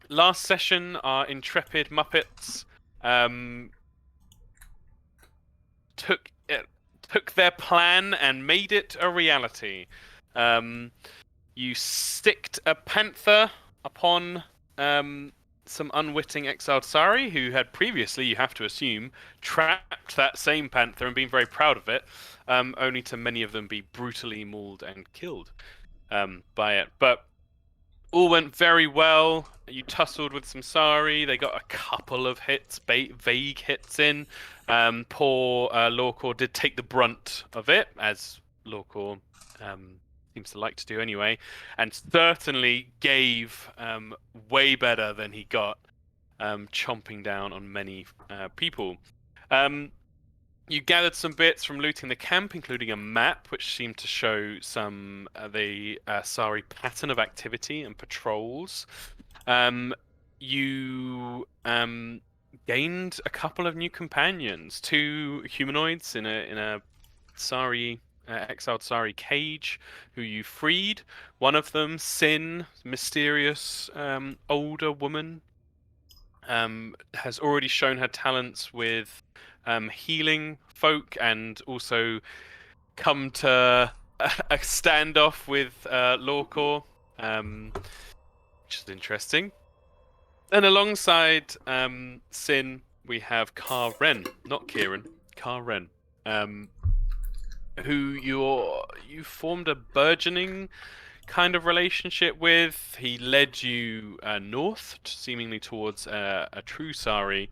last session, our intrepid Muppets took their plan and made it a reality. You sticked a panther upon some unwitting exiled Sari, who had previously, you have to assume, trapped that same panther and been very proud of it, only to many of them be brutally mauled and killed by it. But all went very well. You tussled with some Sari. They got a couple of hits, vague hits in. Poor Lorcor did take the brunt of it, as Lorcor seems to like to do anyway, and certainly gave way better than he got, chomping down on many people. You gathered some bits from looting the camp, including a map which seemed to show some the Sari pattern of activity and patrols. You gained a couple of new companions, two humanoids in a Sari exiled Sari cage, who you freed. One of them, Sin, mysterious older woman, has already shown her talents with healing folk, and also come to a standoff with Lorcor, which is interesting. And alongside Sin, we have Ren, not Kieran, Ren, who you formed a burgeoning kind of relationship with. He led you north, seemingly towards a true Sari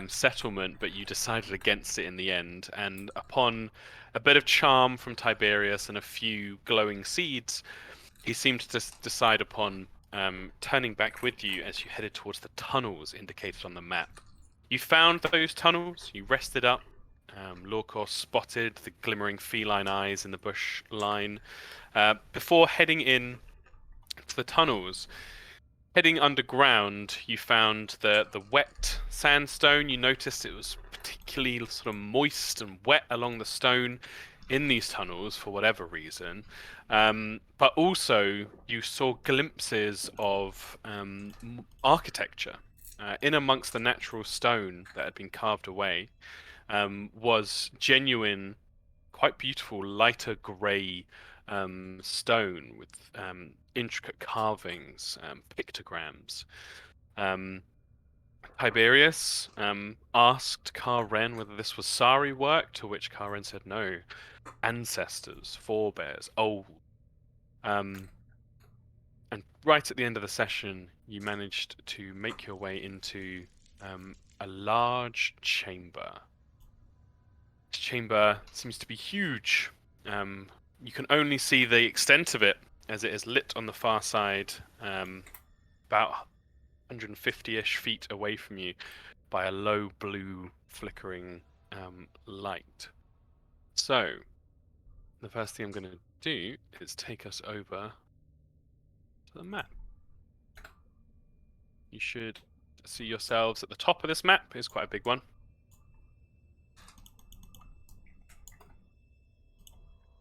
settlement, but you decided against it in the end. And upon a bit of charm from Tiberius and a few glowing seeds, he seemed to decide upon turning back with you as you headed towards the tunnels indicated on the map. You found those tunnels, you rested up. Lorcor spotted the glimmering feline eyes in the bush line before heading in to the tunnels. Heading underground, you found the wet sandstone. You noticed it was particularly sort of moist and wet along the stone in these tunnels for whatever reason. But also, you saw glimpses of architecture in amongst the natural stone that had been carved away. Was genuine, quite beautiful, lighter grey stone with intricate carvings, pictograms. Tiberius asked Ren whether this was Sari work, to which Ren said no. Ancestors, forebears, old. And right at the end of the session, you managed to make your way into a large chamber. This chamber seems to be huge. You can only see the extent of it as it is lit on the far side, about 150-ish feet away from you, by a low blue flickering light. So, the first thing I'm going to do is take us over to the map. You should see yourselves at the top of this map. It's quite a big one.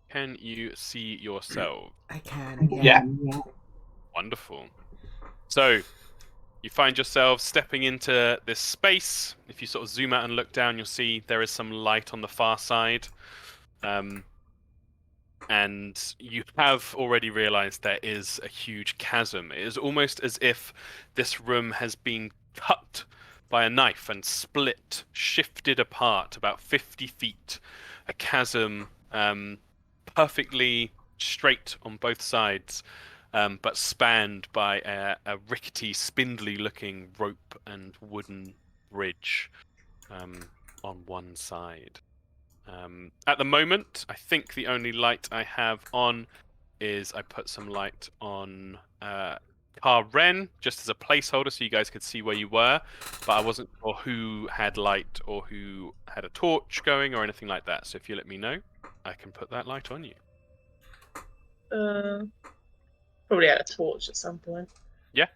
Can you see yourself? I can. Yeah. Wonderful. So, you find yourselves stepping into this space. If you sort of zoom out and look down, you'll see there is some light on the far side. And you have already realized there is a huge chasm. It is almost as if this room has been cut by a knife and split, shifted apart about 50 feet. A chasm perfectly straight on both sides, but spanned by a rickety, spindly-looking rope and wooden bridge on one side. At the moment, I think the only light I have on is I put some light on Ren, just as a placeholder so you guys could see where you were, but I wasn't sure who had light or who had a torch going or anything like that. So if you let me know, I can put that light on you. Probably had a torch at some point. Yeah.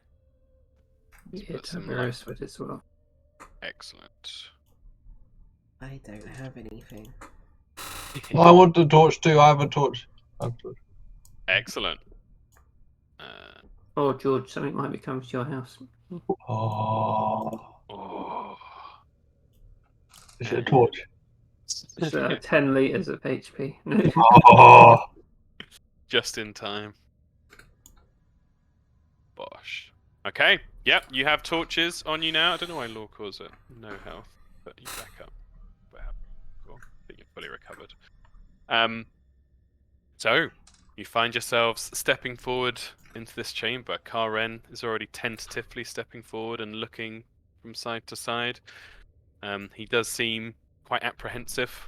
Yeah, Tiberius would as well. Excellent. I don't have anything. I want the torch too. I have a torch. Excellent. Oh, George, something might be coming to your house. Oh, Oh. is it a torch? It's 10 liters of HP. Oh, Just in time. Bosh. Okay. Yep, you have torches on you now. I don't know why Law calls it no health, but you back up. Well, cool. I think you're fully recovered. So you find yourselves stepping forward into this chamber. Karen is already tentatively stepping forward and looking from side to side. He does seem quite apprehensive.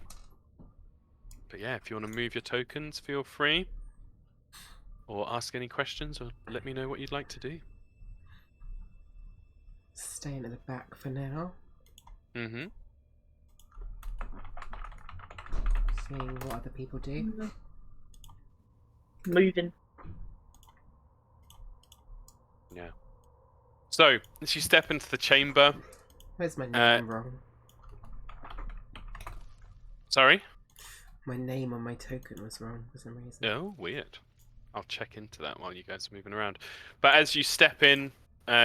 But yeah, if you want to move your tokens, feel free. Or ask any questions, or let me know what you'd like to do. Staying at the back for now. Mm-hmm. Seeing what other people do. Moving. Yeah. So, as you step into the chamber... Where's my name wrong? Sorry? My name on my token was wrong for some reason. Oh, weird. I'll check into that while you guys are moving around. But as you step in,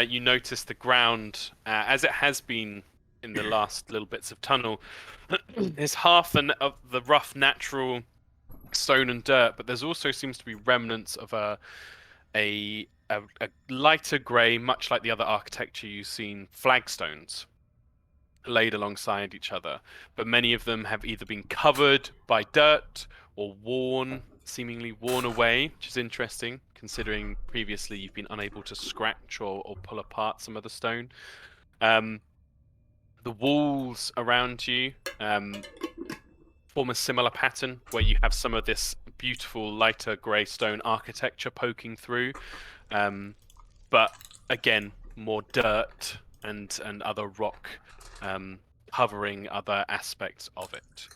you notice the ground, as it has been in the last little bits of tunnel, is half of the rough natural stone and dirt, but there's also seems to be remnants of a lighter grey, much like the other architecture you've seen, flagstones laid alongside each other. But many of them have either been covered by dirt or worn, seemingly worn away, which is interesting, considering previously you've been unable to scratch or pull apart some of the stone. The walls around you form a similar pattern where you have some of this beautiful lighter grey stone architecture poking through, but again, more dirt and other rock covering other aspects of it.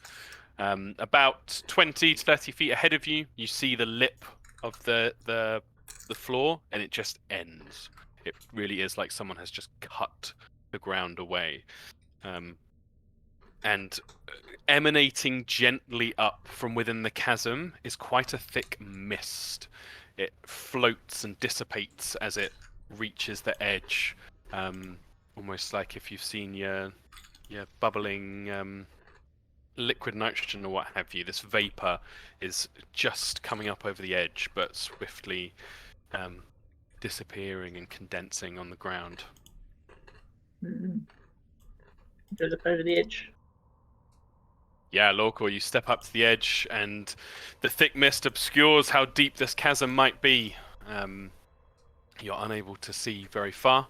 About 20 to 30 feet ahead of you, you see the lip of the floor, and it just ends. It really is like someone has just cut the ground away. And emanating gently up from within the chasm is quite a thick mist. It floats and dissipates as it reaches the edge, almost like if you've seen your bubbling liquid nitrogen or what have you. This vapor is just coming up over the edge, but swiftly disappearing and condensing on the ground. Go look over the edge. Yeah, Local, you step up to the edge, and the thick mist obscures how deep this chasm might be. You're unable to see very far.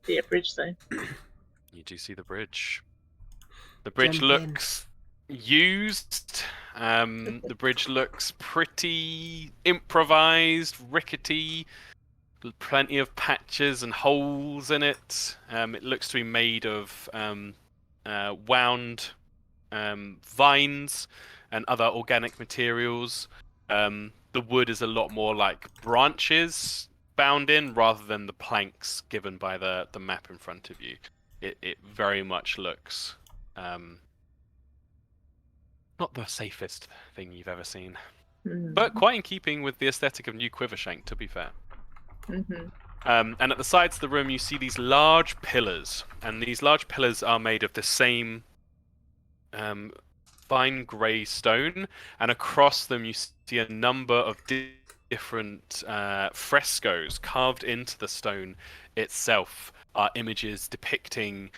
See a bridge though. You do see the bridge. The bridge Jump in. looks used. The bridge looks pretty improvised, rickety. Plenty of patches and holes in it. It looks to be made of wound vines and other organic materials. The wood is a lot more like branches bound in rather than the planks given by the map in front of you. It very much looks not the safest thing you've ever seen, but quite in keeping with the aesthetic of New Quivershank, to be fair. And at the sides of the room, you see these large pillars, and these large pillars are made of the same fine grey stone, and across them you see a number of different frescoes carved into the stone itself. Are images depicting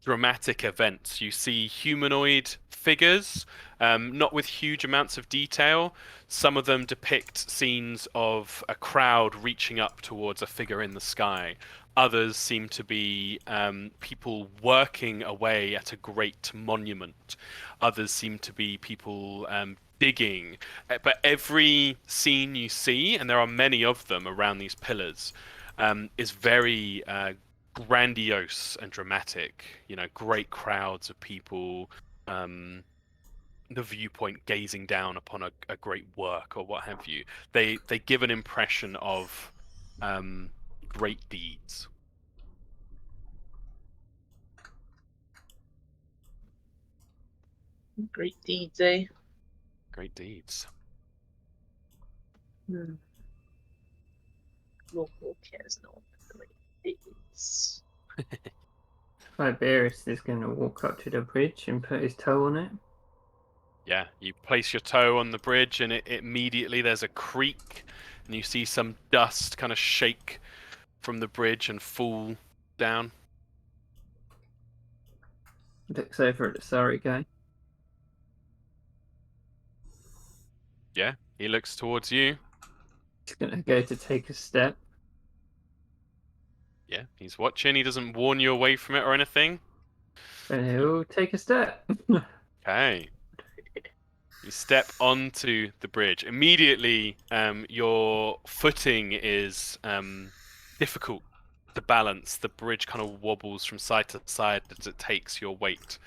dramatic events. You see humanoid figures, not with huge amounts of detail. Some of them depict scenes of a crowd reaching up towards a figure in the sky. Others seem to be people working away at a great monument. Others seem to be people digging. But every scene you see, and there are many of them around these pillars, is very grandiose and dramatic. You know, great crowds of people, the viewpoint gazing down upon a great work or what have you. They give an impression of great deeds. Great deeds, eh? Great deeds. Hmm. Local cares not. It's Tiberius is going to walk up to the bridge and put his toe on it. Yeah, you place your toe on the bridge, and it immediately there's a creak, and you see some dust kind of shake from the bridge and fall down. Looks over at the sorry guy. Yeah, he looks towards you. He's going to go to take a step. Yeah, he's watching. He doesn't warn you away from it or anything. And he'll take a step. Okay. You step onto the bridge. Immediately, your footing is difficult to balance. The bridge kind of wobbles from side to side as it takes your weight.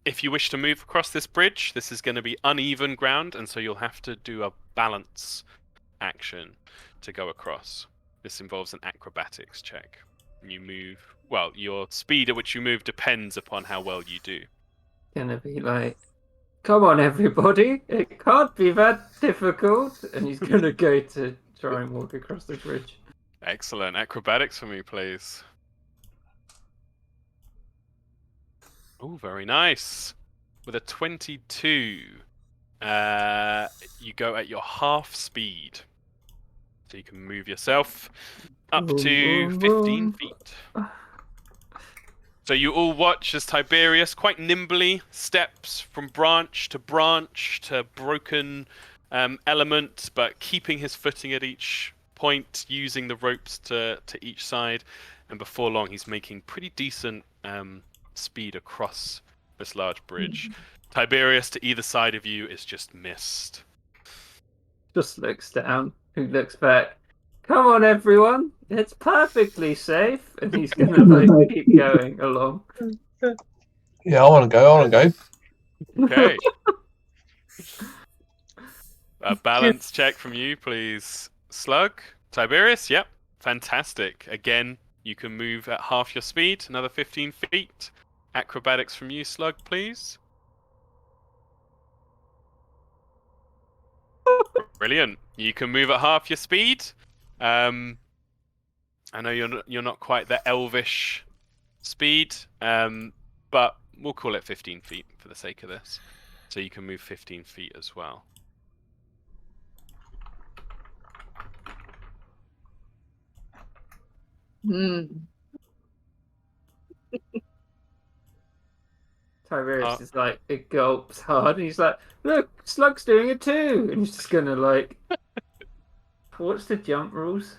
If you wish to move across this bridge, this is going to be uneven ground, and so you'll have to do a balance action to go across. This involves an acrobatics check. You move. Well, your speed at which you move depends upon how well you do. Gonna be like, come on, everybody. It can't be that difficult. And he's going to go to try and walk across the bridge. Excellent. Acrobatics for me, please. Oh, very nice. With a 22, you go at your half speed. So you can move yourself up to 15 feet. So you all watch as Tiberius quite nimbly steps from branch to broken element, but keeping his footing at each point, using the ropes to each side. And before long, he's making pretty decent speed across this large bridge. Tiberius to either side of you is just mist. Just looks down. Who looks back? Come on, everyone. It's perfectly safe. And he's going to like keep going along. Yeah, I want to go. I want to go. Okay. A balance check from you, please. Slug. Tiberius, yep. Fantastic. Again, you can move at half your speed, another 15 feet. Acrobatics from you, Slug, please. Brilliant. You can move at half your speed. I know you're not quite the elvish speed, but we'll call it 15 feet for the sake of this. So you can move 15 feet as well. Hmm. Tiberius is like, it gulps hard. And he's like, look, Slug's doing it too. And he's just going to like, what's the jump rules?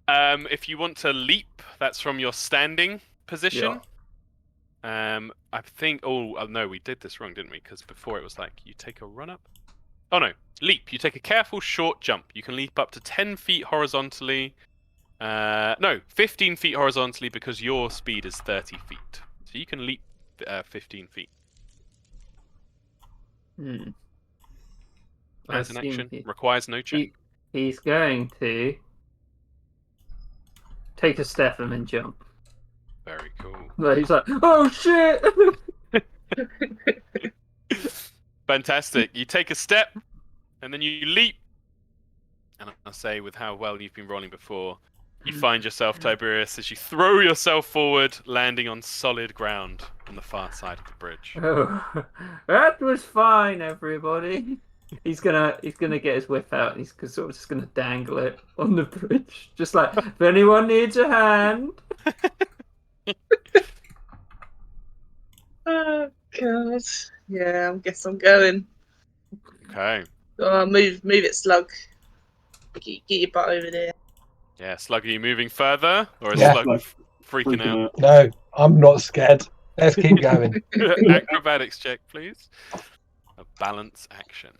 If you want to leap, that's from your standing position. I think. Oh no, we did this wrong, didn't we? Because before it was like you take a run up. Oh no, leap. You take a careful short jump. You can leap up to 10 feet horizontally. No, 15 feet horizontally because your speed is 30 feet. So you can leap 15 feet. As an action, requires no check. He's going to take a step and then jump. Very cool. He's like, oh shit! Fantastic. You take a step, and then you leap. And I say, with how well you've been rolling before, you find yourself, Tiberius, as you throw yourself forward, landing on solid ground on the far side of the bridge. Oh, that was fine, everybody. He's gonna get his whip out. And he's sort of just gonna dangle it on the bridge, just like if anyone needs a hand. Oh god. Yeah, I guess I'm going. Okay. Oh, move it, Slug. Get your butt over there. Yeah, Slug, are you moving further? Or is Yeah. Slug freaking out? No, I'm not scared. Let's keep going. Acrobatics check, please. A balance action.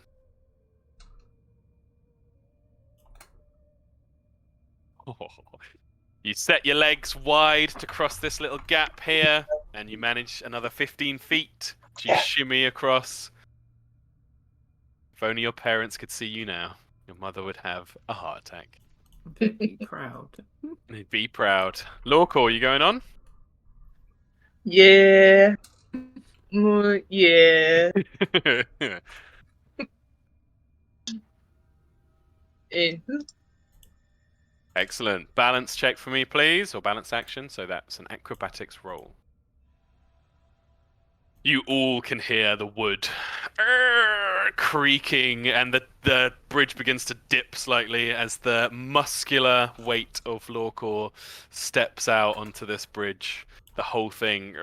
You set your legs wide to cross this little gap here, and you manage another 15 feet. You shimmy across. If only your parents could see you now, your mother would have a heart attack. They'd be proud. They'd be proud. Lawcore, you going on? Yeah. Yeah. In. Excellent. Balance check for me, please, or balance action. So that's an acrobatics roll. You all can hear the wood creaking, and the bridge begins to dip slightly as the muscular weight of Lorcor steps out onto this bridge. The whole thing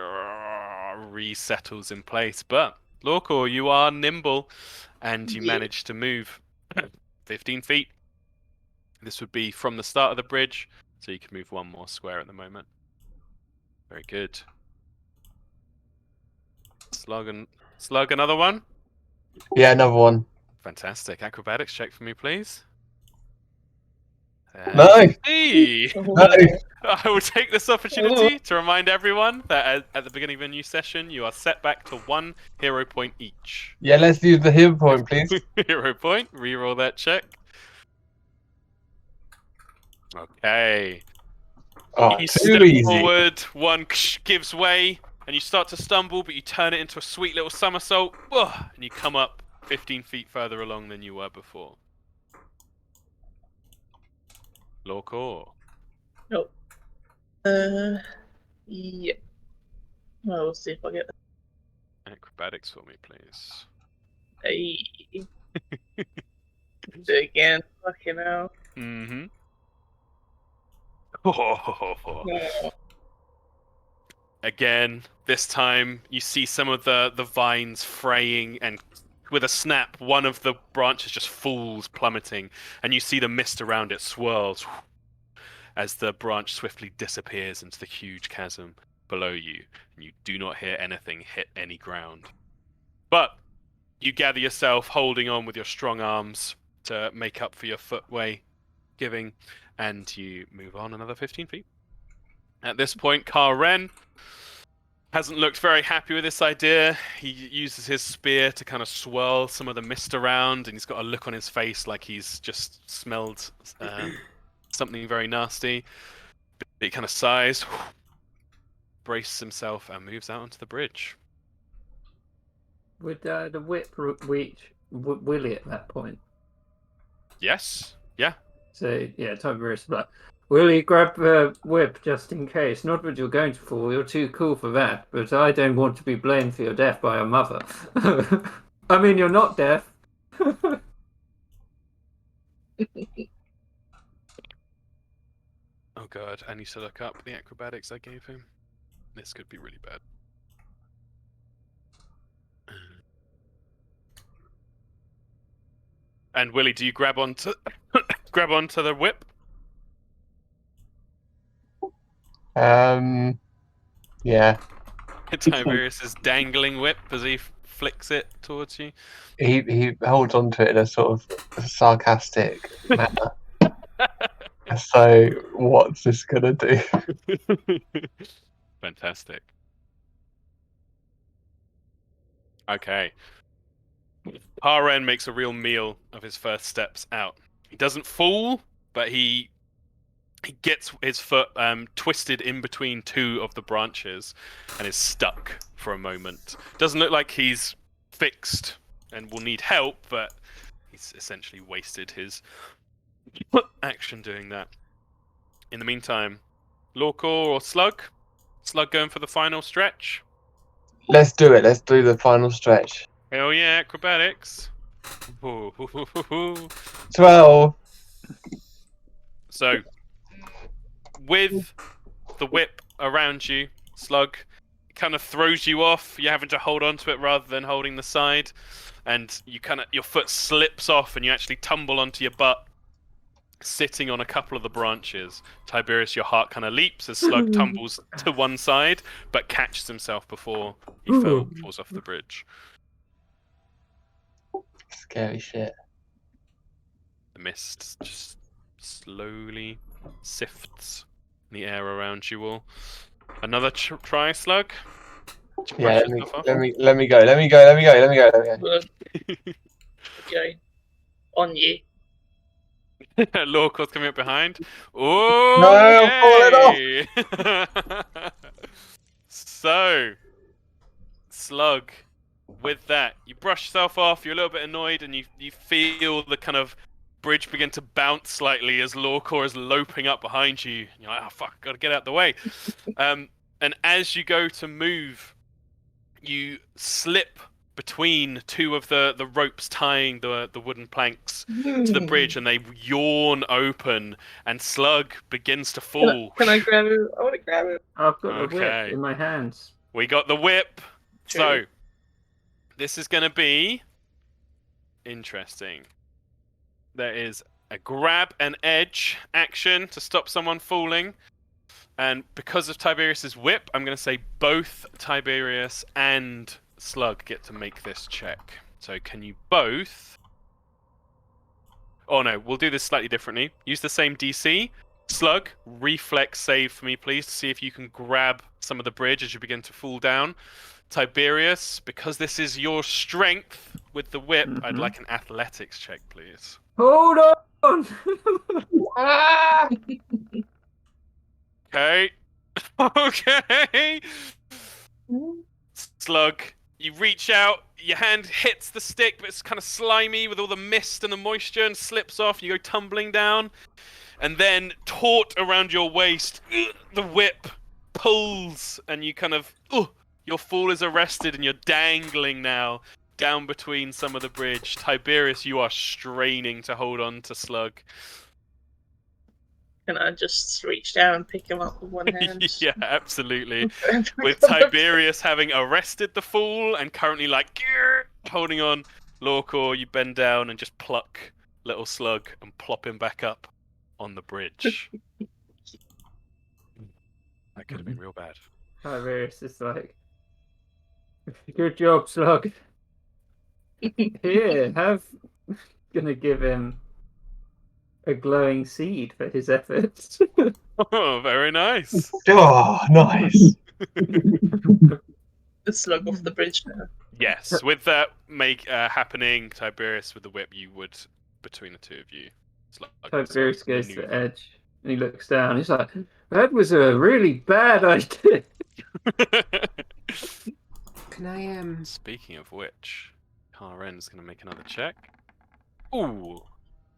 resettles in place. But Lorcor, you are nimble, and you Yeah. manage to move 15 feet. This would be from the start of the bridge, so you can move one more square at the moment. Very good. Slug another one. Yeah, another one. Fantastic. Acrobatics check for me, please. No. Hey! No. I will take this opportunity to remind everyone that at the beginning of a new session, you are set back to 1 hero point each. Yeah, let's use the hero point, please. Hero point. Reroll that check. Okay. Oh, You too step easy. forward, one gives way, and you start to stumble, but you turn it into a sweet little somersault, and you come up 15 feet further along than you were before. Lorcor. Nope. Yeah. Well, we'll see if I get Acrobatics for me, please. a. Do it again. Fucking hell. Mm-hmm. Oh. Again, this time you see some of the vines fraying, and with a snap, one of the branches just falls, plummeting, and you see the mist around it swirls as the branch swiftly disappears into the huge chasm below you, and you do not hear anything hit any ground. But you gather yourself, holding on with your strong arms to make up for your footway giving, and you move on another 15 feet. At this point, Karen hasn't looked very happy with this idea. He uses his spear to kind of swirl some of the mist around, and he's got a look on his face like he's just smelled something very nasty. But he kind of sighs, braces himself, and moves out onto the bridge. Would the whip reach Willie at that point? Yes? Yeah. So, yeah, Tiberius is like, Willie, grab the whip just in case. Not that you're going to fall, you're too cool for that, but I don't want to be blamed for your death by your mother. I mean, you're not deaf. Oh god, I need to look up the acrobatics I gave him. This could be really bad. And Willie, do you grab onto the whip? Yeah. Tiberius's dangling whip as he flicks it towards you. He holds on to it in a sort of sarcastic manner. So, what's this gonna do? Fantastic. Okay. Haren makes a real meal of his first steps out. He doesn't fall, but he gets his foot twisted in between two of the branches and is stuck for a moment. Doesn't look like he's fixed and will need help, but he's essentially wasted his action doing that. In the meantime, Lorcor or Slug? Slug going for the final stretch? Let's do it. Let's do the final stretch. Hell yeah, acrobatics. 12. So, with the whip around you, Slug, it kind of throws you off. You're having to hold on to it rather than holding the side, and your foot slips off, and you actually tumble onto your butt, sitting on a couple of the branches. Tiberius, your heart kind of leaps as Slug tumbles to one side, but catches himself before he falls off the bridge. Scary shit. The mist just slowly sifts in the air around you all. Another try, Slug? Did you Yeah, brush yourself off? let me go. Let me go. Okay. On you. Lorcor's coming up behind. Oh, No, I'm falling off! So, Slug, with that, you brush yourself off, you're a little bit annoyed, and you feel the kind of bridge begin to bounce slightly as Lorcor is loping up behind you. You're like, oh fuck, gotta get out of the way. And as you go to move, you slip between two of the ropes tying the wooden planks to the bridge, and they yawn open, and Slug begins to fall. Can I grab it? I want to grab it. I've got a whip Okay. in my hands. We got the whip. True. So, this is going to be interesting. There is a grab and edge action to stop someone falling. And because of Tiberius's whip, I'm going to say both Tiberius and Slug get to make this check. So can you both... Oh no, we'll do this slightly differently. Use the same DC. Slug, reflex save for me, please, to see if you can grab some of the bridge as you begin to fall down. Tiberius, because this is your strength with the whip, I'd like an athletics check, please. Hold on! Ah! Okay. Okay. Slug, you reach out, your hand hits the stick, but it's kind of slimy with all the mist and the moisture and slips off. You go tumbling down, and then taut around your waist, the whip pulls, and you kind of, your fall is arrested, and you're dangling now down between some of the bridge. Tiberius, you are straining to hold on to Slug. Can I just reach down and pick him up with one hand? Yeah, absolutely. With Tiberius having arrested the fall and currently like holding on, Lorcor, you bend down and just pluck little Slug and plop him back up on the bridge. That could have been real bad. Tiberius is like, good job, Slug. Here, gonna give him a glowing seed for his efforts. Oh, very nice. Oh, nice. The Slug off the bridge now. Yes, with that happening, Tiberius with the whip, you would, between the two of you. Slug Tiberius goes to maneuver. the edge and he looks down. He's like, that was a really bad idea. Can I Speaking of which, Karen's going to make another check. Ooh,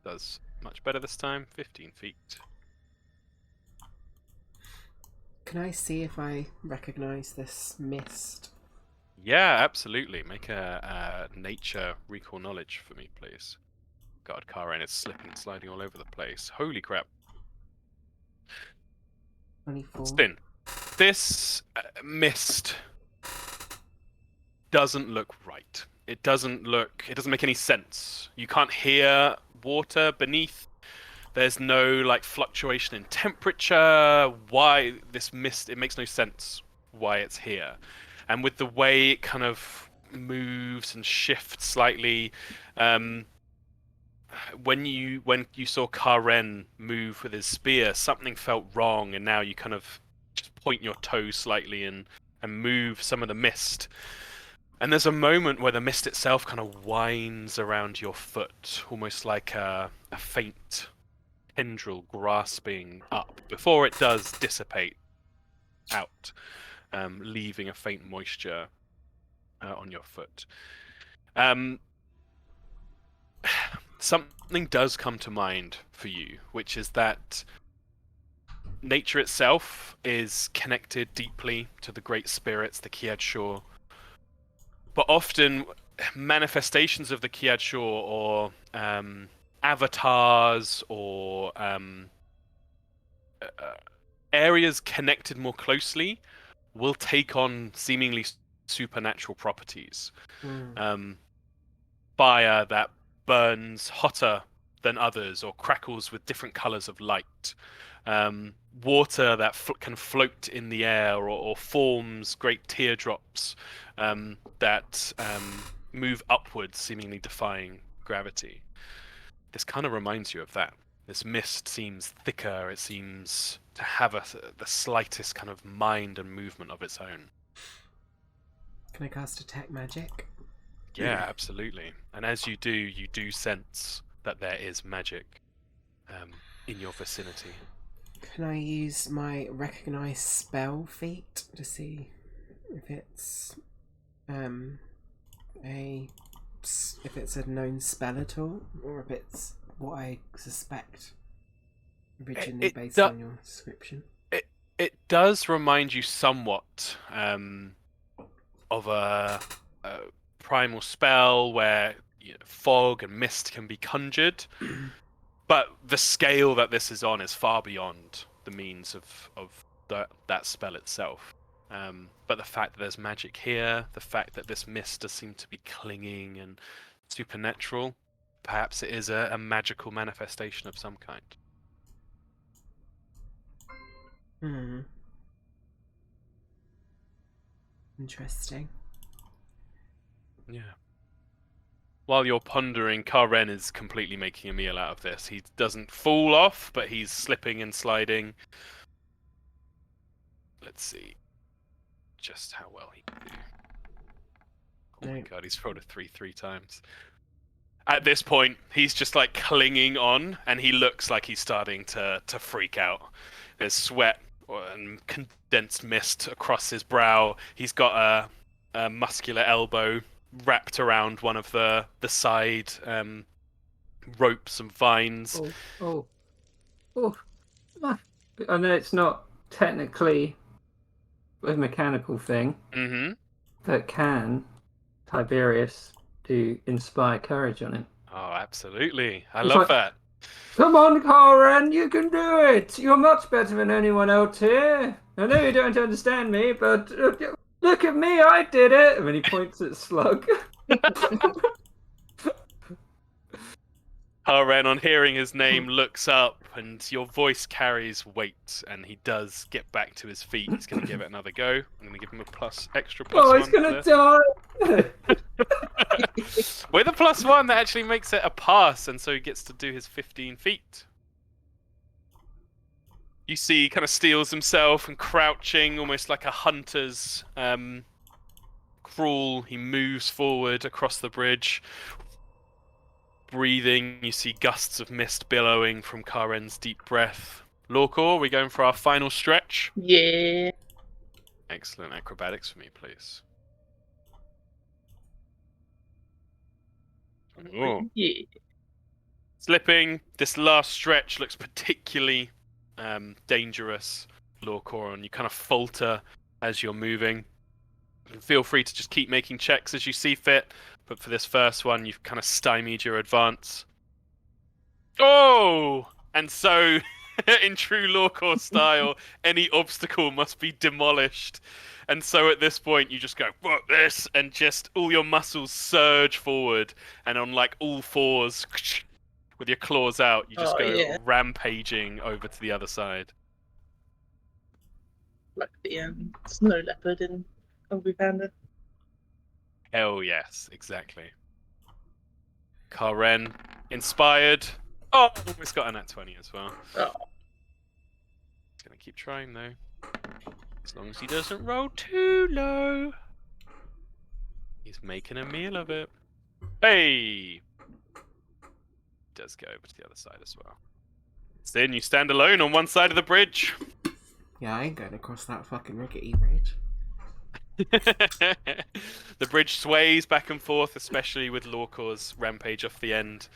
does much better this time. 15 feet. Can I see if I recognise this mist? Yeah, absolutely. Make a nature recall knowledge for me, please. God, Karen is slipping and sliding all over the place. Holy crap. 24. Spin. This mist doesn't look right. It doesn't make any sense. You can't hear water beneath. There's no like fluctuation in temperature. Why this mist? It makes no sense why it's here. And with the way it kind of moves and shifts slightly, when you saw Karen move with his spear, something felt wrong, and now you kind of just point your toe slightly and move some of the mist. And there's a moment where the mist itself kind of winds around your foot, almost like a faint tendril grasping up before it does dissipate out, leaving a faint moisture on your foot. Something does come to mind for you, which is that nature itself is connected deeply to the great spirits, the Kiad Shore. But often, manifestations of the Kiad Shore, or avatars, or areas connected more closely, will take on seemingly supernatural properties. Fire that burns hotter than others, or crackles with different colors of light. Water that can float in the air, or forms great teardrops that move upwards, seemingly defying gravity. This kind of reminds you of that. This mist seems thicker. It seems to have the slightest kind of mind and movement of its own. Can I cast Detect Magic? Yeah, absolutely. And as you do sense that there is magic in your vicinity. Can I use my Recognize Spell feat to see if it's a known spell at all, or if it's what I suspect originally It based do- on your description. It does remind you somewhat of a primal spell where fog and mist can be conjured, but the scale that this is on is far beyond the means of that spell itself. But the fact that there's magic here, the fact that this mist does seem to be clinging and supernatural, perhaps it is a magical manifestation of some kind. Hmm. Interesting. Yeah. While you're pondering, Karen is completely making a meal out of this. He doesn't fall off, but he's slipping and sliding. Let's see just how well he can do. Oh my No. god, he's rolled a 3 times. At this point, he's just like clinging on, and he looks like he's starting to freak out. There's sweat and condensed mist across his brow. He's got a muscular elbow wrapped around one of the side ropes and vines. Oh. I know it's not technically a mechanical thing, Mm-hmm. but can Tiberius do inspire courage on him? Oh, absolutely. I It's love like- that. Come on, Karen, you can do it! You're much better than anyone else here. I know you don't understand me, but look at me, I did it! And then he points at Slug. Karen, on hearing his name, looks up, and your voice carries weight, and he does get back to his feet. He's going to give it another go. I'm going to give him a extra plus Oh, one. he's gonna for die! this. With a +1, that actually makes it a pass, and so he gets to do his 15 feet. You see, he kind of steals himself and crouching, almost like a hunter's crawl. He moves forward across the bridge. Breathing, you see gusts of mist billowing from Karen's deep breath. Lorcor, we going for our final stretch? Yeah. Excellent acrobatics for me, please. Oh. Yeah. Slipping, this last stretch looks particularly dangerous, Lorcor, and you kind of falter as you're moving. Feel free to just keep making checks as you see fit, but for this first one, you've kind of stymied your advance. Oh! And so, in true Lorcor style, any obstacle must be demolished. And so at this point, you just go, fuck this, and just all your muscles surge forward, and on like all fours, with your claws out, you just Oh, go yeah. rampaging over to the other side. Like the snow leopard in Hungry Panda. Hell yes, exactly. Karen, inspired. Oh, it's got a nat 20 as well. Oh. He's gonna keep trying though. As long as he doesn't roll too low. He's making a meal of it. Hey! Does go over to the other side as well. Then you stand alone on one side of the bridge. Yeah, I ain't going across that fucking rickety bridge. The bridge sways back and forth, especially with Lorcor's rampage off the end.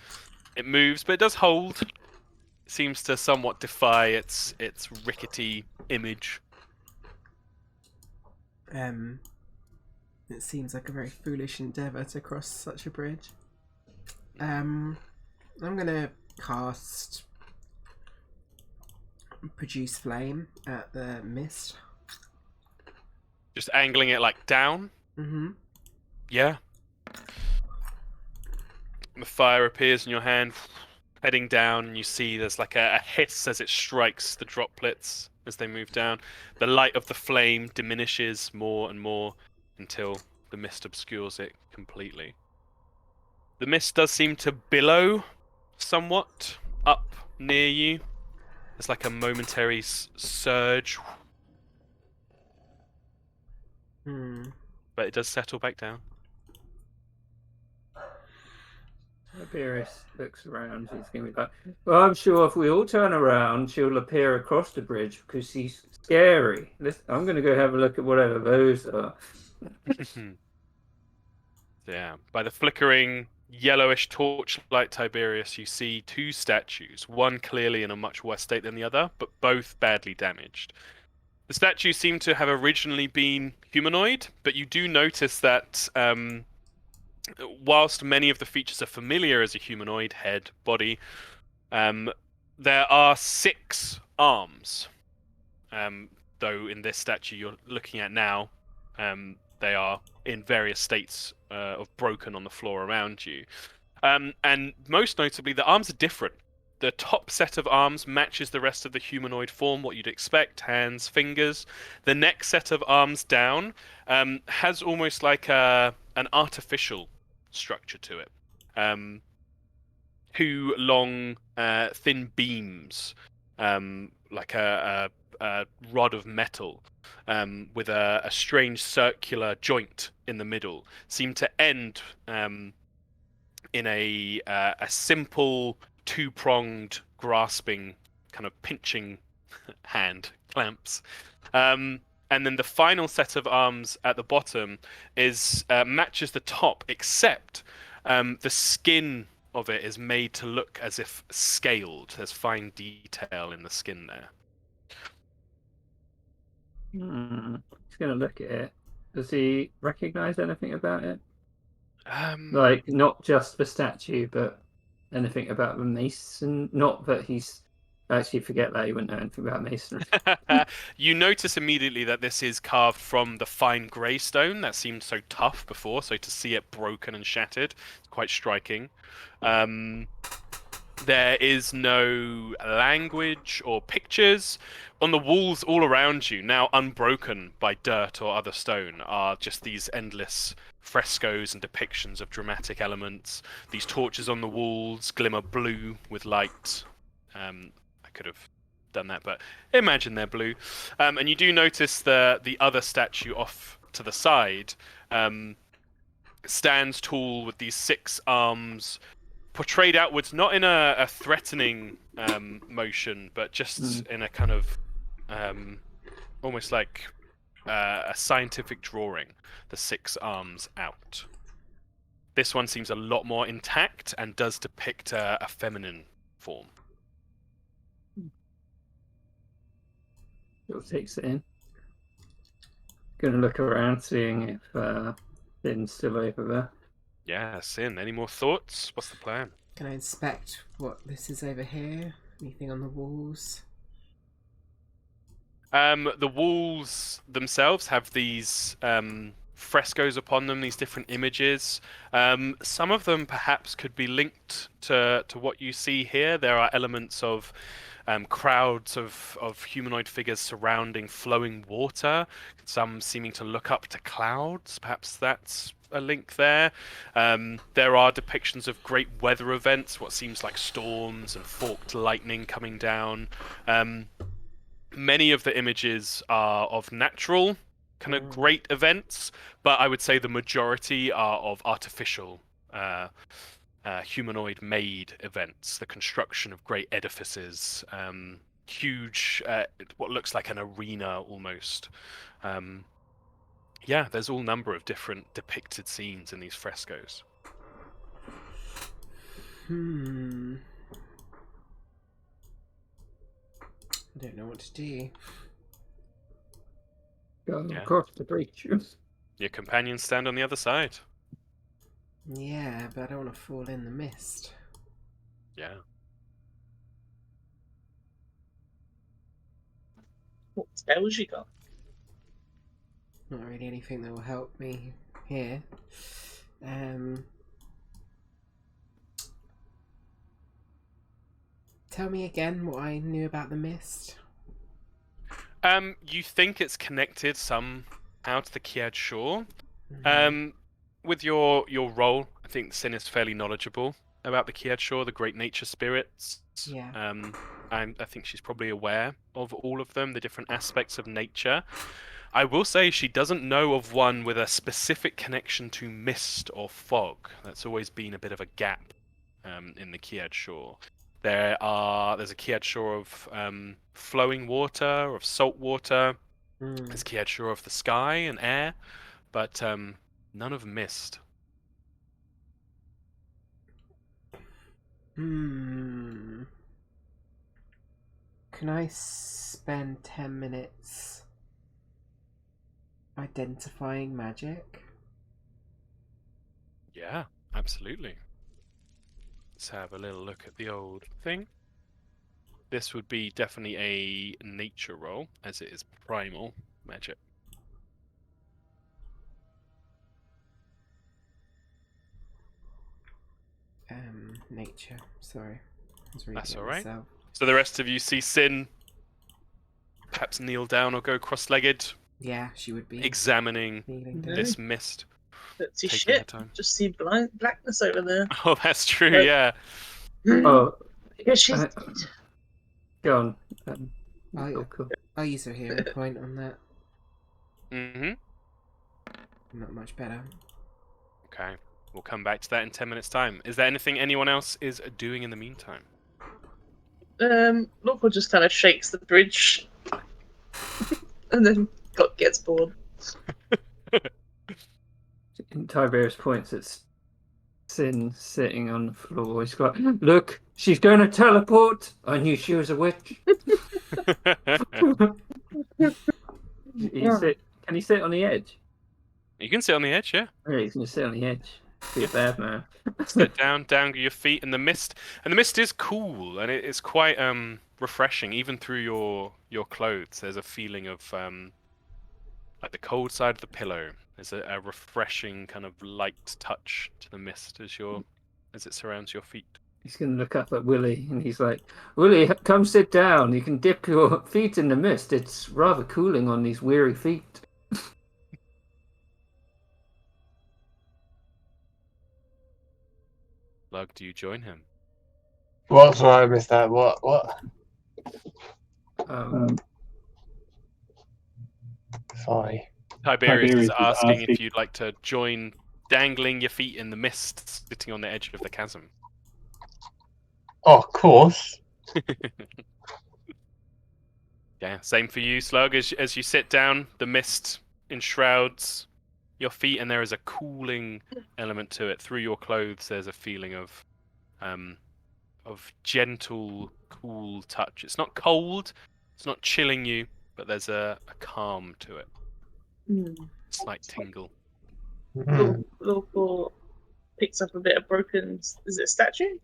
It moves, but it does hold. It seems to somewhat defy its rickety image. It seems like a very foolish endeavour to cross such a bridge. I'm gonna cast Produce Flame at the mist. Just angling it like down. Mm-hmm. Yeah. The fire appears in your hand, heading down, and you see there's like a hiss as it strikes the droplets as they move down. The light of the flame diminishes more and more until the mist obscures it completely. The mist does seem to billow somewhat up near you. There's like a momentary surge, but it does settle back down. Tiberius looks around. He's going to be like, well, I'm sure if we all turn around, she'll appear across the bridge because she's scary. I'm going to go have a look at whatever those are. Yeah, by the flickering yellowish torchlight Tiberius, you see two statues, one clearly in a much worse state than the other, but both badly damaged. The statues seem to have originally been humanoid, but you do notice that whilst many of the features are familiar as a humanoid, head, body, there are 6 arms. Though in this statue you're looking at now, they are in various states of broken on the floor around you. And most notably, the arms are different. The top set of arms matches the rest of the humanoid form, what you'd expect, hands, fingers. The next set of arms down has almost like an artificial structure to it. 2 long, thin beams, like a rod of metal, with a strange circular joint in the middle, seem to end in a simple 2-pronged grasping kind of pinching hand clamps. And then the final set of arms at the bottom is matches the top, except the skin of it is made to look as if scaled. There's fine detail in the skin there. He's going to look at it. Does he recognize anything about it? Um, Like, not just the statue, but anything about the mason? Not that he's... Actually, forget that. He wouldn't know anything about masonry. You notice immediately that this is carved from the fine grey stone that seemed so tough before, so to see it broken and shattered, it's quite striking. There is no language or pictures. On the walls all around you, now unbroken by dirt or other stone, are just these endless frescoes and depictions of dramatic elements. These torches on the walls glimmer blue with light. I could have done that, but imagine they're blue. And you do notice the other statue off to the side stands tall with these 6 arms portrayed outwards, not in a threatening motion, but just in a kind of almost like a scientific drawing, the 6 arms out. This one seems a lot more intact and does depict a feminine form. Sort of takes it in. Going to look around, seeing if Finn's still over there. Yeah, Sin, any more thoughts? What's the plan? Can I inspect what this is over here? Anything on the walls? The walls themselves have these frescoes upon them, these different images. Some of them perhaps could be linked to what you see here. There are elements of crowds of humanoid figures surrounding flowing water, some seeming to look up to clouds. Perhaps that's a link there. There are depictions of great weather events, what seems like storms and forked lightning coming down. Many of the images are of natural kind of great events, but I would say the majority are of artificial humanoid-made events, the construction of great edifices, huge, what looks like an arena almost. Yeah, there's all number of different depicted scenes in these frescoes. I don't know what to do. Go Yeah. across the breach. Your companions stand on the other side. Yeah, but I don't want to fall in the mist. Yeah. What spells you got? Not really anything that will help me here. Tell me again what I knew about the mist. You think it's connected somehow to the Kiad Shore. Mhm. With your role, I think Sin is fairly knowledgeable about the Kiad Shore, the great nature spirits. Yeah. I think she's probably aware of all of them, the different aspects of nature. I will say she doesn't know of one with a specific connection to mist or fog. That's always been a bit of a gap in the Kiad Shore. There's a Kiad Shore of flowing water, of salt water. There's Kiad Shore of the sky and air, but none of mist. Hmm. Can I spend 10 minutes identifying magic? Yeah, absolutely. Let's have a little look at the old thing. This would be definitely a nature roll, as it is primal magic. Nature. Sorry. I was reading That's it all right. myself. So the rest of you see Sin perhaps kneel down or go cross-legged, Yeah, she would be examining kneeling down. No. this mist. Don't see Taking her shit. time. Just see blackness over there. Oh, that's true, Uh, yeah. Oh, Yeah, she's. go on. I'll, cool. I'll use her hero point on that. Mm-hmm. Not much better. Okay. We'll come back to that in 10 minutes' time. Is there anything anyone else is doing in the meantime? Local just kind of shakes the bridge, and then gets bored. In Tiberius points at Sin sitting on the floor. He's got, look, she's going to teleport. I knew she was a witch. Yeah. Can he sit on the edge? You can sit on the edge, yeah. Really, he's going to sit on the edge. Be a bad man. Sit down, dangle your feet in the mist, and the mist is cool, and it's quite refreshing, even through your clothes. There's a feeling of like the cold side of the pillow. There's a refreshing kind of light touch to the mist as it surrounds your feet. He's going to look up at Willie, and he's like, Willie, come sit down. You can dip your feet in the mist. It's rather cooling on these weary feet. Lug, do you join him? What? Sorry, I missed that. What? Sorry. Tiberius is asking if you'd like to join dangling your feet in the mist, sitting on the edge of the chasm. Oh, of course. Yeah, same for you, Slug. As you sit down, the mist enshrouds your feet, and there is a cooling element to it. Through your clothes, there's a feeling of gentle, cool touch. It's not cold, it's not chilling you, but there's a calm to it. Slight tingle. Local picks up a bit of broken. Is it a statue?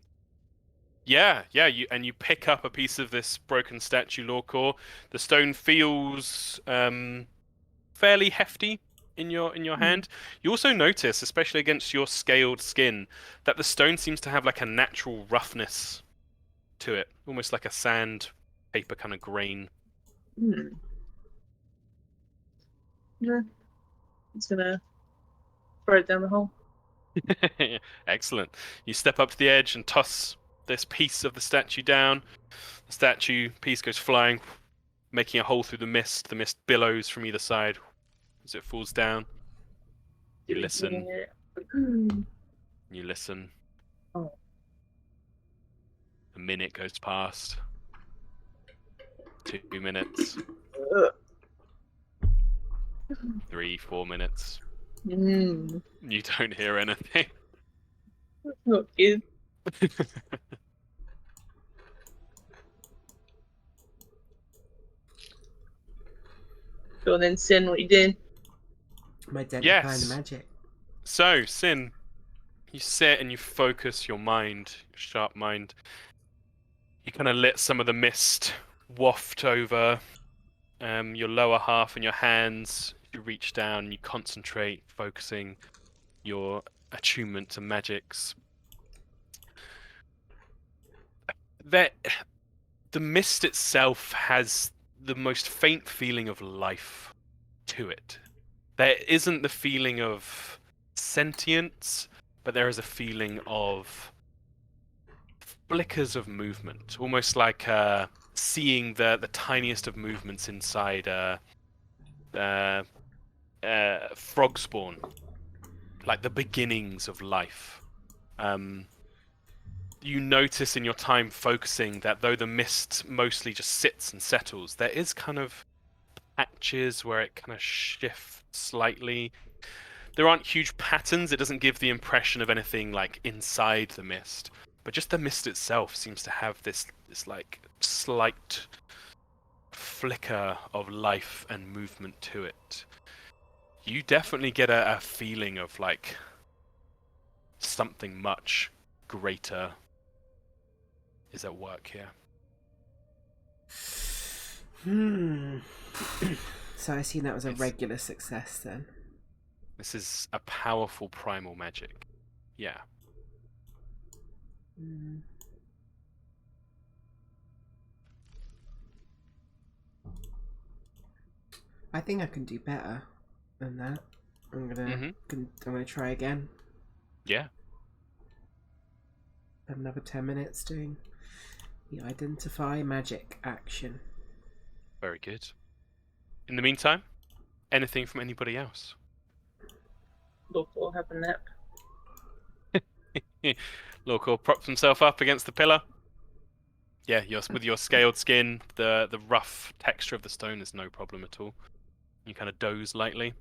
Yeah. You pick up a piece of this broken statue, Lorcor. The stone feels fairly hefty in your hand. You also notice, especially against your scaled skin, that the stone seems to have like a natural roughness to it, almost like a sandpaper kind of grain. Yeah. It's gonna throw it down the hole. Excellent. You step up to the edge and toss this piece of the statue down. The statue piece goes flying, making a hole through the mist. The mist billows from either side as it falls down. You listen. You listen. Oh. A minute goes past. 2 minutes. 3, 4 minutes. You don't hear anything. That's not good. Go on then, Sin, what you doing? I'm identifying Yes. the magic. So, Sin, you sit and you focus your mind, your sharp mind. You kind of let some of the mist waft over your lower half and your hands. You reach down and you concentrate, focusing your attunement to magics. The mist itself has the most faint feeling of life to it. There isn't the feeling of sentience, but there is a feeling of flickers of movement, almost like seeing the tiniest of movements inside frog spawn, like the beginnings of life. You notice in your time focusing that though the mist mostly just sits and settles, there is kind of patches where it kind of shifts slightly. There aren't huge patterns. It doesn't give the impression of anything like inside the mist, but just the mist itself seems to have this like slight flicker of life and movement to it. You definitely get a feeling of like something much greater is at work here. So I assume that was a It's- regular success then. This is a powerful primal magic. Yeah. Hmm. I think I can do better than that. I'm gonna try again. Yeah. Another 10 minutes doing the identify magic action. Very good. In the meantime, anything from anybody else? Look, we'll have a nap. Lorco props himself up against the pillar. Yeah, with your scaled skin, the rough texture of the stone is no problem at all. You kind of doze lightly.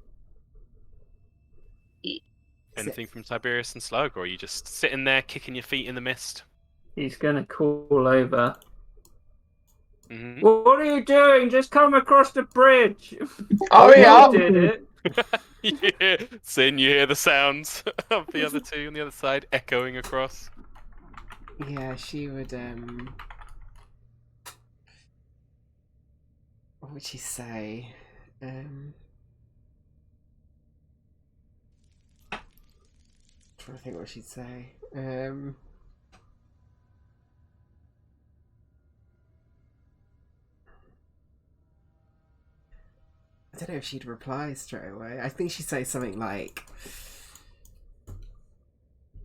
Anything from Tiberius and Slug, or are you just sitting there kicking your feet in the mist? He's going to call over. Mm-hmm. What are you doing? Just come across the bridge. Oh, yeah. You did it. Yeah. Sin, you hear the sounds of the other two on the other side echoing across. Yeah, she would what would she say? Trying to think what she'd say. I don't know if she'd reply straight away. I think she'd say something like,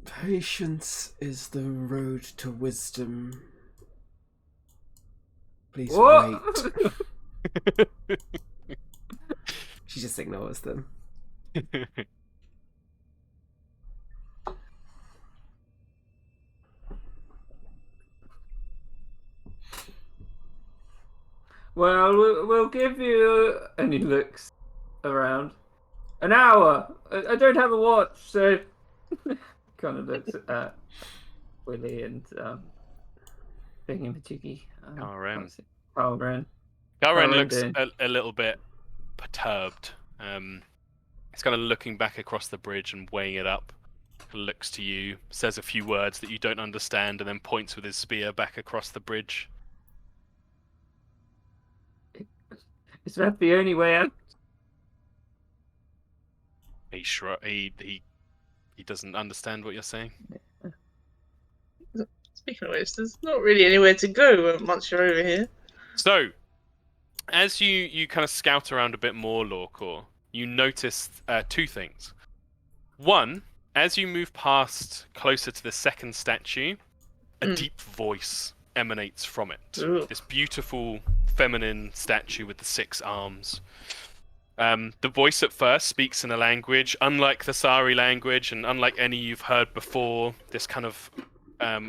"Patience is the road to wisdom. Please What? wait." She just ignores them. Well, we'll give you. And he looks around. An hour. I don't have a watch, so kind of looks at Willie and Thingy-majiggy. RM. Karen. Garen How looks are a little bit perturbed. He's kind of looking back across the bridge and weighing it up. Looks to you, says a few words that you don't understand, and then points with his spear back across the bridge. Is that the only way out? He doesn't understand what you're saying. Speaking of which, there's not really anywhere to go once you're over here. So, as you kind of scout around a bit more, Lorcor, you notice two things. One, as you move past closer to the second statue, a deep voice emanates from it. Ooh. This beautiful feminine statue with the 6 arms. The voice at first speaks in a language unlike the Sari language and unlike any you've heard before. This kind of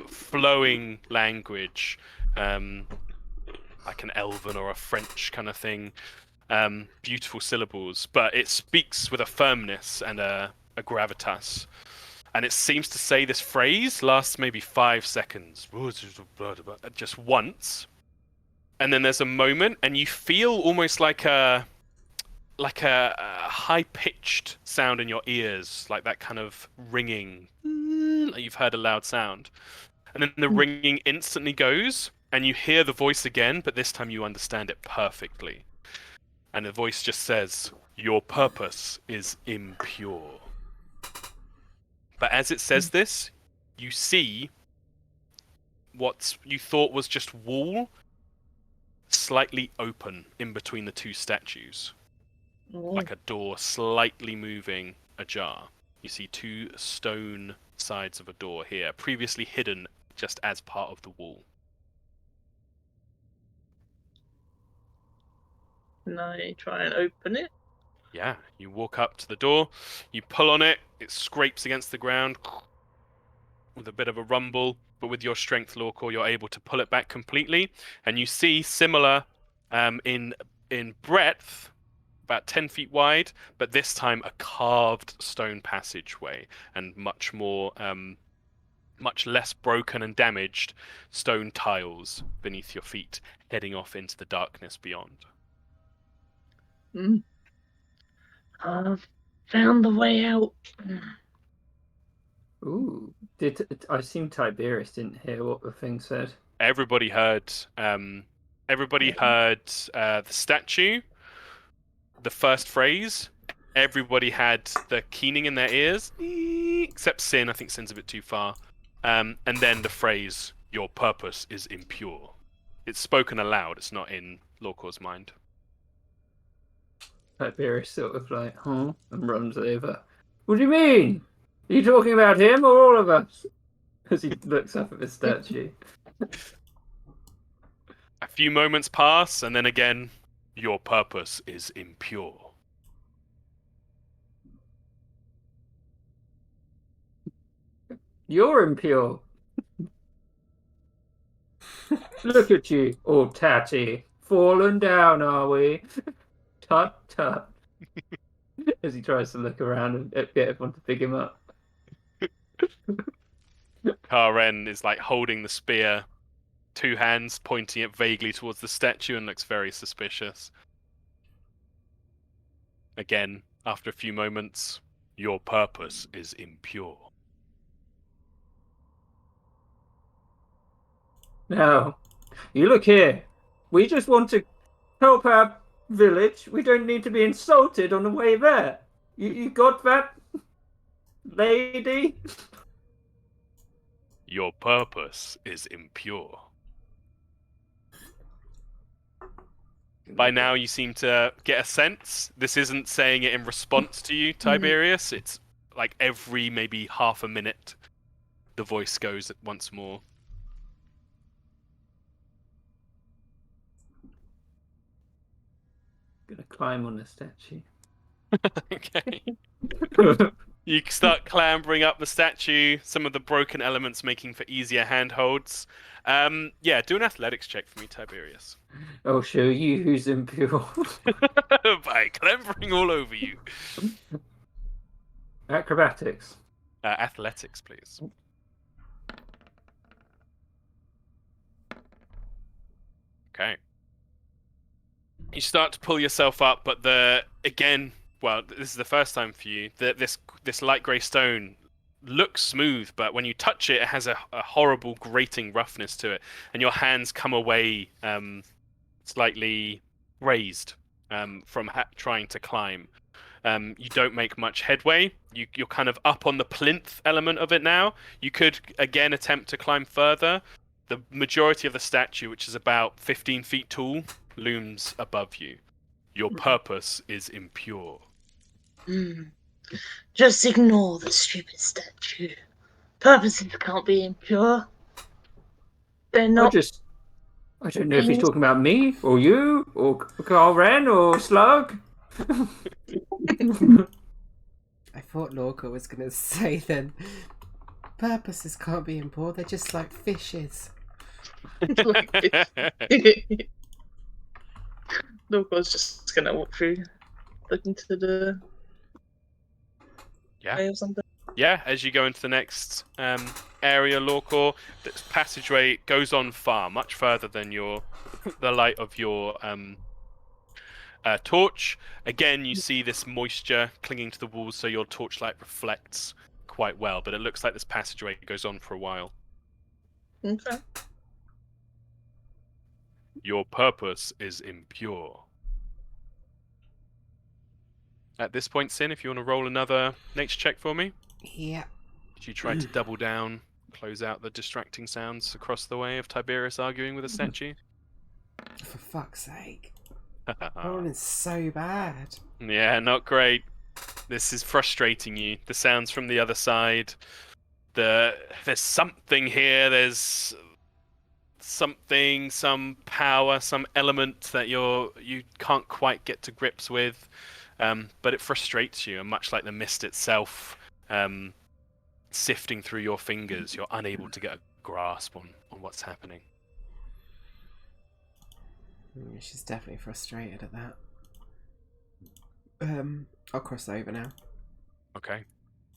flowing language, like an Elven or a French kind of thing. Beautiful syllables, but it speaks with a firmness and a gravitas. And it seems to say this phrase lasts maybe 5 seconds, just once. And then there's a moment, and you feel almost like a high-pitched sound in your ears, like that kind of ringing, like you've heard a loud sound. And then the ringing instantly goes, and you hear the voice again, but this time you understand it perfectly. And the voice just says, "Your purpose is impure." But as it says this, you see what you thought was just wall slightly open in between the two statues. Like a door slightly moving ajar. You see 2 stone sides of a door here, previously hidden just as part of the wall. Can I try and open it? Yeah, you walk up to the door, you pull on it, it scrapes against the ground with a bit of a rumble, but with your strength, Lorcor, you're able to pull it back completely, and you see similar in breadth, about 10 feet wide, but this time a carved stone passageway, and much more much less broken and damaged stone tiles beneath your feet, heading off into the darkness beyond. I've found the way out. Ooh, I assume Tiberius didn't hear what the thing said? Everybody heard. Everybody heard the statue. The first phrase. Everybody had the keening in their ears, except Sin. I think Sin's a bit too far. And then the phrase, "Your purpose is impure." It's spoken aloud. It's not in Lorcor's mind. Tiberius sort of like, huh? And runs over. What do you mean? Are you talking about him or all of us? As he looks up at the statue. A few moments pass, and then again, "Your purpose is impure." You're impure. Look at you, all tatty. Fallen down, are we? Tut tut. As he tries to look around and get everyone to pick him up. Karen is like holding the spear, two hands pointing it vaguely towards the statue, and looks very suspicious. Again, after a few moments, "Your purpose is impure." Now, you look here. We just want to help our village. We don't need to be insulted on the way there. You got that, lady? "Your purpose is impure." By now, you seem to get a sense. This isn't saying it in response to you, Tiberius. It's like every maybe half a minute, the voice goes once more. Gonna climb on the statue. Okay. You start clambering up the statue, some of the broken elements making for easier handholds. Yeah, do an athletics check for me, Tiberius. I'll show you who's impure. By clambering all over you. Acrobatics. Athletics, please. Okay. You start to pull yourself up, but well, this is the first time for you. This light grey stone looks smooth, but when you touch it, it has a horrible grating roughness to it, and your hands come away slightly raised from trying to climb. You don't make much headway. You're kind of up on the plinth element of it now. You could again attempt to climb further. The majority of the statue, which is about 15 feet tall, looms above you. Your purpose is impure. Just ignore the stupid statue. Purposes can't be impure. They're not. I don't know if he's talking about me, or you, or Carl Wren, or Slug. I thought Lorca was going to say then, purposes can't be impure, they're just like fishes. Lorca's just gonna walk through, look into the Yeah. way or something. Yeah, as you go into the next area, Lorcor, this passageway goes on much further than the light of your torch. Again, you see this moisture clinging to the walls, so your torchlight reflects quite well, but it looks like this passageway goes on for a while. Okay. Your purpose is impure. At this point, Sin, if you want to roll another nature check for me. Yeah. Did you try to double down, close out the distracting sounds across the way of Tiberius arguing with a statue? For fuck's sake. Rolling's so bad. Yeah, not great. This is frustrating you. The sounds from the other side. There's something here. There's something, some power, some element that you can't quite get to grips with. But it frustrates you, and much like the mist itself, sifting through your fingers, you're unable to get a grasp on what's happening. She's definitely frustrated at that. I'll cross over now. Okay.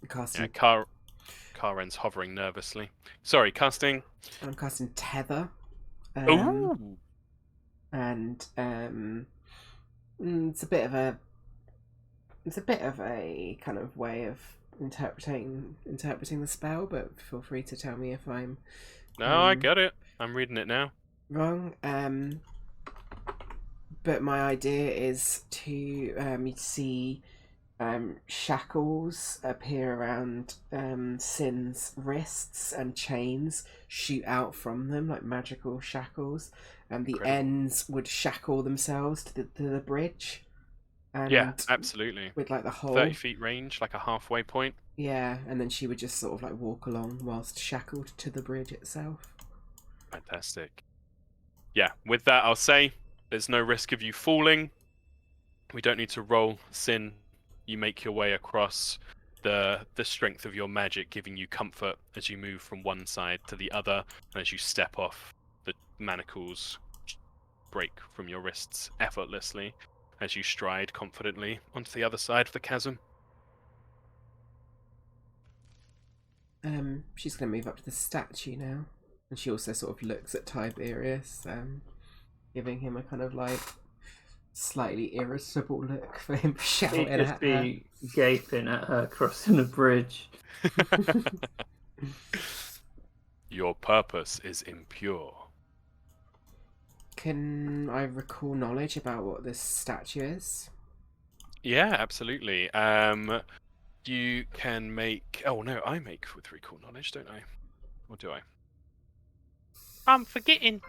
Cast Yeah, Karen's hovering nervously. Sorry, casting. I'm casting Tether. Oh, And it's a bit of a kind of way of interpreting the spell, but feel free to tell me if I'm no, I get it. I'm reading it now. wrong. But my idea is to you see shackles appear around Sin's wrists and chains shoot out from them like magical shackles, and the Incredible. ends would shackle themselves to the bridge. And Yeah, absolutely. with like the hole. 30 feet range, like a halfway point. Yeah, and then she would just sort of like walk along whilst shackled to the bridge itself. Fantastic. Yeah, with that, I'll say there's no risk of you falling. We don't need to roll. Sin, you make your way across, the strength of your magic giving you comfort as you move from one side to the other, and as you step off, the manacles break from your wrists effortlessly as you stride confidently onto the other side of the chasm. She's going to move up to the statue now, and she also sort of looks at Tiberius, giving him a kind of like slightly irritable look for him shouting He'd just at be gaping at her crossing the bridge. Your purpose is impure. Can I recall knowledge about what this statue is? Yeah, absolutely. You can make. Oh no, I make with recall knowledge, don't I? Or do I? I'm forgetting.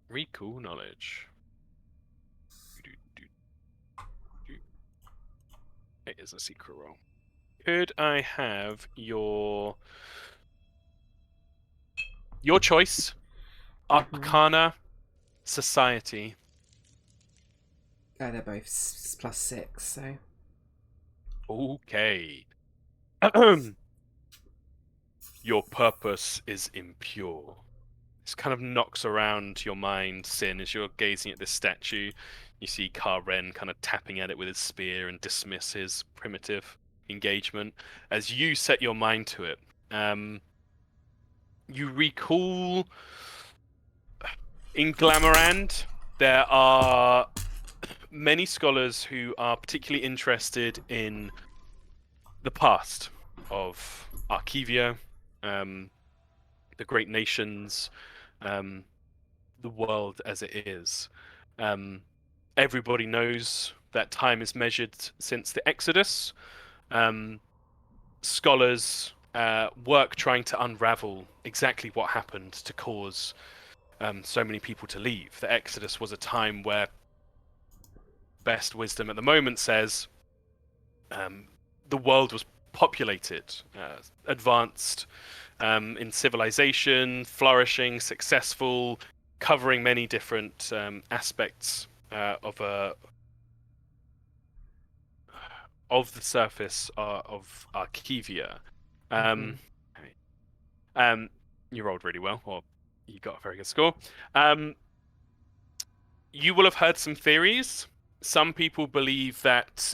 Recall knowledge. It is a secret roll. Could I have your choice? Arcana, Society. They're both +6, so. Okay. Your purpose is impure. This kind of knocks around your mind, Sin, as you're gazing at this statue. You see Karen kind of tapping at it with his spear and dismiss his primitive engagement. As you set your mind to it, you recall in Glamorand, there are many scholars who are particularly interested in the past of Archivia, the great nations, the world as it is. Everybody knows that time is measured since the Exodus. Scholars work trying to unravel exactly what happened to cause so many people to leave. The Exodus was a time where best wisdom at the moment says the world was populated, advanced in civilization, flourishing, successful, covering many different aspects of the surface of Archivia. You rolled really well, or you got a very good score. You will have heard some theories. Some people believe that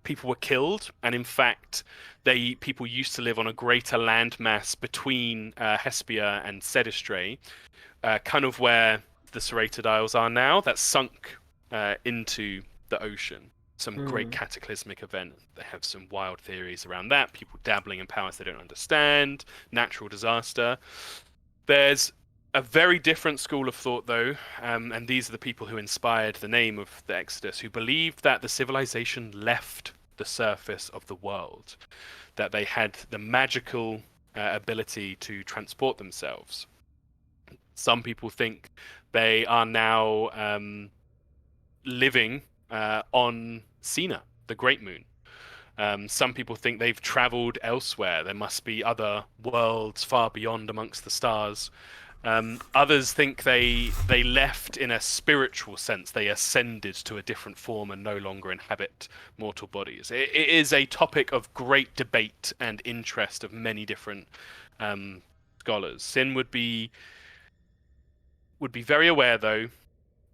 people were killed, and in fact, people used to live on a greater landmass between Hesperia and Sedistre, kind of where the Serrated Isles are now. That sunk into the ocean. Some great cataclysmic event. They have some wild theories around that. People dabbling in powers they don't understand. Natural disaster. There's a very different school of thought, though, and these are the people who inspired the name of the Exodus, who believed that the civilization left the surface of the world, that they had the magical ability to transport themselves. Some people think they are now living on Sina, the Great Moon. Some people think they've traveled elsewhere. There must be other worlds far beyond amongst the stars. Others think they left in a spiritual sense. They ascended to a different form and no longer inhabit mortal bodies. It is a topic of great debate and interest of many different scholars. Sin would be very aware, though,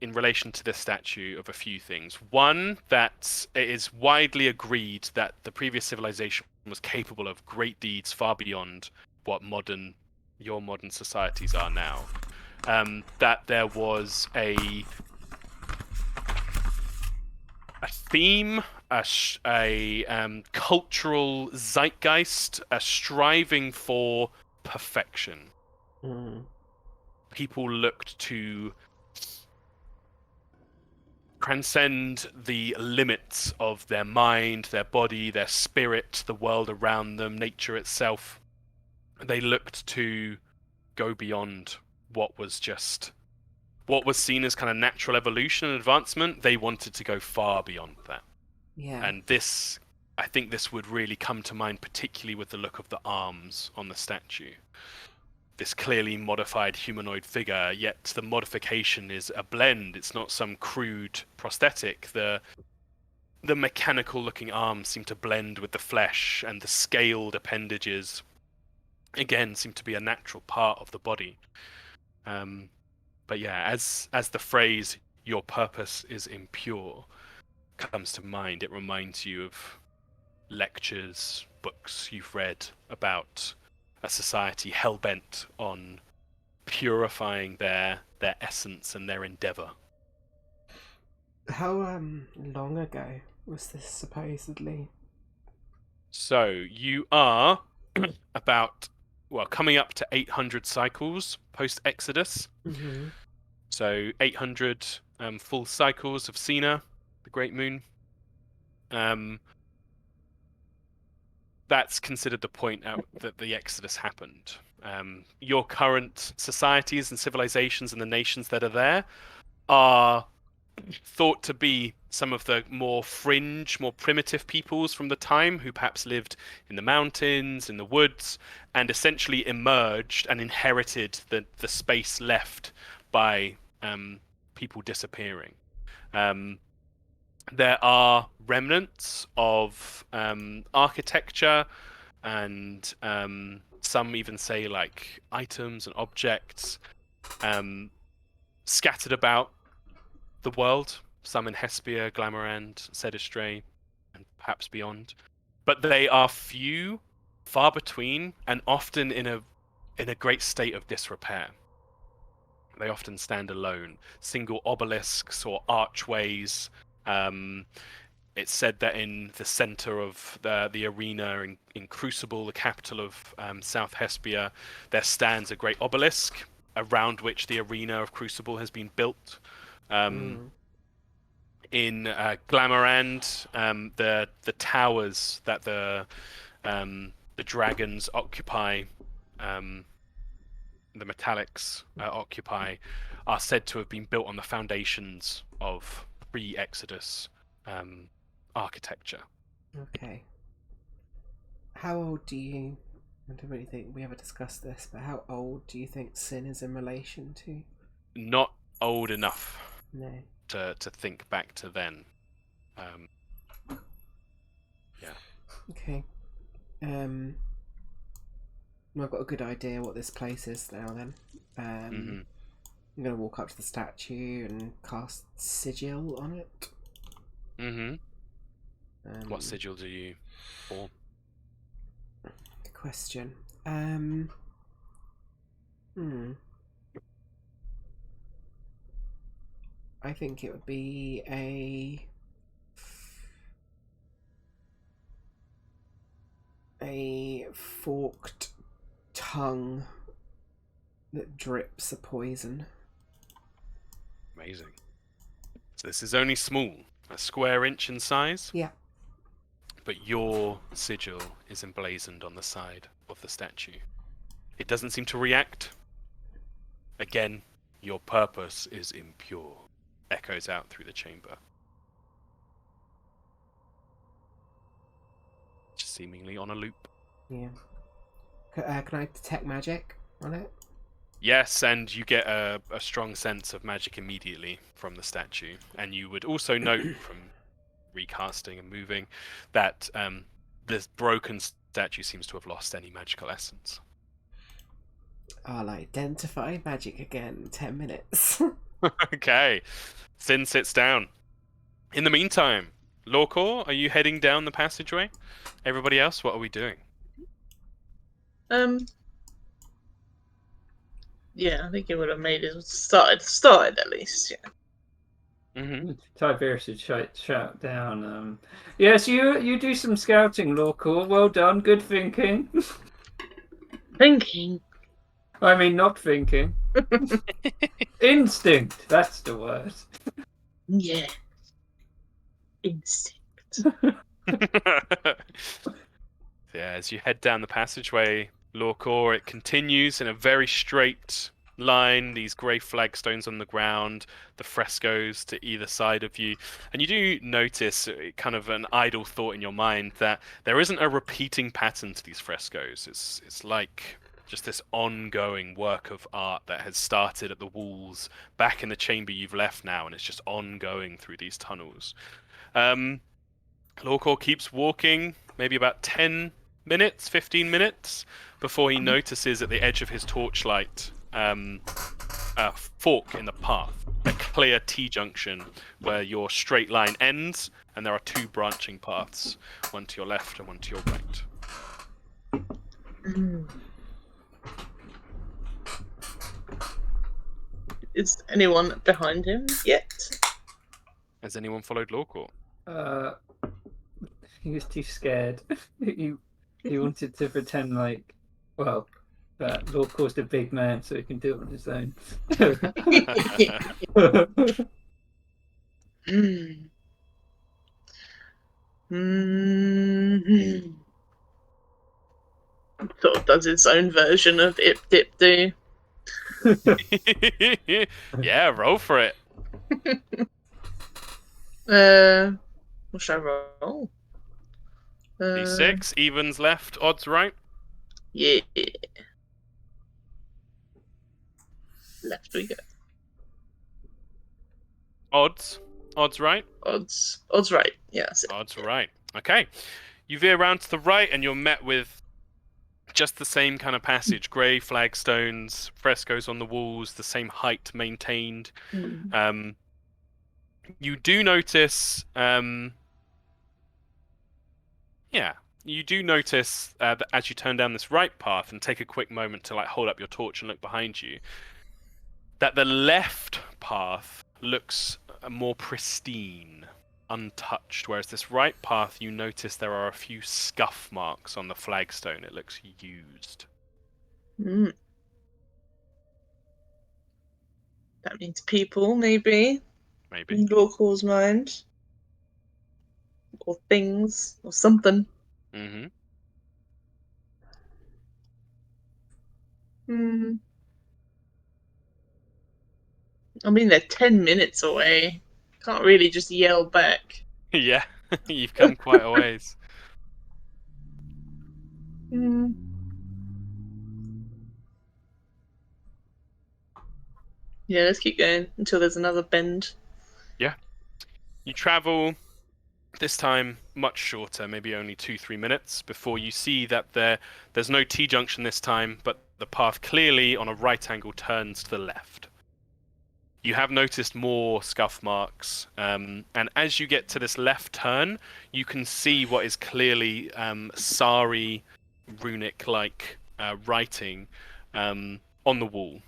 in relation to this statue, of a few things. One, that it is widely agreed that the previous civilization was capable of great deeds far beyond what your modern societies are now. That there was a theme, a cultural zeitgeist, a striving for perfection. Mm. People looked to transcend the limits of their mind, their body, their spirit, the world around them, nature itself. They looked to go beyond what was seen as kind of natural evolution and advancement. They wanted to go far beyond that. Yeah. And I think this would really come to mind, particularly with the look of the arms on the statue. This clearly modified humanoid figure, yet the modification is a blend. It's not some crude prosthetic. The mechanical-looking arms seem to blend with the flesh, and the scaled appendages, again, seem to be a natural part of the body. But yeah, as the phrase "your purpose is impure" comes to mind, it reminds you of lectures, books you've read about a society hell-bent on purifying their essence and their endeavor. How long ago was this supposedly? So you are coming up to 800 cycles post-Exodus. Mm-hmm. So 800 full cycles of Sina, the Great Moon. That's considered the point that the Exodus happened. Your current societies and civilizations and the nations that are there are thought to be some of the more fringe, more primitive peoples from the time who perhaps lived in the mountains, in the woods, and essentially emerged and inherited the space left by people disappearing. There are remnants of architecture and some even say like items and objects scattered about the world, some in Hesperia, Glamorand, Sedistray, and perhaps beyond. But they are few, far between, and often in a great state of disrepair. They often stand alone, single obelisks or archways. It's said that in the center of the arena in Crucible, the capital of South Hesperia, there stands a great obelisk around which the arena of Crucible has been built. In Glamorand, the towers that the dragons occupy, the metallics occupy, are said to have been built on the foundations of pre-Exodus architecture. Okay. How old do you? I don't really think we ever discussed this, but how old do you think Sin is in relation to? Not old enough No. to think back to then. Yeah. Okay. Well, I've got a good idea what this place is now. Then. I'm gonna walk up to the statue and cast sigil on it. What sigil do you form? Good question. I think it would be a forked tongue that drips a poison. Amazing. So this is only small, a square inch in size? Yeah. But your sigil is emblazoned on the side of the statue. It doesn't seem to react. Again, your purpose is impure. Echoes out through the chamber. Just seemingly on a loop. Yeah. Can I detect magic on it? Yes, and you get a strong sense of magic immediately from the statue. And you would also note from recasting and moving that this broken statue seems to have lost any magical essence. I'll identify magic again in 10 minutes. Okay. Sin sits down. In the meantime, Lorcor, are you heading down the passageway? Everybody else, what are we doing? Yeah, I think it would have made it started at least. Yeah. Mm-hmm. Tiberius should shout down. Yes, you do some scouting, Lorcor. Well done. Good thinking. Thinking. I mean, not thinking. Instinct. That's the word. Yeah. Instinct. Yeah, as you head down the passageway, Lorcor, it continues in a very straight line, these grey flagstones on the ground, the frescoes to either side of you. And you do notice kind of an idle thought in your mind that there isn't a repeating pattern to these frescoes. It's like just this ongoing work of art that has started at the walls back in the chamber you've left now, and it's just ongoing through these tunnels. Lorcor keeps walking, maybe about 10 minutes, 15 minutes, before he notices at the edge of his torchlight a fork in the path, a clear T-junction where your straight line ends, and there are two branching paths, one to your left and one to your right. Is anyone behind him yet? Has anyone followed Lorcor? He was too scared. he wanted to pretend like, well, that Lorcor's a big man, so he can do it on his own. Sort of does its own version of Ip Dip Do. Yeah, roll for it. What should I roll? D6, evens left, odds right. Yeah. Left we go. Odds right. Odds right. Yeah, that's it. Odds right. Okay. You veer around to the right and you're met with just the same kind of passage. Grey flagstones, frescoes on the walls, the same height maintained. You do notice... you do notice that as you turn down this right path and take a quick moment to hold up your torch and look behind you, that the left path looks more pristine, untouched, whereas this right path, you notice there are a few scuff marks on the flagstone. It looks used. That means people, maybe. Maybe. In Lorcor's mind. Or things, or something. Mm-hmm. I mean, they're 10 minutes away. Can't really just yell back. Yeah, you've come quite a ways. Yeah, let's keep going until there's another bend. Yeah. You travel, this time much shorter, maybe only 2-3 minutes, before you see that there's no T-junction this time, but the path clearly on a right angle turns to the left. You have noticed more scuff marks, and as you get to this left turn, you can see what is clearly Sari runic-like writing on the wall.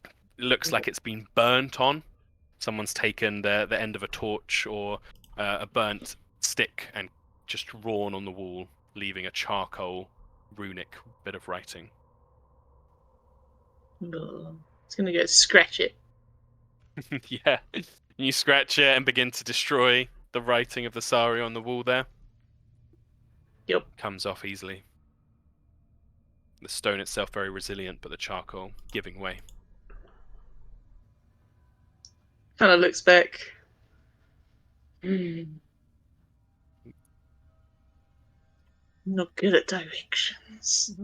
It looks like it's been burnt on. Someone's taken the end of a torch or a burnt stick and just drawn on the wall, leaving a charcoal runic bit of writing. It's gonna go scratch it. Yeah. You scratch it and begin to destroy the writing of the Sari on the wall there. Yep. Comes off easily. The stone itself very resilient, but the charcoal giving way. Kind of looks back. Not good at directions.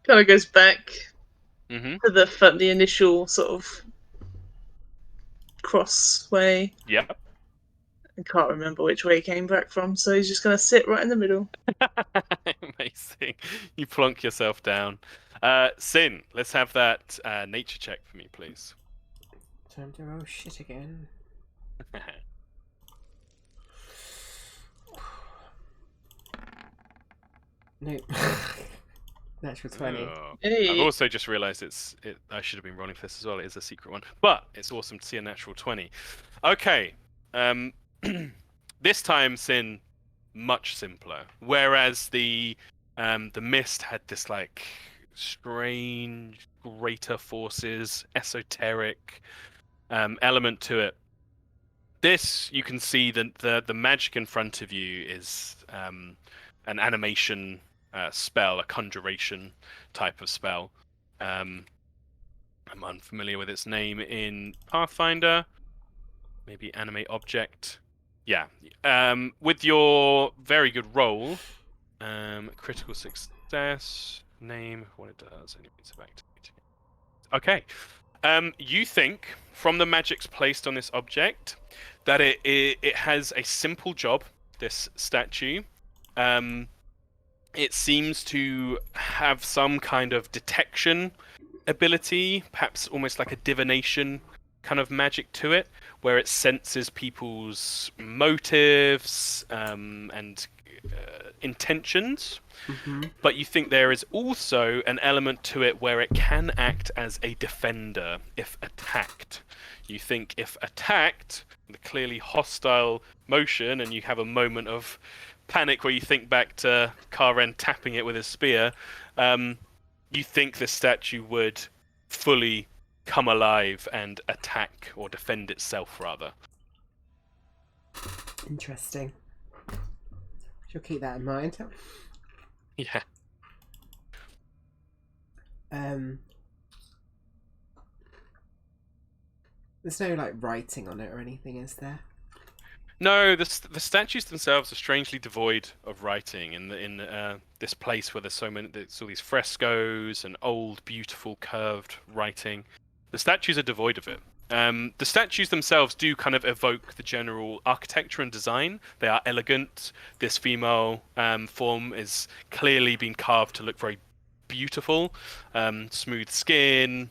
Kind of goes back to the initial sort of crossway. Yep. I can't remember which way he came back from, so he's just going to sit right in the middle. Amazing. You plonk yourself down. Sin, let's have that nature check for me, please. Time to roll shit again. Nope. Natural 20. Oh. Hey. I've also just realised I should have been rolling for this as well. It is a secret one, but it's awesome to see a natural 20. Okay, this time Sin much simpler. Whereas the mist had this like strange greater forces, esoteric element to it. This you can see that the magic in front of you is an animation spell, a conjuration type of spell. I'm unfamiliar with its name in Pathfinder. Maybe animate object. Yeah. With your very good roll, critical success, name, what it does, any means of activity. Okay. You think from the magics placed on this object that it has a simple job. This statue. It seems to have some kind of detection ability, perhaps almost like a divination kind of magic to it, where it senses people's motives and intentions. Mm-hmm. But you think there is also an element to it where it can act as a defender if attacked. You think if attacked, the clearly hostile motion, and you have a moment of panic where you think back to Karen tapping it with his spear, you think the statue would fully come alive and attack or defend itself, rather. Interesting. She'll keep that in mind. Yeah. There's no like writing on it or anything, is there? No, the statues themselves are strangely devoid of writing. In this place where there's all these frescoes and old, beautiful, curved writing, the statues are devoid of it. The statues themselves do kind of evoke the general architecture and design. They are elegant. This female form is clearly been carved to look very beautiful. Smooth skin,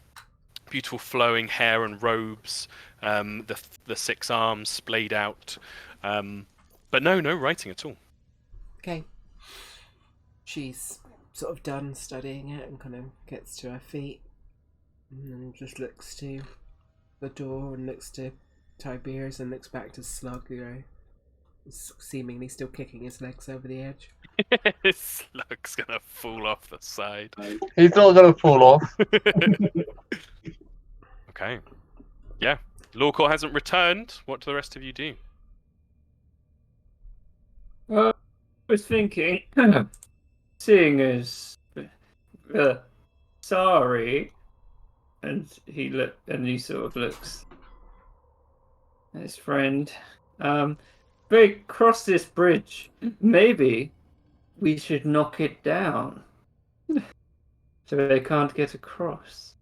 beautiful flowing hair and robes. The 6 arms splayed out, but no writing at all. Okay. She's sort of done studying it and kind of gets to her feet and then just looks to the door and looks to Tiberius and looks back to Slug, seemingly still kicking his legs over the edge. Slug's gonna fall off the side. He's not going to fall off. Okay. Yeah. Lawcore hasn't returned. What do the rest of you do? Well, I was thinking, seeing as sorry, and he sort of looks at his friend. They cross this bridge. Maybe we should knock it down so they can't get across.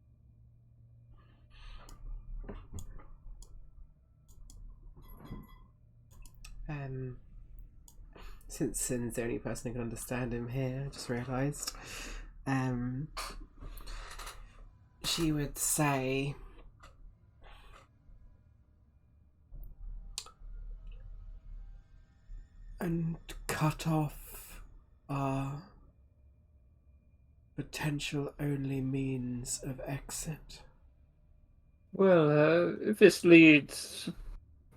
Since Sin's the only person who can understand him here, I just realised. She would say, and cut off our potential only means of exit. Well, if this leads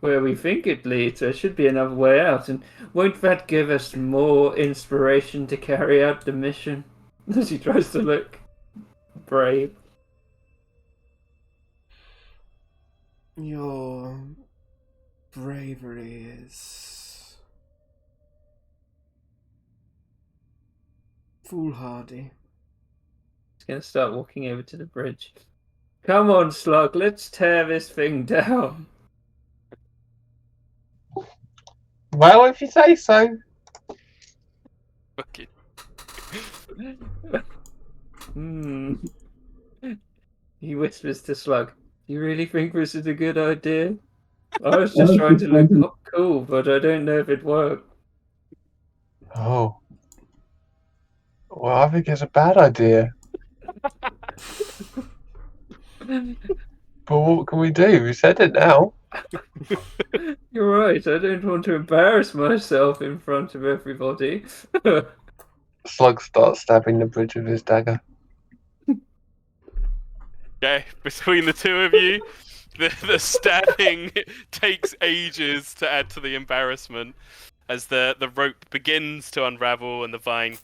where we think it leads, there should be another way out, and won't that give us more inspiration to carry out the mission? As he tries to look brave. Your bravery is foolhardy. He's going to start walking over to the bridge. Come on, Slug, let's tear this thing down. Well, if you say so. Okay. He whispers to Slug, "Do you really think this is a good idea? I was just trying to look cool, but I don't know if it worked." Oh. Well, I think it's a bad idea. But what can we do? We said it now. You're right. I don't want to embarrass myself in front of everybody. Slug starts stabbing the bridge with his dagger. Okay, between the two of you, the stabbing takes ages to add to the embarrassment as the rope begins to unravel and the vine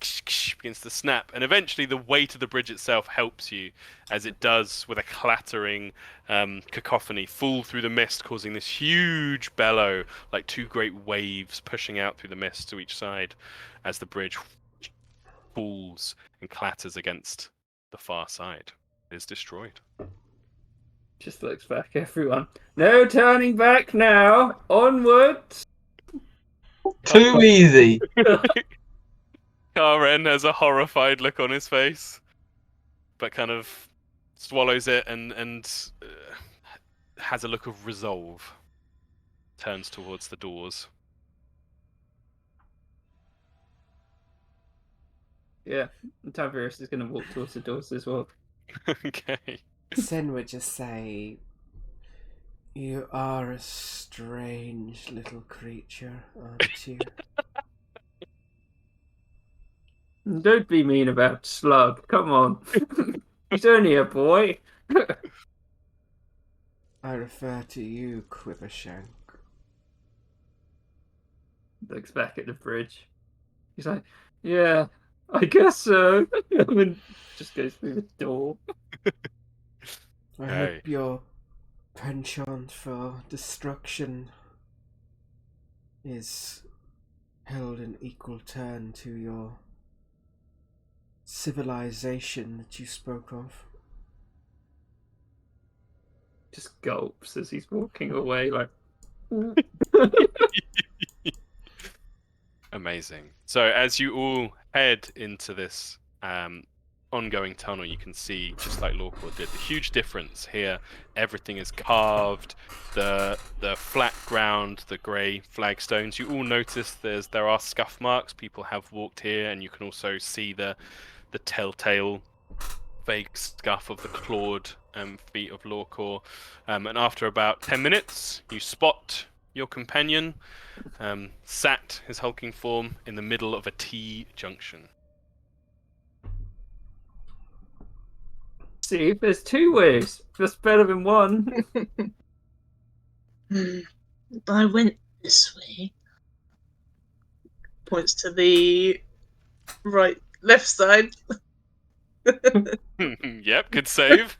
begins to snap, and eventually the weight of the bridge itself helps you as it does with a clattering cacophony fall through the mist, causing this huge bellow like two great waves pushing out through the mist to each side as the bridge falls and clatters against the far side. It is destroyed. Just looks back, everyone. No turning back now. Onwards. Too easy. Karen has a horrified look on his face, but kind of swallows it and has a look of resolve. Turns towards the doors. Yeah, Tiberius is going to walk towards the doors as well. Okay. Sen would just say, "You are a strange little creature, aren't you?" Don't be mean about Slug. Come on. He's only a boy. I refer to you, Quivershank. Looks back at the bridge. He's like, yeah, I guess so. And then just goes through the door. I Hey. hope your penchant for destruction is held in equal turn to your civilization that you spoke of. Just gulps as he's walking away, like. Amazing. So as you all head into this ongoing tunnel, you can see, just like Lorcor did, the huge difference here. Everything is carved. The flat ground, the grey flagstones. You all notice there are scuff marks. People have walked here, and you can also see the telltale vague scuff of the clawed feet of Lorcor. And after about 10 minutes, you spot your companion sat, his hulking form, in the middle of a T-junction. See, there's two ways. That's better than one. I went this way. Points to the left side. Yep, good save.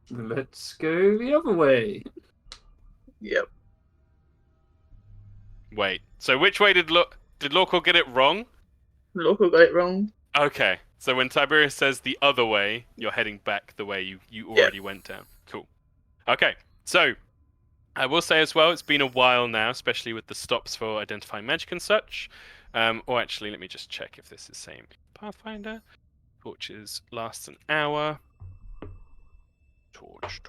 Let's go the other way. Yep. Wait, so which way did Lorcor get it wrong? Local got it wrong. Okay, so when Tiberius says the other way, you're heading back the way you already went down. Cool. Okay, so I will say as well, it's been a while now, especially with the stops for identifying magic and such. Or actually, let me just check if this is the same. Pathfinder. Torches last an hour. Torch.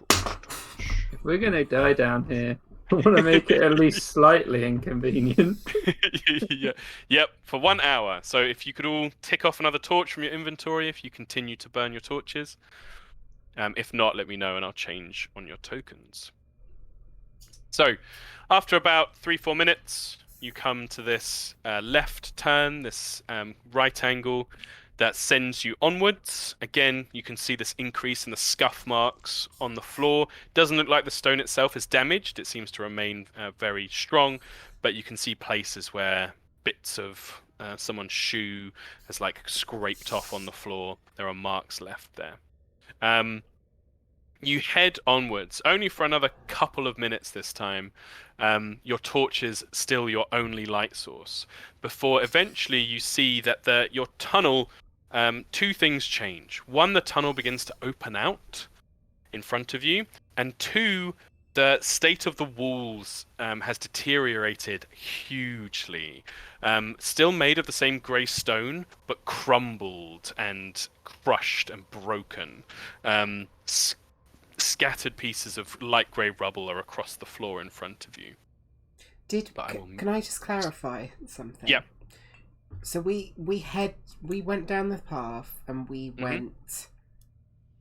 If we're gonna die down here, I want to make it at least slightly inconvenient. Yeah. Yep, for 1 hour. So if you could all tick off another torch from your inventory if you continue to burn your torches. If not, let me know and I'll change on your tokens. So, after about 3-4 minutes, you come to this left turn, this right angle that sends you onwards. Again, you can see this increase in the scuff marks on the floor. Doesn't look like the stone itself is damaged. It seems to remain very strong, but you can see places where bits of someone's shoe has like scraped off on the floor. There are marks left there. You head onwards, only for another couple of minutes this time. Your torch is still your only light source, before eventually you see that your tunnel, two things change. One, the tunnel begins to open out in front of you, and two, the state of the walls has deteriorated hugely. Still made of the same grey stone, but crumbled and crushed and broken. Scattered pieces of light grey rubble are across the floor in front of you. Can I just clarify something? Yep. So we went down the path and we Mhm. went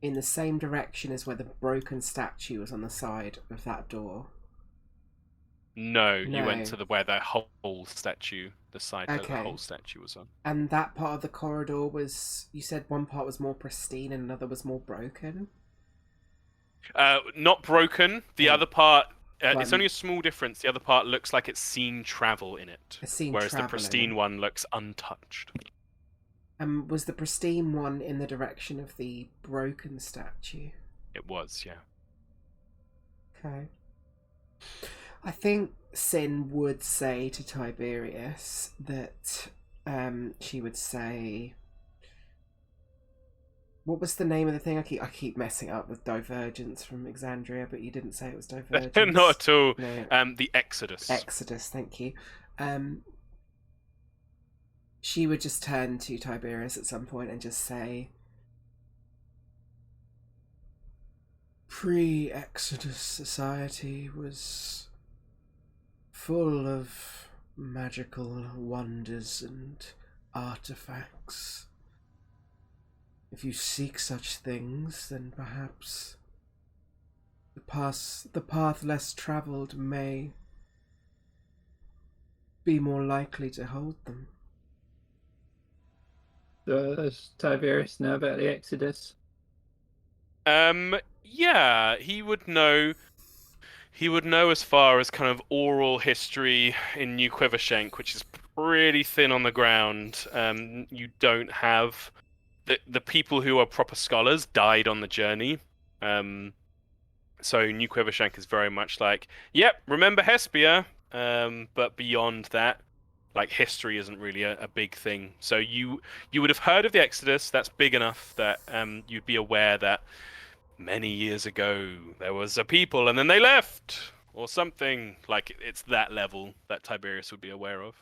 in the same direction as where the broken statue was on the side of that door. No, you went No. to where the whole statue, the side that the Okay. whole statue was on. And that part of the corridor was, you said one part was more pristine and another was more broken? Not broken. The Oh. other part, Like- it's only a small difference. The other part looks like it's seen travel in it, It's seen whereas the travel in pristine it. one looks untouched. Was the pristine one in the direction of the broken statue? It was, yeah. Okay. I think Sin would say to Tiberius that she would say, what was the name of the thing? I keep messing up with Divergence from Exandria, but you didn't say it was Divergence. Not at all. No. The Exodus. Exodus, thank you. She would just turn to Tiberius at some point and just say, pre-Exodus society was full of magical wonders and artifacts. If you seek such things, then perhaps the path less travelled may be more likely to hold them. Does Tiberius know about the Exodus? Yeah, he would know. He would know as far as kind of oral history in New Quivershank, which is pretty thin on the ground. You don't have the people who are proper scholars died on the journey. So New Quivershank is very much like, yep, remember Hespia. But beyond that, like history isn't really a big thing. So you would have heard of the Exodus. That's big enough that you'd be aware that many years ago there was a people and then they left or something. Like it's that level that Tiberius would be aware of.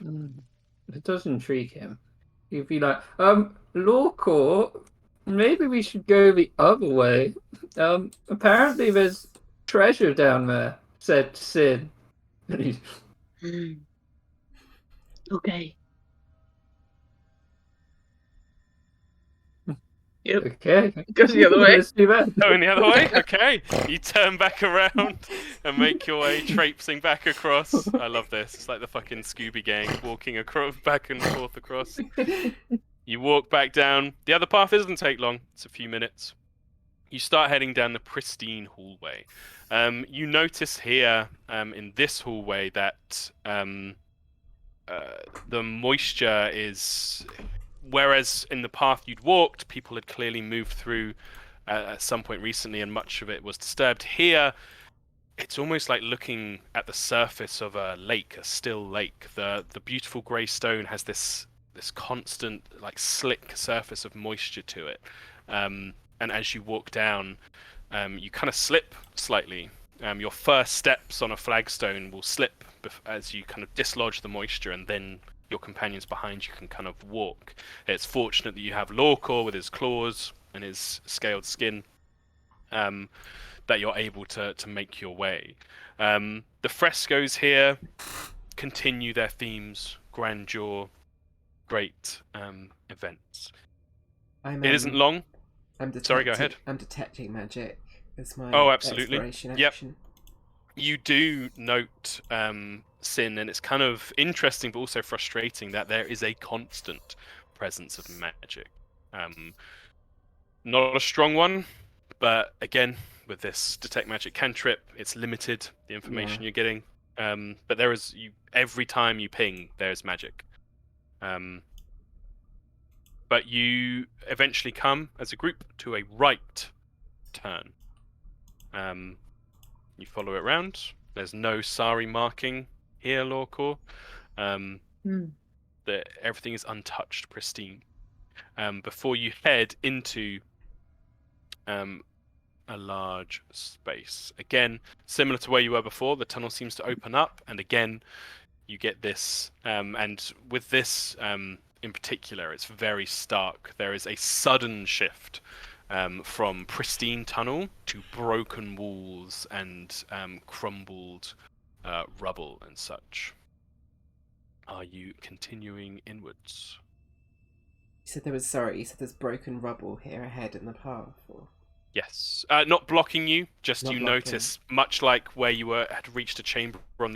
It does intrigue him. He'd be like, Law Court, maybe we should go the other way. Apparently there's treasure down there, said Sid. And he's, Okay. Yep. okay. Goes the other way. Let's do that. Going the other way? Okay. You turn back around and make your way traipsing back across. I love this. It's like the fucking Scooby Gang walking across, back and forth across. You walk back down. The other path doesn't take long. It's a few minutes. You start heading down the pristine hallway. You notice here in this hallway that the moisture is... Whereas in the path you'd walked, people had clearly moved through at some point recently and much of it was disturbed. Here, it's almost like looking at the surface of a lake, a still lake. The beautiful grey stone has this constant, like, slick surface of moisture to it. And as you walk down, you kind of slip slightly. Your first steps on a flagstone will slip as you kind of dislodge the moisture, and then your companions behind you can kind of walk. It's fortunate that you have Lorcor with his claws and his scaled skin, that you're able to make your way. The frescoes here continue their themes: grandeur, great events. It isn't long. Sorry, go ahead. I'm detecting magic. It's my absolutely. exploration Yep. action. You do note Sin, and it's kind of interesting but also frustrating that there is a constant presence of magic. Not a strong one, but again, with this detect magic cantrip, it's limited, the information you're getting. But there is, every time you ping, there's magic. But you eventually come as a group to a right turn. You follow it round. There's no Sari marking here, Lorcor. Everything is untouched, pristine. Before you head into a large space. Again, similar to where you were before, the tunnel seems to open up, and again, you get this, and with this in particular, it's very stark. There is a sudden shift from pristine tunnel to broken walls and crumbled rubble and such. Are you continuing inwards? You said there's broken rubble here ahead in the path. Or... Yes. Not blocking you, just Not you blocking. notice, much like where you had reached a chamber on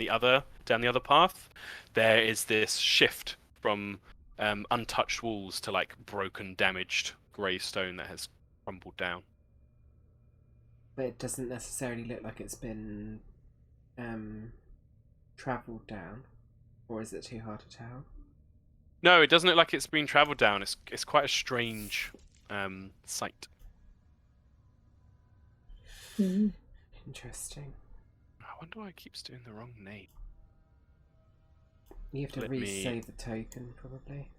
down the other path, there is this shift from untouched walls to like broken, damaged grey stone that has crumbled down. But it doesn't necessarily look like it's been travelled down. Or is it too hard to tell? No, it doesn't look like it's been travelled down. It's quite a strange sight. Interesting. I wonder why it keeps doing the wrong name. You have to Let resave me- the token, probably.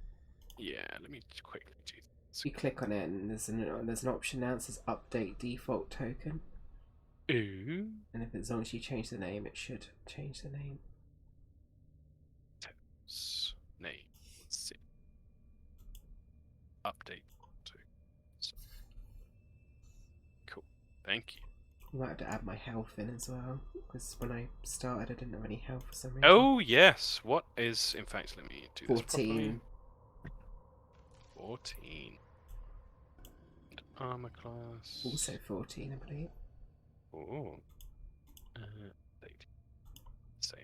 Yeah, let me quickly do this. You click on it and there's an option now that says update default token. Ooh. And if as long as you change the name, it should change the name. Name. Let's see. Update. Cool. Thank you. You might have to add my health in as well, because when I started I didn't have any health for some reason. Oh yes. What is? In fact, let me do this 14. properly. 14. And armor class. Also 14, I believe. Oh. Update. Save.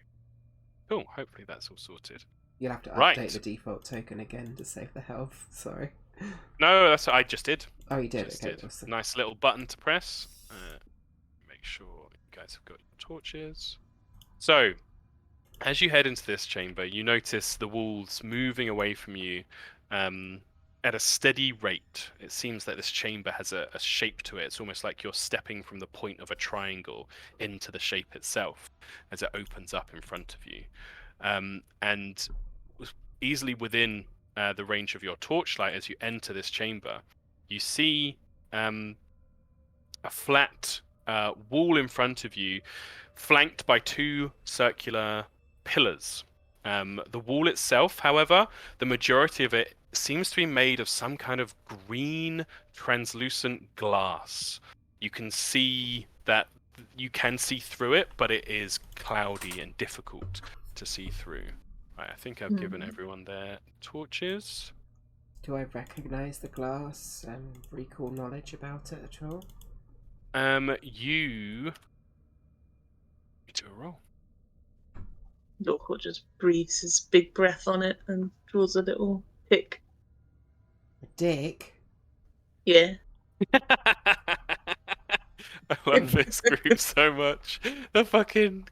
Cool. Hopefully that's all sorted. You'll have to update Right. the default token again to save the health. Sorry. No, that's what I just did. Oh, you did? Just Okay, did. awesome. Nice little button to press. Make sure you guys have got your torches. So, as you head into this chamber, you notice the walls moving away from you at a steady rate. It seems that this chamber has a shape to it. It's almost like you're stepping from the point of a triangle into the shape itself as it opens up in front of you. And easily within the range of your torchlight as you enter this chamber, you see a flat wall in front of you, flanked by two circular pillars. The wall itself, however, the majority of it seems to be made of some kind of green, translucent glass. You can see through it, but it is cloudy and difficult to see through. Right, I think I've given everyone their torches. Do I recognise the glass and recall knowledge about it at all? You do a roll. Lorco just breathes his big breath on it and draws a little pick. A dick? Yeah. I love this group so much. The fucking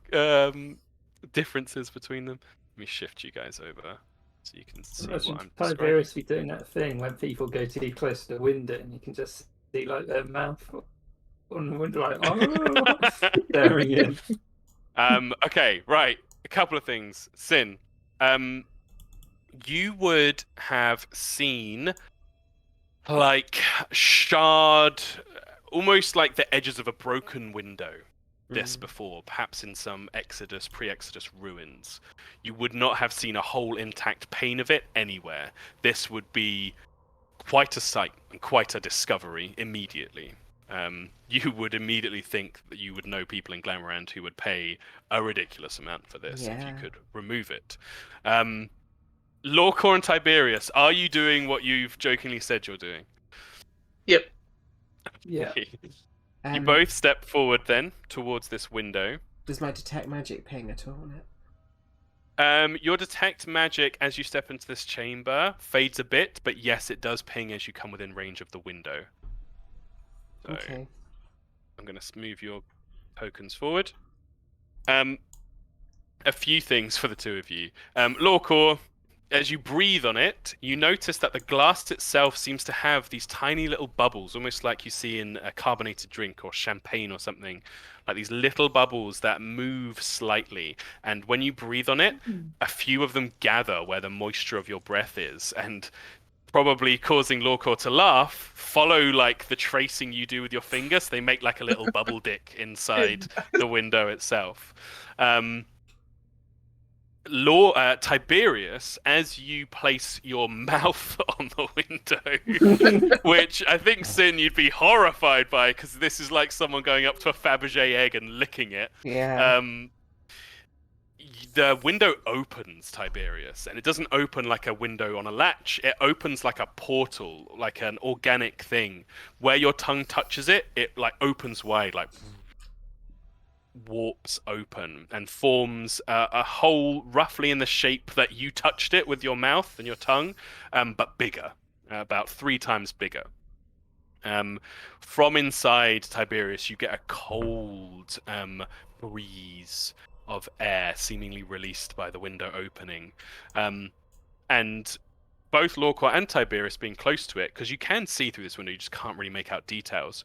differences between them. Let me shift you guys over so you can see what I'm describing. Tiberius be doing that thing when people go too close to the window and you can just see like their mouth on the window, like staring in. Okay, right. A couple of things. Sin, you would have seen like shard, almost like the edges of a broken window. This before, perhaps in some pre-Exodus ruins. You would not have seen a whole intact pane of it anywhere. This would be quite a sight and quite a discovery immediately. You would immediately think that you would know people in Glamourand who would pay a ridiculous amount for this if you Yeah. could remove it. Lorcor and Tiberius, are you doing what you've jokingly said you're doing? Yep. Yeah. You both step forward then towards this window. Does my detect magic ping at all on it? Your detect magic as you step into this chamber fades a bit, but yes, it does ping as you come within range of the window. So Okay. I'm going to move your tokens forward. A few things for the two of you. Lorcor, as you breathe on it, you notice that the glass itself seems to have these tiny little bubbles, almost like you see in a carbonated drink or champagne or something, like these little bubbles that move slightly. And when you breathe on it, a few of them gather where the moisture of your breath is, and probably causing Lorcor to laugh, follow like the tracing you do with your fingers. They make like a little bubble dick inside the window itself. Tiberius, as you place your mouth on the window, which I think, Sin, you'd be horrified by, because this is like someone going up to a Fabergé egg and licking it. Yeah. The window opens, Tiberius, and it doesn't open like a window on a latch. It opens like a portal, like an organic thing. Where your tongue touches it, it like opens wide, like warps open and forms a hole roughly in the shape that you touched it with your mouth and your tongue, but bigger, about 3 times bigger. From inside Tiberius, you get a cold breeze of air seemingly released by the window opening. And both Lorquat and Tiberius being close to it, because you can see through this window, you just can't really make out details.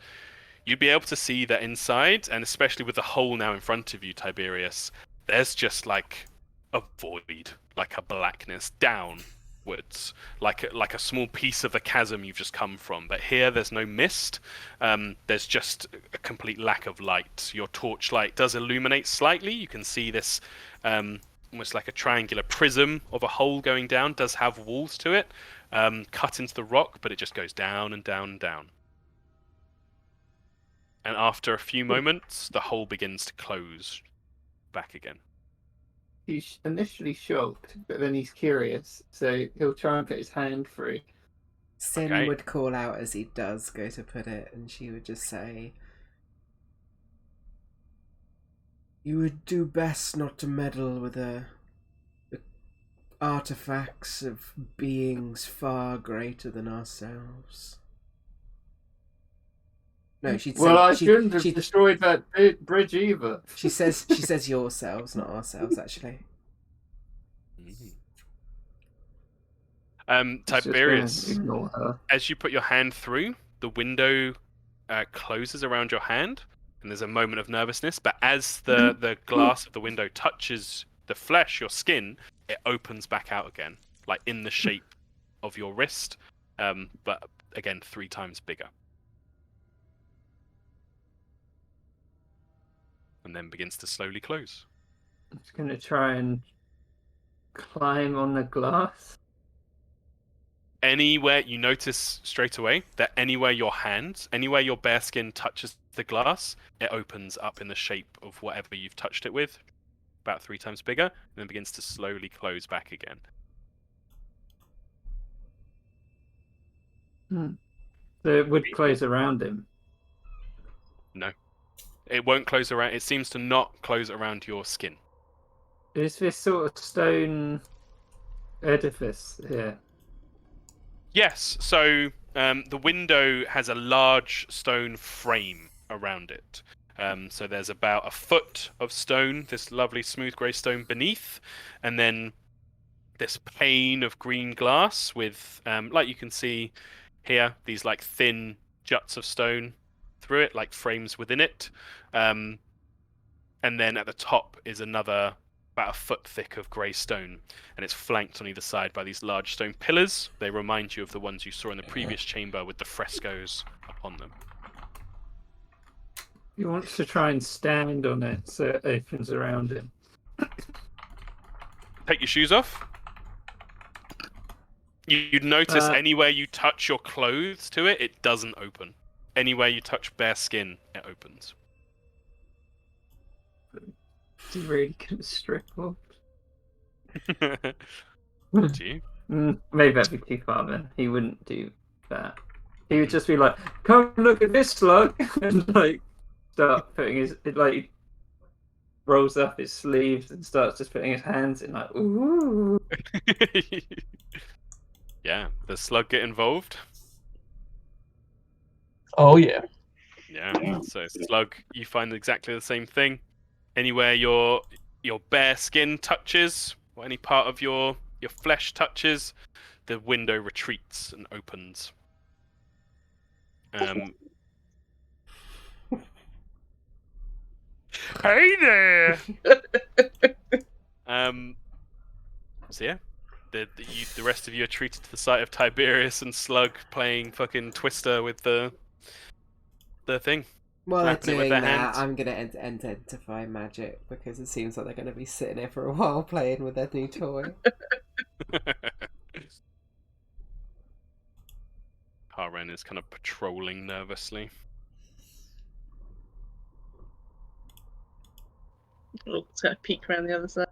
You'd be able to see that inside, and especially with the hole now in front of you, Tiberius, there's just like a void, like a blackness downwards, like a small piece of the chasm you've just come from. But here, there's no mist. There's just a complete lack of light. Your torchlight does illuminate slightly. You can see this almost like a triangular prism of a hole going down. Does have walls to it, cut into the rock, but it just goes down and down and down. And after a few moments, the hole begins to close back again. He's initially shocked, but then he's curious, so he'll try and put his hand through. Sin Okay. would call out as he does go to put it, and she would just say, "You would do best not to meddle with the artifacts of beings far greater than ourselves." No, she'd say. Well, I shouldn't have destroyed that bridge either. She says yourselves, not ourselves, actually. Just Tiberius, ignore her. as you put your hand through, the window closes around your hand, and there's a moment of nervousness. But as the glass of the window touches the flesh, your skin, it opens back out again, like in the shape of your wrist, but again 3 times bigger. And then begins to slowly close. I'm just going to try and climb on the glass. Anywhere you notice straight away that anywhere your bare skin touches the glass, it opens up in the shape of whatever you've touched it with, about 3 times bigger, and then begins to slowly close back again. So it would close around him. No. It won't close around. It seems to not close around your skin. Is this sort of stone edifice here? Yes. So the window has a large stone frame around it. So there's about a foot of stone, this lovely smooth grey stone beneath, and then this pane of green glass with, like you can see here, these like thin juts of stone through it, like frames within it. And then at the top is another about a foot thick of grey stone, and it's flanked on either side by these large stone pillars. They remind you of the ones you saw in the previous chamber with the frescoes upon them. He wants to try and stand on it so it opens around him. Take your shoes off. You'd notice anywhere you touch your clothes to it, it doesn't open. Anywhere you touch bare skin, it opens. Is he really going to strip off? Do you? Maybe that'd be too far then. He wouldn't do that. He would just be like, "Come look at this slug," and like start putting his he rolls up his sleeves and starts just putting his hands in like, ooh. Yeah, does slug get involved? Oh yeah. Yeah, so slug, you find exactly the same thing. Anywhere your bare skin touches, or any part of your flesh touches, the window retreats and opens. Hey there. So yeah, the rest of you are treated to the sight of Tiberius and Slug playing fucking Twister with the thing. While they're Wrapping it with doing their that, hands. I'm gonna identify magic because it seems like they're gonna be sitting here for a while playing with their new toy. Karen is kind of patrolling nervously. It's going to peek around the other side.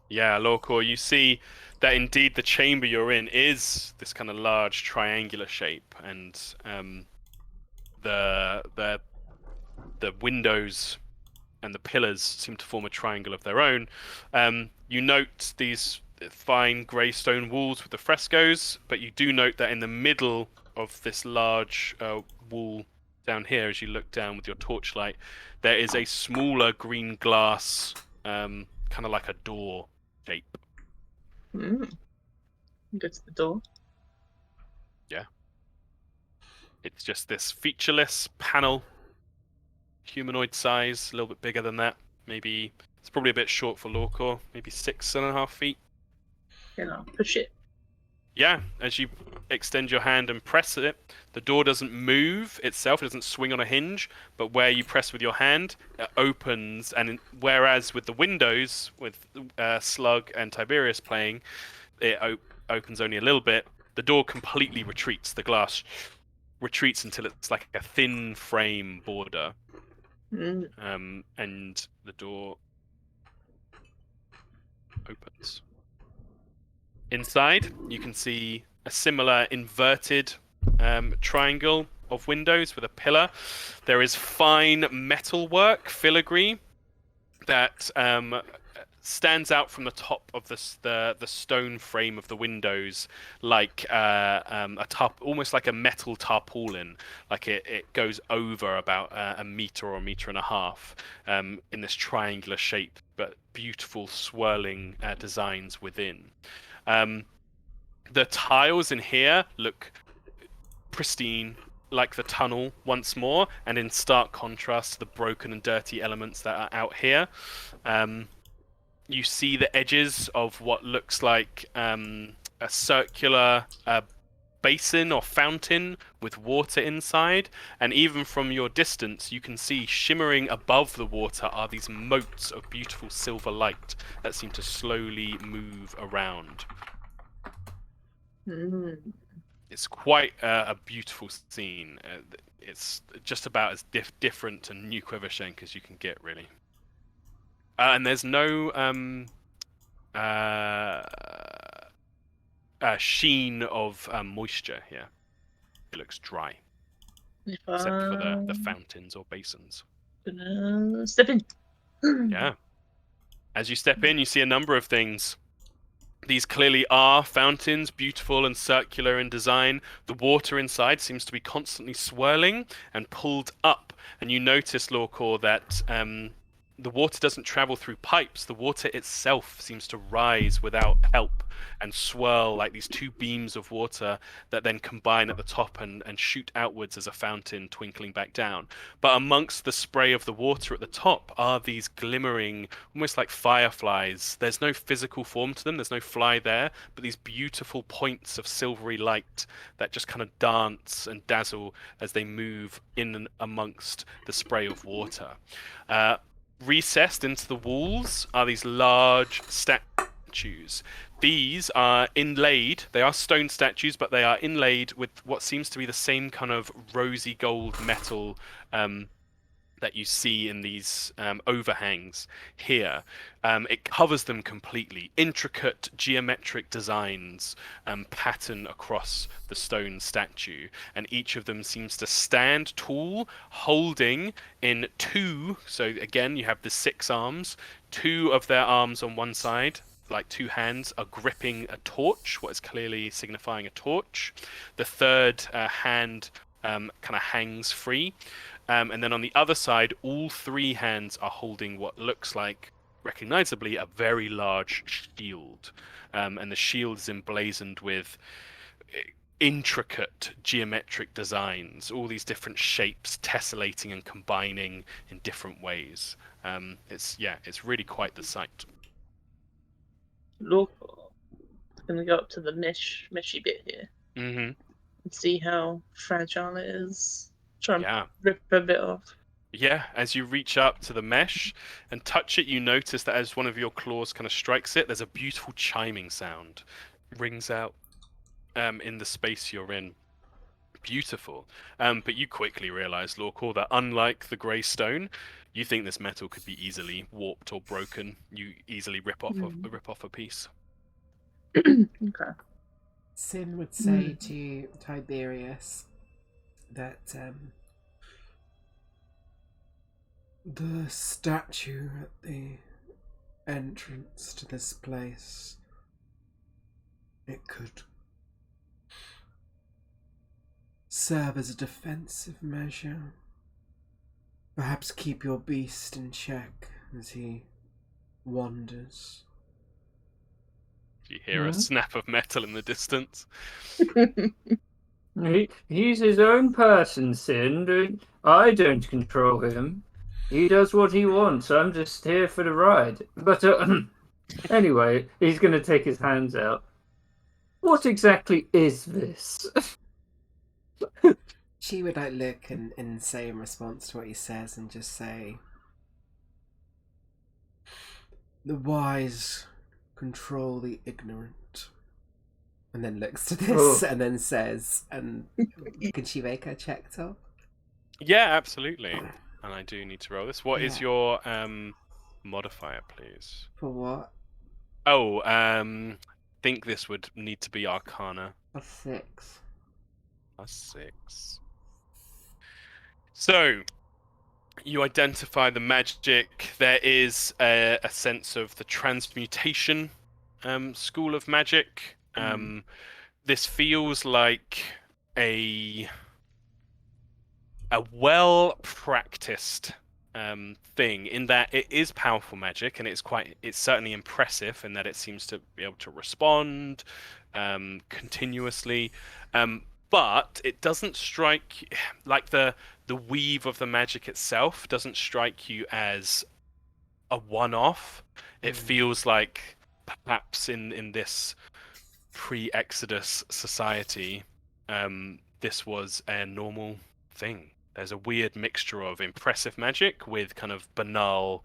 Yeah, Lorcor, you see that indeed the chamber you're in is this kind of large triangular shape, and the the the windows and the pillars seem to form a triangle of their own. You note these fine grey stone walls with the frescoes, but you do note that in the middle of this large wall down here, as you look down with your torchlight, there is a smaller green glass, kind of like a door shape. Mm. Go to the door. It's just this featureless panel, humanoid size, a little bit bigger than that. Maybe it's probably a bit short for Lorcor, maybe 6.5 feet. And I'll push it. Yeah, as you extend your hand and press it, the door doesn't move itself, it doesn't swing on a hinge, but where you press with your hand, it opens, and whereas with the windows, with Slug and Tiberius playing, it opens only a little bit, the door completely retreats, the glass retreats until it's like a thin frame border, Mm. and the door opens. Inside, you can see a similar inverted triangle of windows with a pillar. There is fine metalwork, filigree, that stands out from the top of the stone frame of the windows, like almost like a metal tarpaulin. Like it goes over about a meter or a meter and a half in this triangular shape, but beautiful swirling designs within. The tiles in here look pristine, like the tunnel once more, and in stark contrast to the broken and dirty elements that are out here. You see the edges of what looks like a circular basin or fountain with water inside, and even from your distance you can see shimmering above the water are these motes of beautiful silver light that seem to slowly move around. Mm. It's quite a beautiful scene. It's just about as different and New Quivershank as you can get, really. And there's no sheen of moisture here. It looks dry, If except for the I'm fountains or basins. gonna step in. Yeah. As you step in, you see a number of things. These clearly are fountains, beautiful and circular in design. The water inside seems to be constantly swirling and pulled up. And you notice, Lorcor, that the water doesn't travel through pipes. The water itself seems to rise without help and swirl like these two beams of water that then combine at the top and shoot outwards as a fountain twinkling back down. But amongst the spray of the water at the top are these glimmering, almost like fireflies. There's no physical form to them, there's no fly there, but these beautiful points of silvery light that just kind of dance and dazzle as they move in and amongst the spray of water. Recessed into the walls are these large statues. These are inlaid. They are stone statues, but they are inlaid with what seems to be the same kind of rosy gold metal that you see in these overhangs here. It covers them completely. Intricate geometric designs pattern across the stone statue, and each of them seems to stand tall, holding in two, so again you have the 6 arms, 2 of their arms on one side, like 2 hands, are gripping a torch, what is clearly signifying a torch. The third hand kind of hangs free. And then on the other side, all 3 hands are holding what looks like, recognizably, a very large shield. And the shield is emblazoned with intricate geometric designs, all these different shapes tessellating and combining in different ways. It's really quite the sight. Look, I'm gonna go up to the meshy bit here Mm-hmm. and see how fragile it is. Try and Yeah. rip a bit off. Yeah, as you reach up to the mesh and touch it, you notice that as one of your claws kind of strikes it, there's a beautiful chiming sound. Rings out in the space you're in. beautiful. But you quickly realise, Lorcor, that unlike the grey stone, you think this metal could be easily warped or broken. You easily rip off a piece. Okay. Sin would say to Tiberius that the statue at the entrance to this place, it could serve as a defensive measure. Perhaps keep your beast in check as he wanders. You hear a snap of metal in the distance. He's his own person, Sin. I don't control him. He does what he wants. I'm just here for the ride. But anyway, he's going to take his hands out. What exactly is this? She would look and say in response to what he says and just say, "The wise control the ignorant." And then looks to this and then says, "And can she make her check, Tom?" Yeah, absolutely. And I do need to roll this. What is your modifier, please? For what? Oh, think this would need to be Arcana. A 6. +6. So, you identify the magic. There is a sense of the transmutation school of magic. This feels like a well-practiced thing in that it is powerful magic, and it's certainly impressive in that it seems to be able to respond continuously, but it doesn't strike like the weave of the magic itself doesn't strike you as a one-off. It feels like perhaps in this pre-Exodus society, this was a normal thing. There's a weird mixture of impressive magic with kind of banal,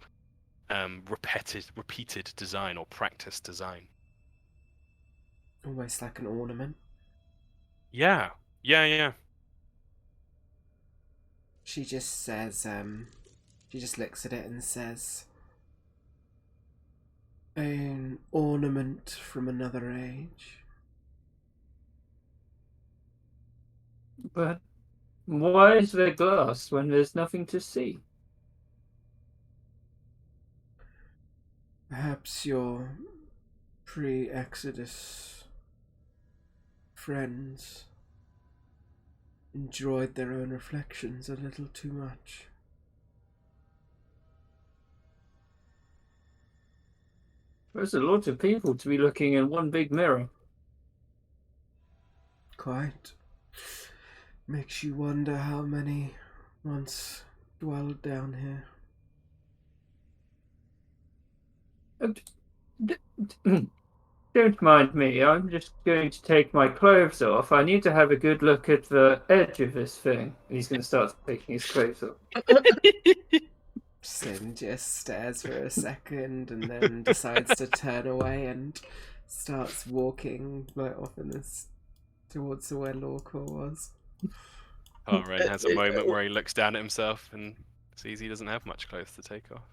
repeated design or practiced design. Almost like an ornament. Yeah. She just says, she just looks at it and says, "An ornament from another age." But why is there glass when there's nothing to see? Perhaps your pre-Exodus friends enjoyed their own reflections a little too much. There's a lot of people to be looking in one big mirror. Quite. Makes you wonder how many once dwelled down here. Don't mind me, I'm just going to take my clothes off. I need to have a good look at the edge of this thing. And he's going to start taking his clothes off. Sin just stares for a second and then decides to turn away and starts walking off in this towards where Lorcor was. Ren has a moment where he looks down at himself and sees he doesn't have much clothes to take off.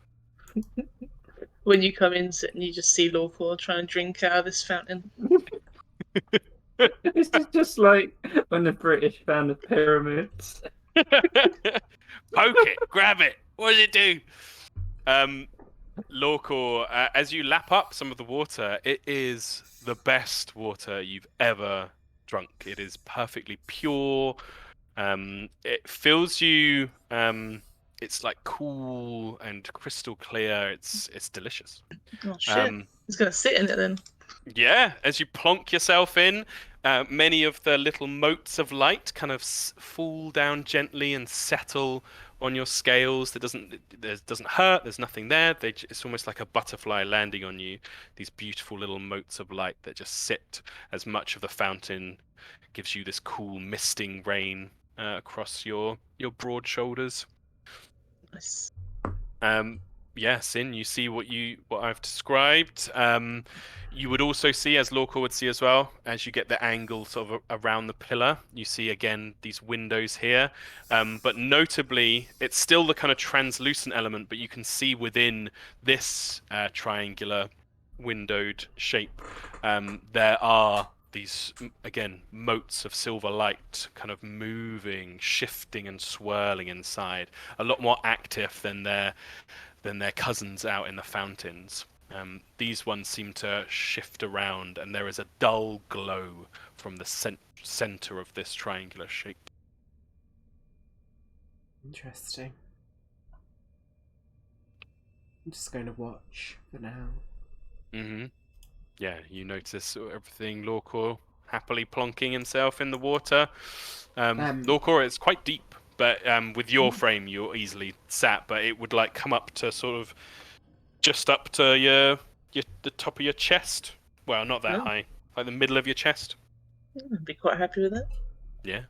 When you come in, and you just see Lawful trying to drink out of this fountain. This is just like when the British found the pyramids. Poke it, grab it. What does it do? Lorcor, as you lap up some of the water, it is the best water you've ever drunk. It is perfectly pure. It fills you. It's like cool and crystal clear. It's delicious. Oh shit! He's gonna sit in it then. Yeah, as you plonk yourself in, many of the little motes of light kind of fall down gently and settle on your scales. That doesn't hurt. There's nothing there. It's almost like a butterfly landing on you. These beautiful little motes of light that just sit as much of the fountain gives you this cool misting rain across your broad shoulders. Nice. Yeah, Sin, you see what I've described. You would also see, as Lorca would see as well, as you get the angle sort of around the pillar, you see again these windows here. But notably, it's still the kind of translucent element, but you can see within this triangular windowed shape, there are these, again, motes of silver light kind of moving, shifting and swirling inside. A lot more active than their cousins out in the fountains. These ones seem to shift around, and there is a dull glow from the center of this triangular shape. Interesting. I'm just going to watch for now. Mm-hmm. Yeah, you notice everything. Lorcor happily plonking himself in the water. Lorcor, it's quite deep, but with your frame, you're easily sat. But it would like come up to sort of just up to the top of your chest. Well, not that Oh. high, like the middle of your chest. I'd be quite happy with that. Yeah.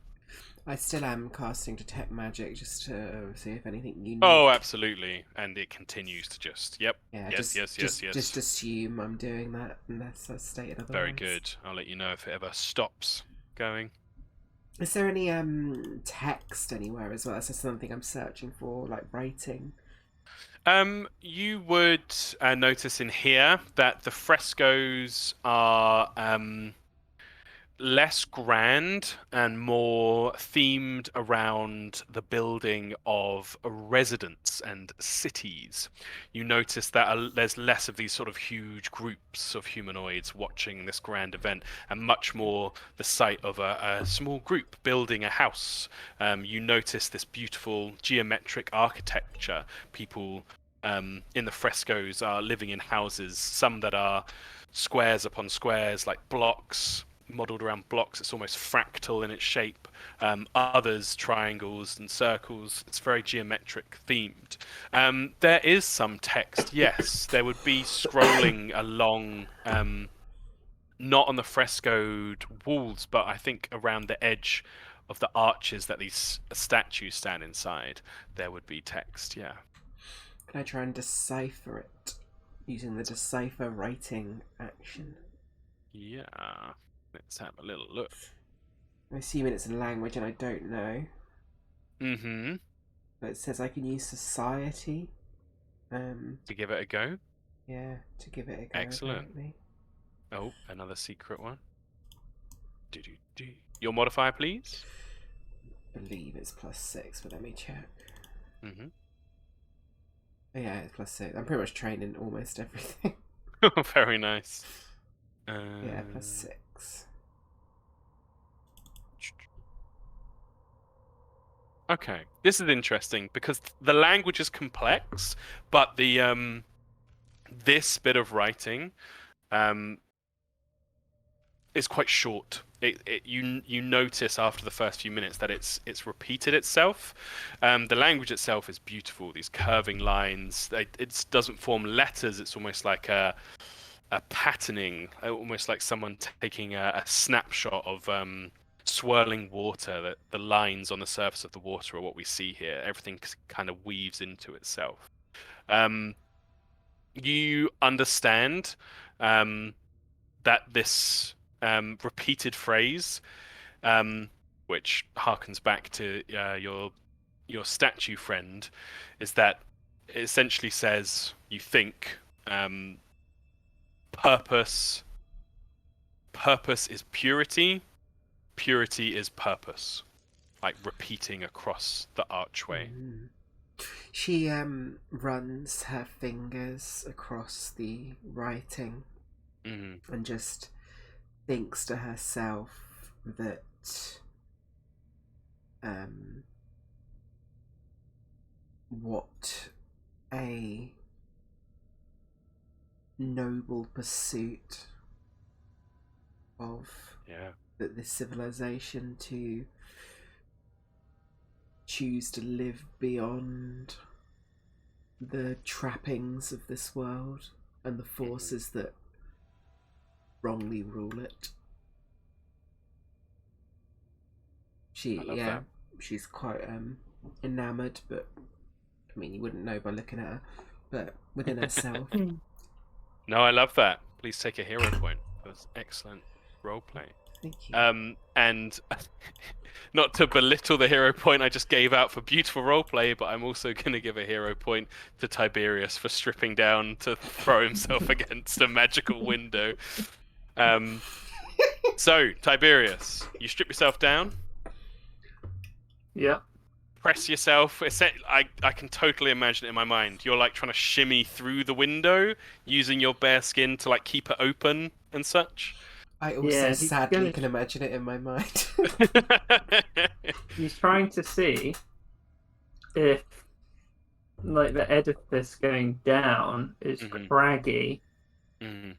I still am casting Detect Magic just to see if anything unique. Oh, absolutely. And it continues to just, yep. Yeah, Yes, yes. Just assume I'm doing that unless I stated otherwise. Very good. I'll let you know if it ever stops going. Is there any text anywhere as well? Is there something I'm searching for, like writing? You would notice in here that the frescoes are less grand and more themed around the building of residents and cities. You notice that there's less of these sort of huge groups of humanoids watching this grand event, and much more the sight of a small group building a house. You notice this beautiful geometric architecture. People in the frescoes are living in houses, some that are squares upon squares, like blocks, modeled around blocks. It's almost fractal in its shape. Others triangles and circles. It's very geometric themed. There is some text, yes. There would be scrolling along, not on the frescoed walls, but I think around the edge of the arches that these statues stand inside, there would be text, yeah. Can I try and decipher it using the decipher writing action? Yeah. Let's have a little look. I'm assuming it's a language and I don't know. Mm-hmm. But it says I can use society. To give it a go. Yeah, to give it a go. Excellent. Apparently. Oh, another secret one. Do. Your modifier, please. I believe it's +6, but let me check. Mm-hmm. Oh, yeah, it's +6. I'm pretty much trained in almost everything. Very nice. Yeah, +6. Okay, this is interesting because the language is complex, but the this bit of writing is quite short. You notice after the first few minutes that it's repeated itself. The language itself is beautiful. These curving lines. It doesn't form letters. It's almost like a patterning, almost like someone taking a snapshot of swirling water. That the lines on the surface of the water are what we see here. Everything kind of weaves into itself. You understand that this repeated phrase, which harkens back to your statue friend, is that it essentially says, you think, purpose is purity, purity is purpose, like repeating across the archway. Mm. She runs her fingers across the writing and just thinks to herself that what a noble pursuit of that this civilization to choose to live beyond the trappings of this world and the forces that wrongly rule it. She's quite enamored, but I mean, you wouldn't know by looking at her, but within herself. No, I love that. please take a hero point. That was excellent roleplay. Thank you. And not to belittle the hero point I just gave out for beautiful roleplay, but I'm also going to give a hero point to Tiberius for stripping down to throw himself against a magical window. So, Tiberius, you strip yourself down, Yeah. press yourself. I can totally imagine it in my mind. You're like trying to shimmy through the window, using your bare skin to like keep it open and such. I also Yeah, he's sadly gonna- can imagine it in my mind. He's trying to see if, like, the edifice going down is Mhm. craggy, Mhm.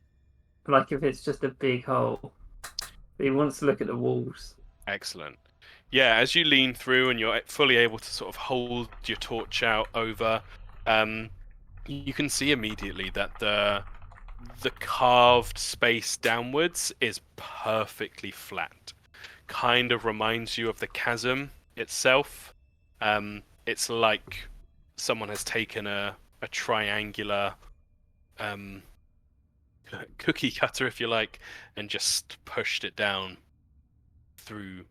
like if it's just a big hole. But he wants to look at the walls. Excellent. Yeah, as you lean through and you're fully able to sort of hold your torch out over, you can see immediately that the carved space downwards is perfectly flat. Kind of reminds you of the chasm itself. It's like someone has taken a triangular cookie cutter, if you like, and just pushed it down through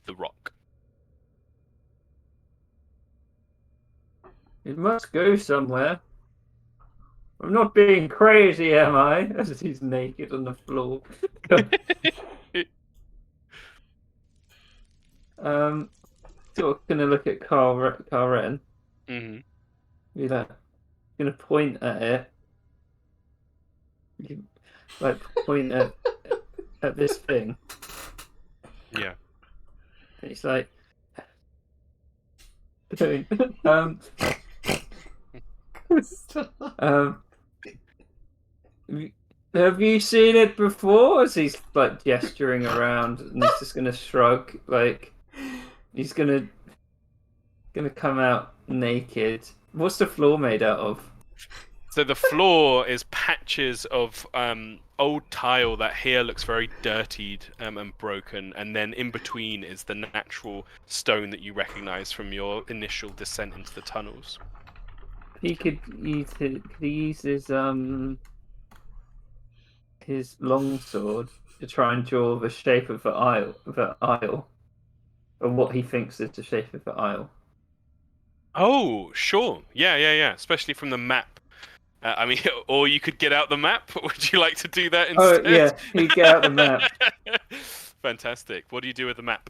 the rock. It must go somewhere. I'm not being crazy, am I? As he's naked on the floor. Sort of gonna look at Karen. Hmm. Be like, gonna point at it. Like point at this thing. Yeah. And he's like, doing, um, have you seen it before? As he's like gesturing around, and he's just gonna shrug, like he's gonna come out naked. What's the floor made out of? So the floor is patches of old tile that here looks very dirtied and broken, and then in between is the natural stone that you recognize from your initial descent into the tunnels. He could use his longsword to try and draw the shape of the aisle, or what he thinks is the shape of the aisle. Oh, sure. Yeah. Especially from the map. I mean, or you could get out the map. Would you like to do that instead? Oh yeah, he get out the map. Fantastic. What do you do with the map?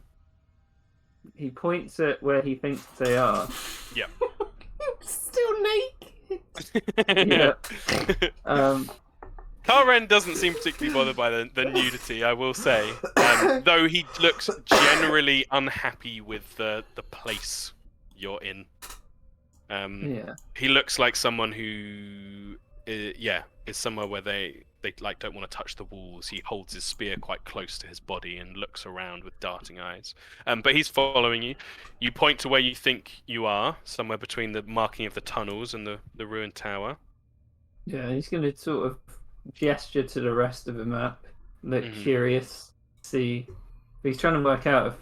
He points at where he thinks they are. Yeah. Still naked. Yeah. Karen doesn't seem particularly bothered by the nudity, I will say. Though he looks generally unhappy with the place you're in. Yeah. He looks like someone who, is somewhere where they like don't want to touch the walls. He holds his spear quite close to his body and looks around with darting eyes. But he's following you. You point to where you think you are, somewhere between the marking of the tunnels and the ruined tower. Yeah, he's going to sort of gesture to the rest of the map, look Mhm. curious, see. But he's trying to work out if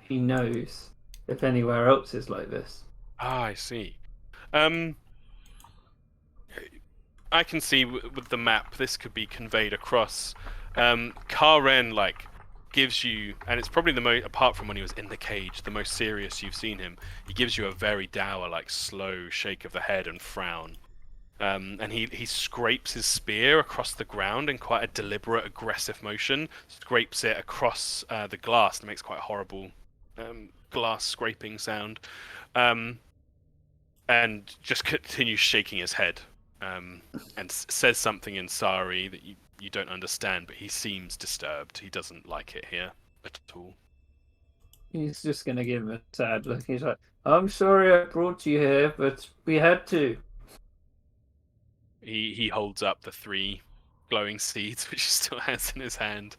he knows if anywhere else is like this. Ah, I see. I can see with the map this could be conveyed across. Karen gives you, and it's probably the most, apart from when he was in the cage, the most serious you've seen him. He gives you a very dour, slow shake of the head and frown. And he scrapes his spear across the ground in quite a deliberate, aggressive motion. Scrapes it across the glass and makes quite a horrible glass scraping sound. And just continues shaking his head. And says something in Sari that you don't understand, but he seems disturbed. He doesn't like it here at all. He's just going to give him a sad look. He's like, I'm sorry I brought you here, but we had to. He holds up the 3 glowing seeds, which he still has in his hand,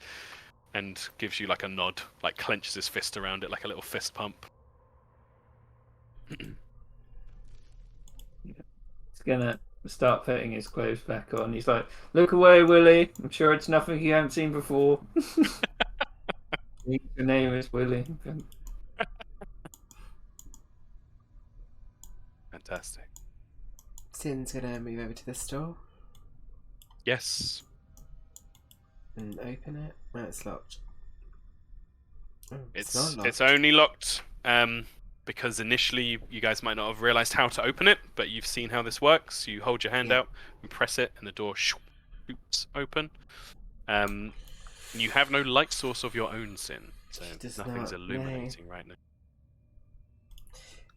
and gives you a nod, clenches his fist around it like a little fist pump. He's going to start putting his clothes back on. He's like, look away, Willie. I'm sure it's nothing you haven't seen before. Your name is Willie. Fantastic. Sin's gonna move over to the store. Yes. and open it. No, it's locked. Oh, it's not locked. It's only locked because initially you guys might not have realized how to open it, but you've seen how this works. You hold your hand Yeah. out and press it, and the door shoots open. You have no light source of your own, Sin, so She does nothing's not, no. illuminating right now.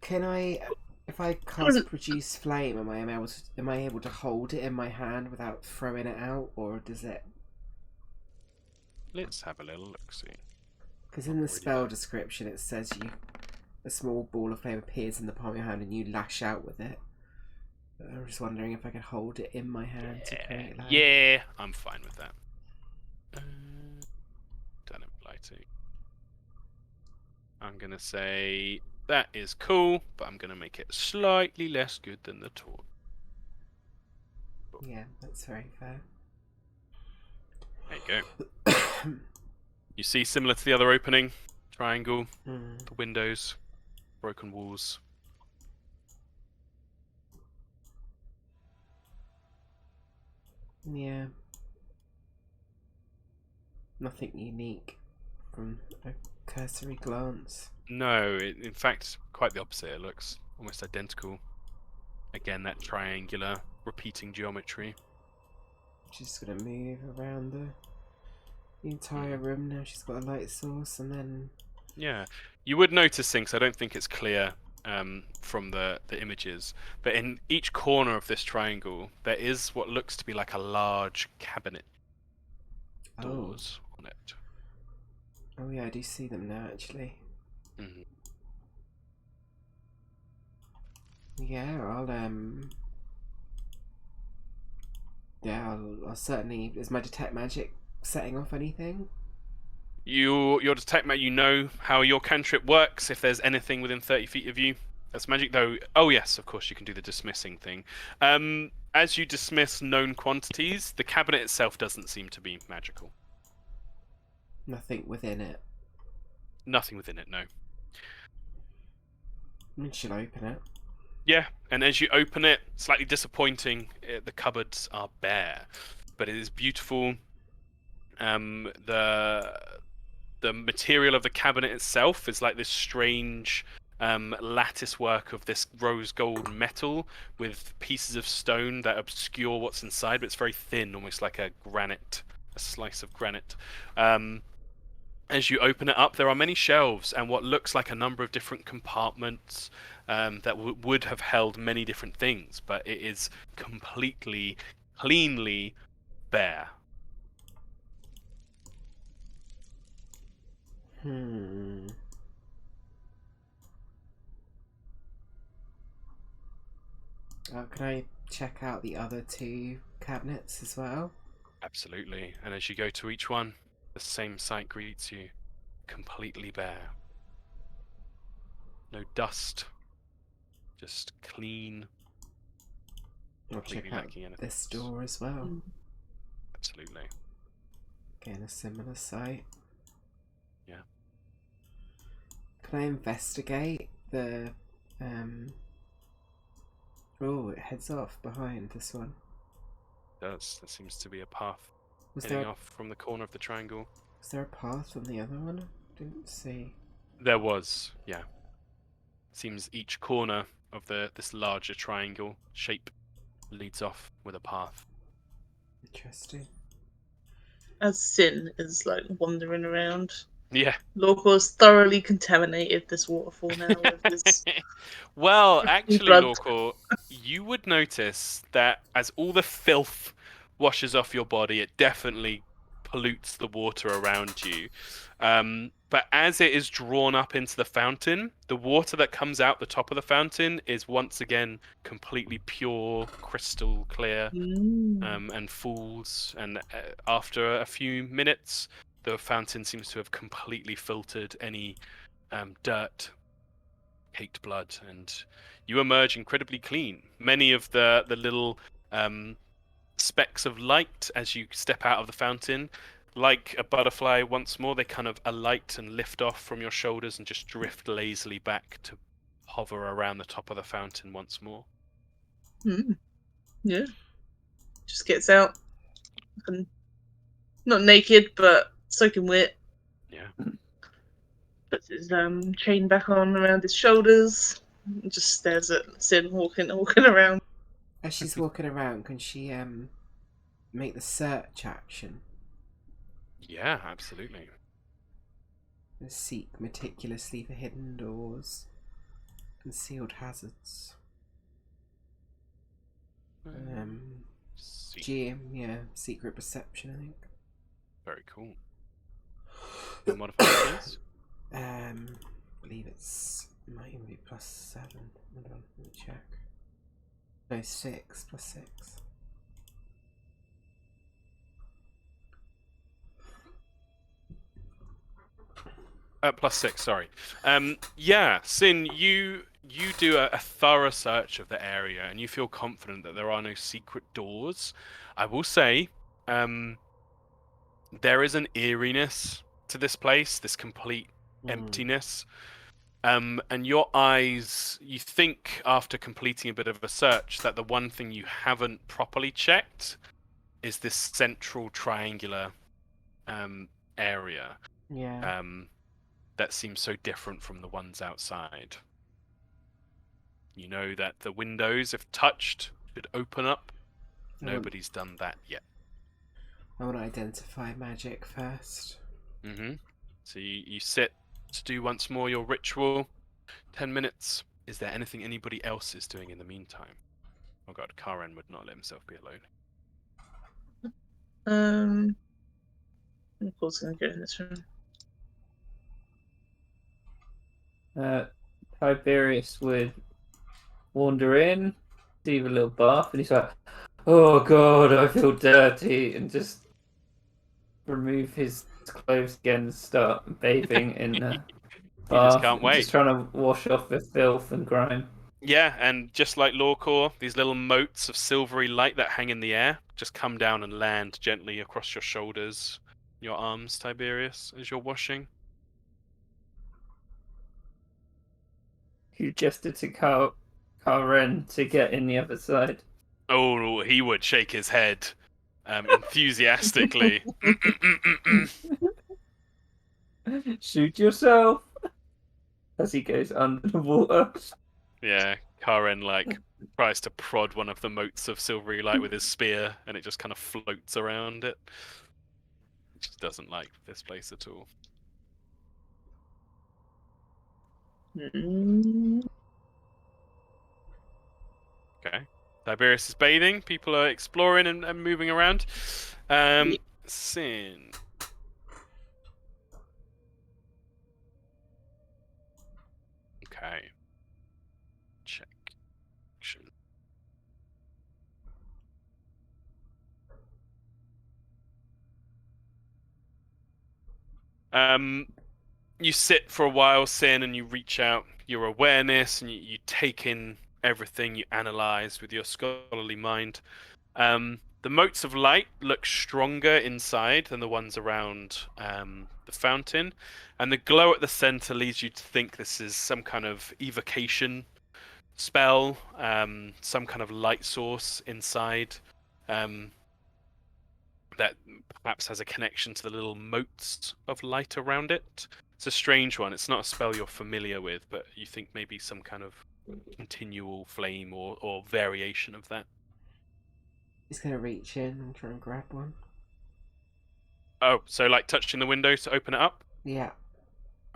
Can I, if I cast produce flame, am I able to hold it in my hand without throwing it out, or does it? Let's have a little look. See. Because in the spell description it says a small ball of flame appears in the palm of your hand and you lash out with it. But I'm just wondering if I could hold it in my hand to create light. Yeah, I'm fine with that. Dynamic lighting. I'm gonna say that is cool, but I'm gonna make it slightly less good than the torch. Yeah, that's very fair. There you go. You see, similar to the other opening, triangle, the windows, broken walls. Yeah. Nothing unique from a cursory glance. No, in fact, quite the opposite. It looks almost identical. Again, that triangular, repeating geometry. She's gonna move around the entire room now. She's got a light source, and then Yeah, you would notice things. I don't think it's clear from the images, but in each corner of this triangle, there is what looks to be like a large cabinet doors on it. Oh yeah, I do see them now actually. Mhm. Yeah, I'll certainly. Is my detect magic setting off anything? Your detect magic, you know how your cantrip works. If there's anything within 30 feet of you, that's magic. Though, oh yes, of course you can do the dismissing thing. As you dismiss known quantities, the cabinet itself doesn't seem to be magical. Nothing within it. Nothing within it, no. I mean, should I open it? Yeah, and as you open it, slightly disappointing, the cupboards are bare, but it is beautiful. The material of the cabinet itself is like this strange lattice work of this rose gold metal with pieces of stone that obscure what's inside, but it's very thin, almost like a slice of granite. As you open it up, there are many shelves and what looks like a number of different compartments that would have held many different things, but it is completely, cleanly bare. Can I check out the other two cabinets as well? Absolutely. And as you go to each one, the same sight greets you. Completely bare. No dust. Just clean. I'll Completely check out lacking anything this else. door as well. Absolutely. Again, a similar sight. Yeah. Can I investigate the Oh, it heads off behind this one. It does. There seems to be a path Was heading there off from the corner of the triangle. a path on the other one? I didn't see. There was, yeah. Seems each corner of this larger triangle shape leads off with a path. Interesting. As Sin is like wandering around, Yeah. Lorco's thoroughly contaminated this waterfall now with his Well, actually, blood. Lorco, you would notice that as all the filth washes off your body, it definitely pollutes the water around you. But as it is drawn up into the fountain, the water that comes out the top of the fountain is once again completely pure, crystal clear, and falls. And after a few minutes, the fountain seems to have completely filtered any dirt, caked blood, and you emerge incredibly clean. Many of the little specks of light as you step out of the fountain, like a butterfly once more, they kind of alight and lift off from your shoulders and just drift lazily back to hover around the top of the fountain once more. Yeah. Just gets out and Not naked, but soaking wet. Yeah. Puts his chain back on around his shoulders. And just stares at Sin walking around. As she's walking around, can she make the search action Yeah, absolutely. and seek meticulously for hidden doors, concealed hazards? See. Secret perception, I think. Very cool. And modifier, please. I believe might even be +7. Hold on, let me check. No, 6 +6. +6, sorry. Yeah, Sin, you do a thorough search of the area, and you feel confident that there are no secret doors. I will say, there is an eeriness to this place, this complete emptiness. And your eyes, you think after completing a bit of a search that the one thing you haven't properly checked is this central triangular area. Yeah. That seems so different from the ones outside. You know that the windows, if touched, should open up. Nobody's done that yet. I want to identify magic first. So you sit to do once more your ritual. 10 minutes. Is there anything anybody else is doing in the meantime? Oh god, Karen would not let himself be alone. Of course, gonna go in this room. Tiberius would wander in, do a little bath, and he's like, "Oh God, I feel dirty," and just remove his clothes again and start bathing in the You just bath, can't wait. just trying to wash off the filth and grime. Yeah, and just like Lawcore, these little motes of silvery light that hang in the air just come down and land gently across your shoulders, your arms, Tiberius, as you're washing. You gestured to Karen to get in the other side. Oh, he would shake his head enthusiastically. Shoot yourself as he goes under the water. Yeah, Karen tries to prod one of the motes of silvery light with his spear, and it just kind of floats around it. He just doesn't like this place at all. Okay. Tiberius is bathing. People are exploring and moving around. Sin. Okay. Check. Action. You sit for a while, Sin, and you reach out your awareness, and you take in everything, you analyze with your scholarly mind. The motes of light look stronger inside than the ones around the fountain, and the glow at the center leads you to think this is some kind of evocation spell, some kind of light source inside that perhaps has a connection to the little motes of light around it. It's a strange one. It's not a spell you're familiar with, but you think maybe some kind of continual flame or variation of that. He's gonna reach in and try and grab one. Oh, so like touching the window to open it up? Yeah.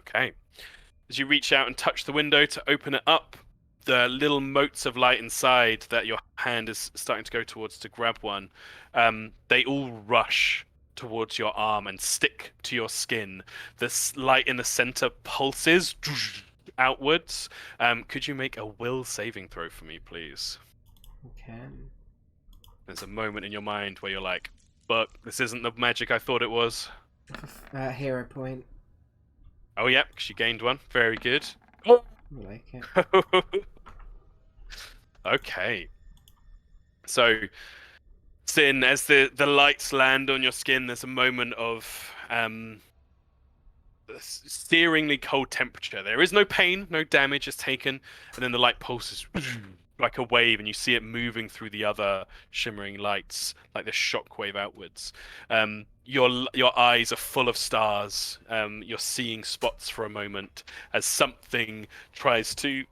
Okay. As you reach out and touch the window to open it up, the little motes of light inside that your hand is starting to go towards to grab one, they all rush towards your arm and stick to your skin. This light in the center pulses outwards. Could you make a will saving throw for me, please? Okay. There's a moment in your mind where you're like, "But this isn't the magic I thought it was." Hero point. Oh, yeah, she gained one. Very good. I like it. Okay. So, Sin, as the lights land on your skin, there's a moment of searingly cold temperature. There is no pain, no damage is taken, and then the light pulses like a wave, and you see it moving through the other shimmering lights, like this shockwave outwards. your eyes are full of stars. You're seeing spots for a moment as something tries to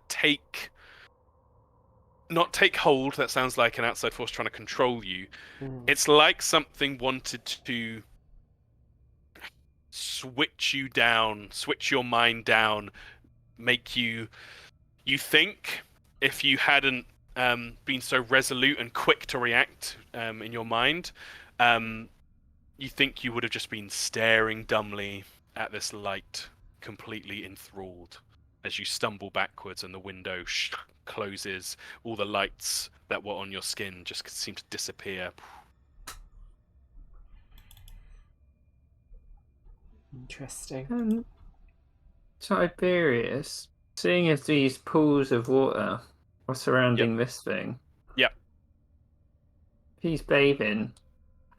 take not take hold. That sounds like an outside force trying to control you. It's like something wanted to switch you down, switch your mind down, make you think if you hadn't been so resolute and quick to react in your mind, you think you would have just been staring dumbly at this light, completely enthralled, as you stumble backwards and the window closes. All the lights that were on your skin just seem to disappear. Interesting. Tiberius, seeing as these pools of water are surrounding this thing. Yep. He's bathing.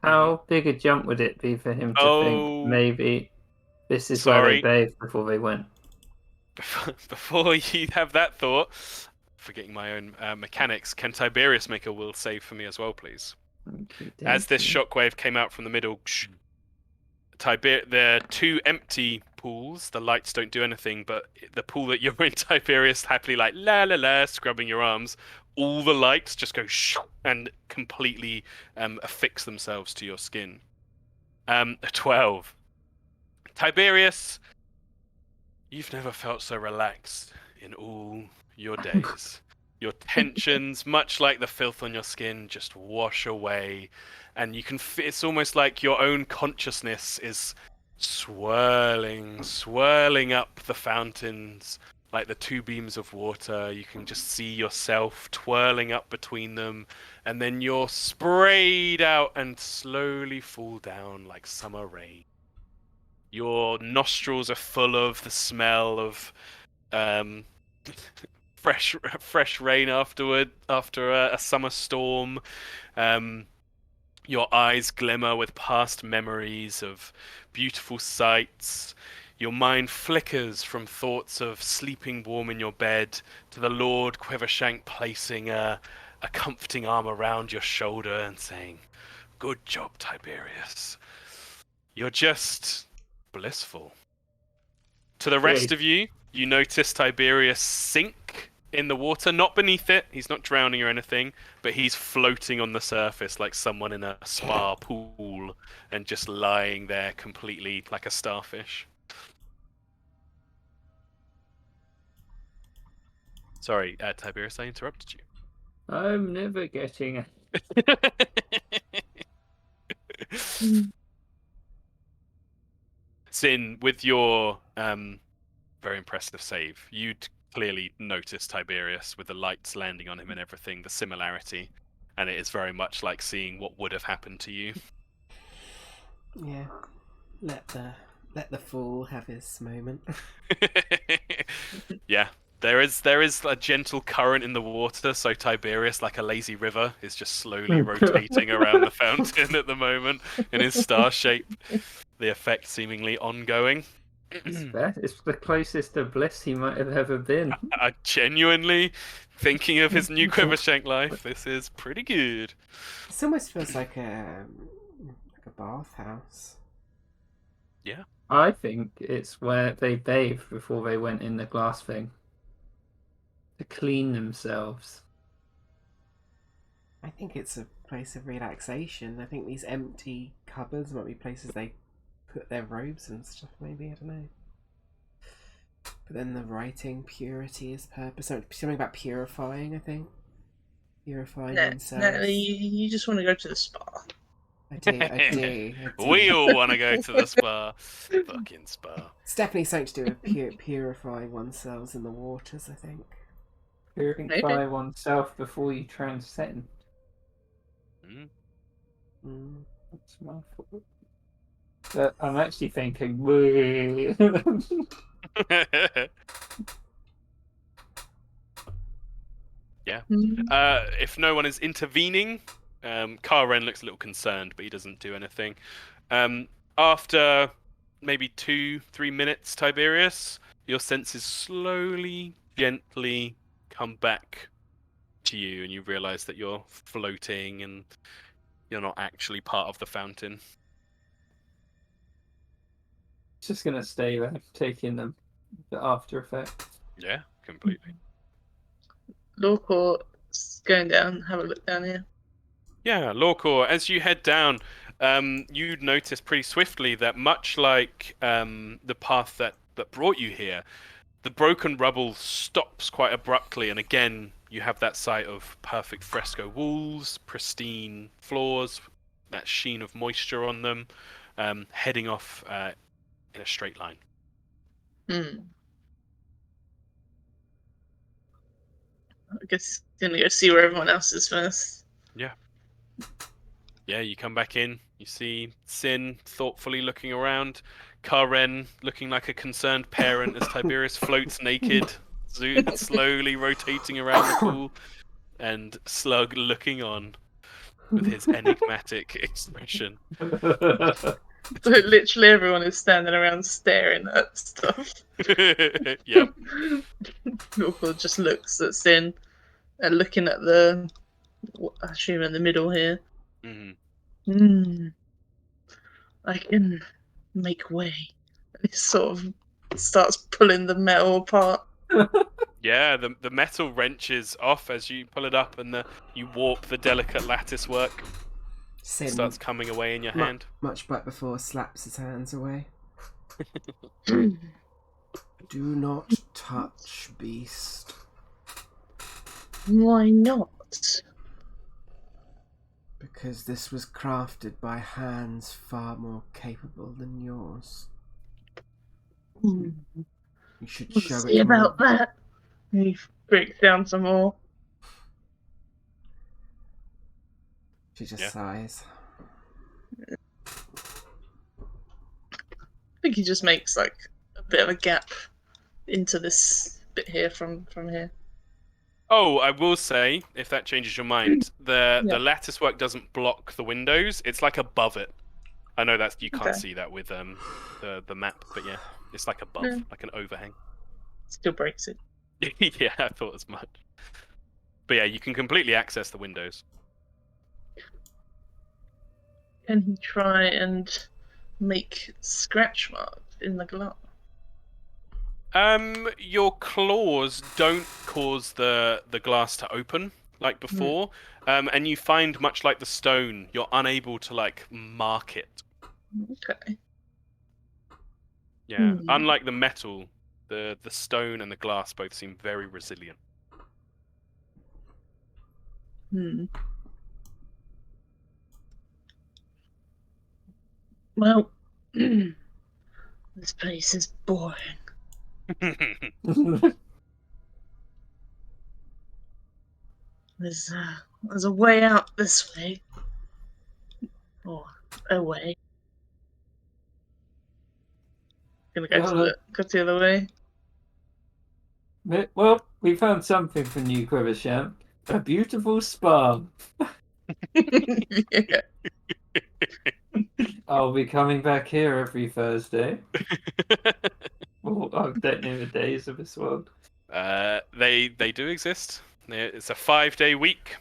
How big a jump would it be for him to think maybe this is where they bathed before they went? Before you have that thought, forgetting my own mechanics, can Tiberius make a will save for me as well, please? As this shockwave came out from the middle, the two empty pools, the lights don't do anything, but the pool that you're in, Tiberius, happily like la la la, scrubbing your arms, all the lights just go and completely affix themselves to your skin. 12. Tiberius, you've never felt so relaxed in all your days. Your tensions, much like the filth on your skin, just wash away, and you can. It's almost like your own consciousness is swirling up the fountains like the two beams of water. You can just see yourself twirling up between them, and then you're sprayed out and slowly fall down like summer rain. Your nostrils are full of the smell of fresh rain after a summer storm. Your eyes glimmer with past memories of beautiful sights. Your mind flickers from thoughts of sleeping warm in your bed to the Lord Quivershank placing a comforting arm around your shoulder and saying, "Good job, Tiberius." You're just blissful. To the rest of you, you notice Tiberius sink in the water, not beneath it. He's not drowning or anything, but he's floating on the surface like someone in a spa pool and just lying there completely like a starfish. Sorry, Tiberius, I interrupted you. I'm never getting Sin, with your very impressive save, you'd clearly noticed Tiberius with the lights landing on him and everything, the similarity, and it is very much like seeing what would have happened to you. Yeah, let the fool have his moment. Yeah, there is a gentle current in the water, so Tiberius, like a lazy river, is just slowly rotating around the fountain at the moment in his star shape. The effect seemingly ongoing. It's the closest to bliss he might have ever been. Genuinely thinking of his new Quivershank life, this is pretty good. This almost feels like a bathhouse. Yeah. I think it's where they bathed before they went in the glass thing. To clean themselves. I think it's a place of relaxation. I think these empty cupboards might be places they put their robes and stuff, maybe, I don't know. But then the writing, purity is purpose. Something about purifying, I think. Purifying themselves. Natalie, you just want to go to the spa. I do. We all want to go to the spa. Fucking spa. It's definitely something to do with purifying oneself in the waters, I think. Purify oneself before you transcend. That's my fault. But I'm actually thinking. Yeah. If no one is intervening, Karen looks a little concerned, but he doesn't do anything. After maybe 2-3 minutes, Tiberius, your senses slowly, gently come back to you, and you realise that you're floating, and you're not actually part of the fountain. Just gonna stay there, taking them the after effects. Yeah, completely. Lawcourt's going down. Have a look down here. Yeah, Lorcor, as you head down, you notice pretty swiftly that much like the path that brought you here, the broken rubble stops quite abruptly, and again you have that sight of perfect fresco walls, pristine floors, that sheen of moisture on them, heading off in a straight line. Hmm. I guess gonna go see where everyone else is first. Yeah, you come back in, you see Sin thoughtfully looking around, Karen looking like a concerned parent as Tiberius floats naked, slowly rotating around the pool, and Slug looking on with his enigmatic expression. So literally everyone is standing around staring at stuff. Yep. Lawcourt just looks at Sin and looking at the, I assume in the middle here. Mhm. Hmm. I can make way. He sort of starts pulling the metal apart. Yeah, the metal wrenches off as you pull it up, and you warp the delicate lattice work. Sin, Starts coming away in your mu- hand. much like before, slaps his hands away. Hmm. Do not touch, beast. Why not? Because this was crafted by hands far more capable than yours. Hmm. You should We'll show see it about more. that. He breaks down some more. She just Yeah. sighs. I think he just makes like a bit of a gap into this bit here from here. Oh, I will say, if that changes your mind, the Yeah. lattice work doesn't block the windows. It's like above it. I know that you can't Okay. see that with the map, but yeah, it's like above, Yeah. like an overhang. Still breaks it. Yeah, I thought as much. But yeah, you can completely access the windows. Can he try and make scratch marks in the glass? Your claws don't cause the glass to open like before, and you find much like the stone, you're unable to like mark it. Okay. Yeah, Hmm. unlike the metal, the stone and the glass both seem very resilient. Hmm. Well, this place is boring. There's a way out this way. Or a way. Gonna go go the other way. Well, we found something for New Quiversham. A beautiful spa. Yeah. I'll be coming back here every Thursday. Well, I don't know the days of this world. They do exist. It's a 5-day week,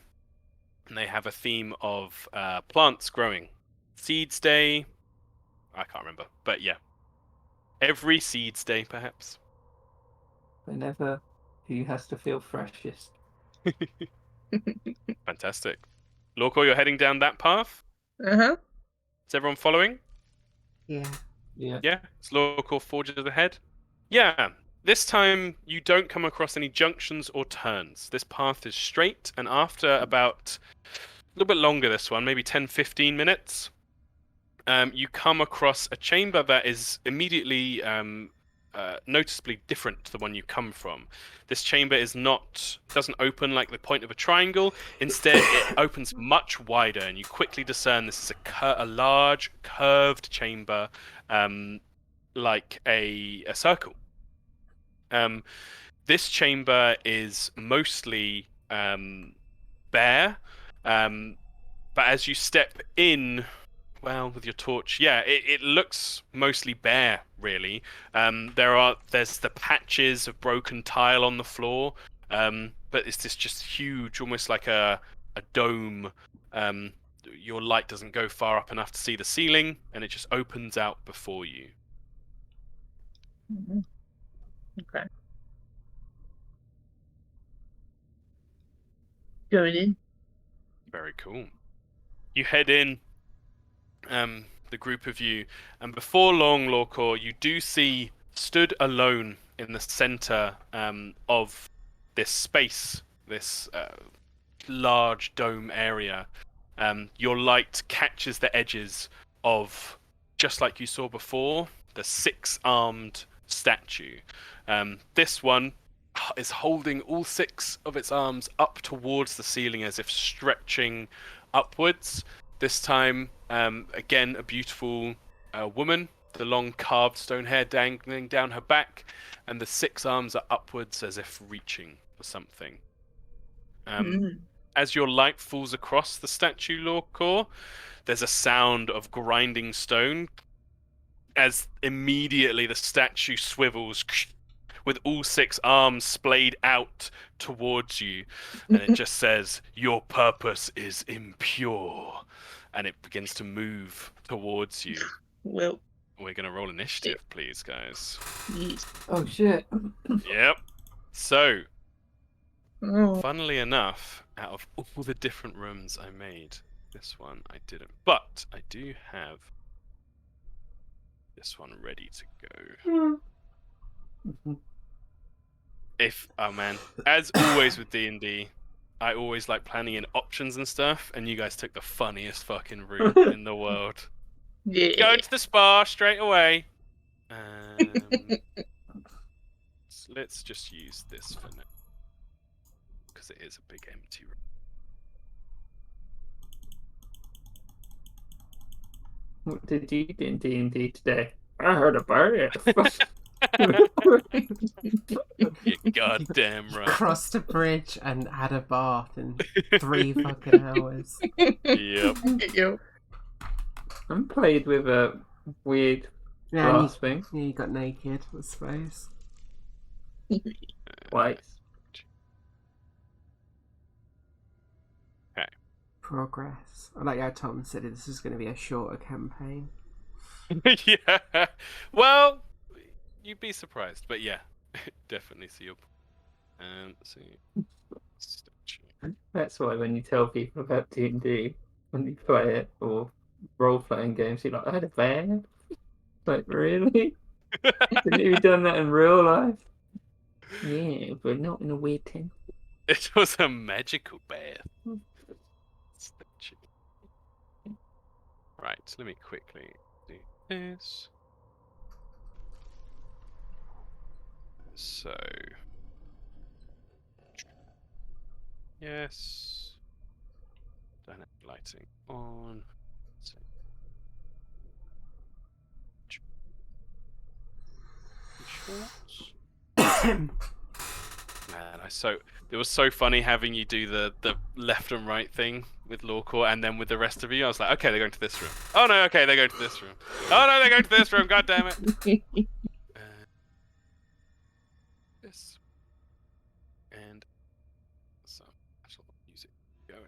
and they have a theme of plants growing. Seeds Day. I can't remember, but yeah, every Seeds Day perhaps. Whenever he has to feel freshest. Fantastic. Lorco, you're heading down that path. Uh-huh. Is everyone following? Yeah. Yeah. Yeah, it's Lorco forges ahead. Yeah, this time you don't come across any junctions or turns. This path is straight, and after about a little bit longer, this one, maybe 10-15 minutes, you come across a chamber that is immediately noticeably different to the one you come from. This chamber doesn't open like the point of a triangle. Instead, it opens much wider, and you quickly discern this is a large curved chamber, like a circle. This chamber is mostly bare, but as you step in, well, with your torch, yeah, it looks mostly bare, really. There's the patches of broken tile on the floor, but it's this just huge, almost like a dome, your light doesn't go far up enough to see the ceiling, and it just opens out before you. Mhm. Okay. Going in. Very cool. You head in, the group of you, and before long, Lorcor, you do see stood alone in the center of this space, this large dome area. Your light catches the edges of, just like you saw before, the 6-armed statue. This one is holding all 6 of its arms up towards the ceiling as if stretching upwards. This time, again, a beautiful woman, the long carved stone hair dangling down her back, and the 6 arms are upwards as if reaching for something. Mm. As your light falls across the statue, Lorcor, there's a sound of grinding stone as immediately the statue swivels with all 6 arms splayed out towards you, and it just says, "Your purpose is impure," and it begins to move towards you. Well, We're going to roll initiative, please, guys. yes. Oh shit. Yep. So, Oh. funnily enough, out of all the different rooms I made, this one I didn't. But I do have this one ready to go. Oh man, as always with D&D, I always like planning in options and stuff, and you guys took the funniest fucking route in the world. Yeah. Go to the spa straight away. So let's just use this for now, because it is a big empty room. What did you do in D&D today? I heard about it. You're goddamn right. Crossed a bridge and had a bath in 3 fucking hours. Yep. Yo. I'm played with a weird Yeah, glass thing. you got naked, I suppose. Twice. Progress. I like how Tom said this is going to be a shorter campaign. Yeah. Well, you'd be surprised, but yeah, definitely see your. See. Statue. That's why when you tell people about D&D, when you play it, or role-playing games, you're like, I had a van? Like, really? Couldn't you have done that in real life? Yeah, but not in a weird tent. It was a magical bath. Statue. Right, let me quickly do this. So. Yes. Dynamic lighting on. So. Shorts. Man, it was so funny having you do the left and right thing with Lawcore, and then with the rest of you, I was like, okay, they're going to this room. Oh no, okay, they're going to this room. Oh no, they're going to this room. God damn it. This and some actual music going.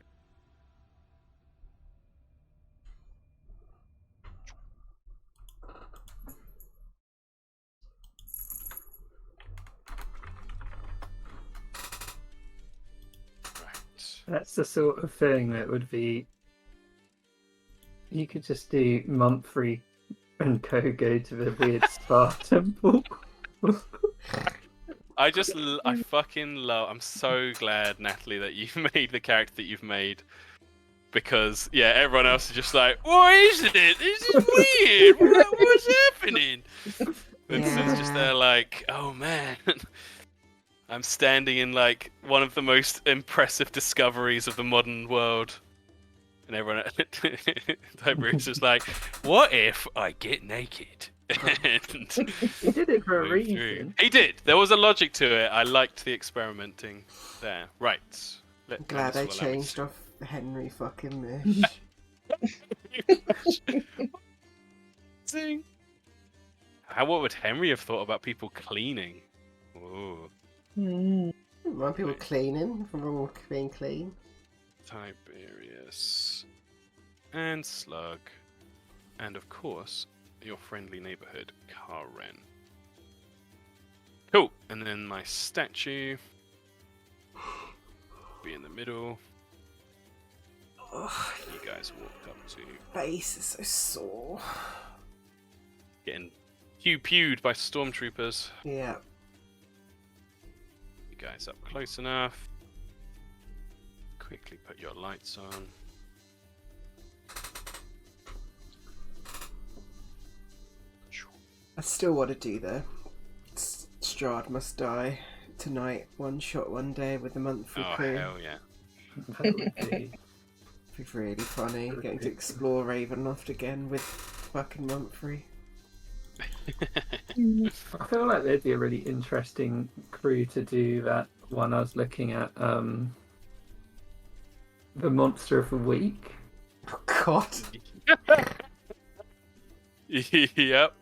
Right. That's the sort of thing that would be. You could just do monthly and go to the weird spa temple. I fucking love. I'm so glad, Natalie, that you made the character that you've made. Because, yeah, everyone else is just like, what is it? This is weird. What's happening? It's just they're like, oh man. I'm standing in, like, one of the most impressive discoveries of the modern world. And everyone, Tiberius is like, what if I get naked? And He did it for a move reason. through. He did. There was a logic to it. I liked the experimenting there. Right. I'm glad I changed off Henry fucking Mish. Sing. What would Henry have thought about people cleaning? Ooh. Mm. Don't mind people cleaning, from all being clean. Tiberius. and Slug, and of course, your friendly neighborhood, Karen. Cool. And then my statue be in the middle. Oh, You guys walk up to face is so sore. getting pew-pewed by stormtroopers. Yeah. You guys up close enough. Quickly put your lights on. I still want to do the Strahd Must Die tonight. One shot, one day with the monthly Oh, crew. hell yeah. That would be- It'd be really funny getting to explore Ravenloft again with fucking Mumphrey. I feel like they'd be a really interesting crew to do that one I was looking at. The Monster of the Week. Oh God. Yep.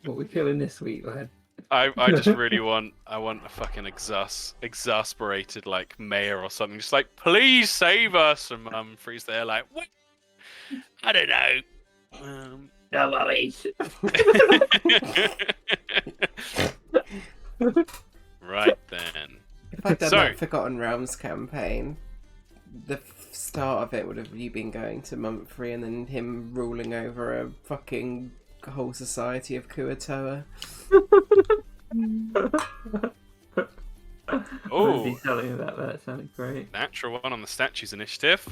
What we feeling this week, lad? I just really want a fucking exasperated like mayor or something, just like, please save us, and Freeze there like, what? I don't know. No worries. Right then. If I'd done So- that Forgotten Realms campaign, the start of it would have you been going to Mumphrey and then him ruling over a fucking whole society of Kuatoa. Oh, Be telling you about that. Sounded great. natural one on the statues initiative.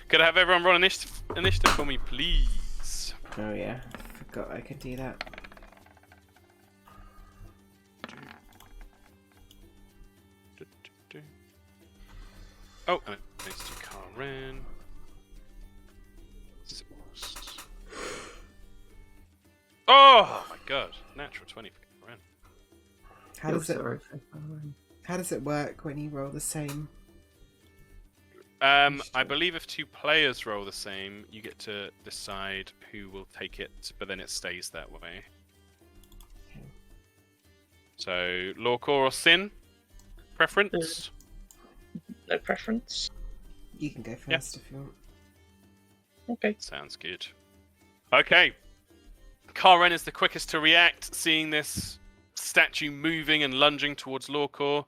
Could I have everyone roll initiative for me, please? Oh yeah, I forgot I could do that. Oh, and it needs to Karen. Oh my god, natural 20 for Karen. How does it Sorry. how does it work when you roll the same? I believe if two players roll the same, you get to decide who will take it, but then it stays that way. Okay. So, Lorcor or Sin? Preference? No preference. You can go first if you want. Okay. Sounds good. Okay. Karen is the quickest to react, seeing this statue moving and lunging towards Lorcor.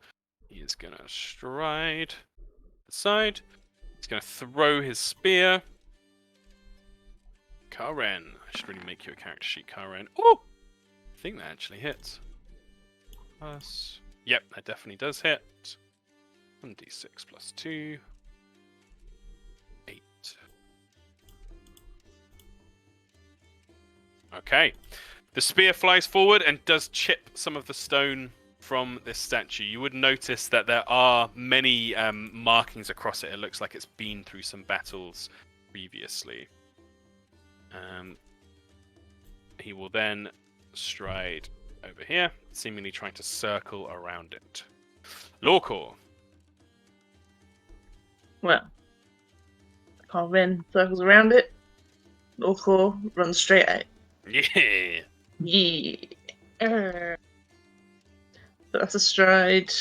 He is going to stride aside. He's going to throw his spear. Karen. I should really make you a character sheet, Karen. Oh! I think that actually hits. Plus. Yep, that definitely does hit. 1d6 plus 2. 8. Okay. The spear flies forward and does chip some of the stone from this statue. You would notice that there are many markings across it. It looks like it's been through some battles previously. He will then stride over here, seemingly trying to circle around it. Lorcor. Well, Carvin circles around it. Lorcor runs straight at it. Yeah. Yeah. So that's a stride.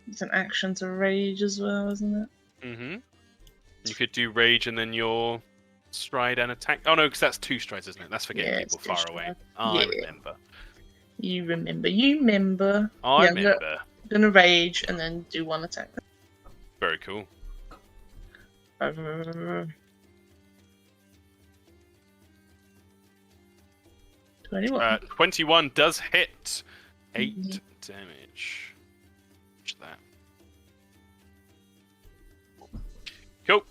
It's an action to rage as well, isn't it? Mm-hmm. You could do rage and then your stride and attack. Oh no, because that's 2 strides, isn't it? That's for getting Yeah, people it's 2 far away. strides. I Yeah. remember. You remember. I Yeah, remember. I'm gonna rage and then do 1 attack. Very cool. 21. 21 does hit. 8 damage. Watch that. Cool.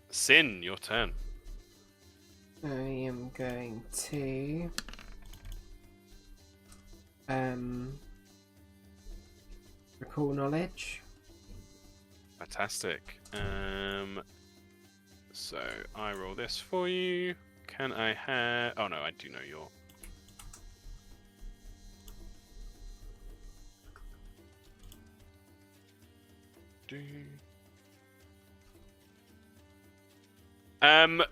Sin, your turn. I am going to recall knowledge. Fantastic. So I roll this for you. Can I have? Oh no, I do know your.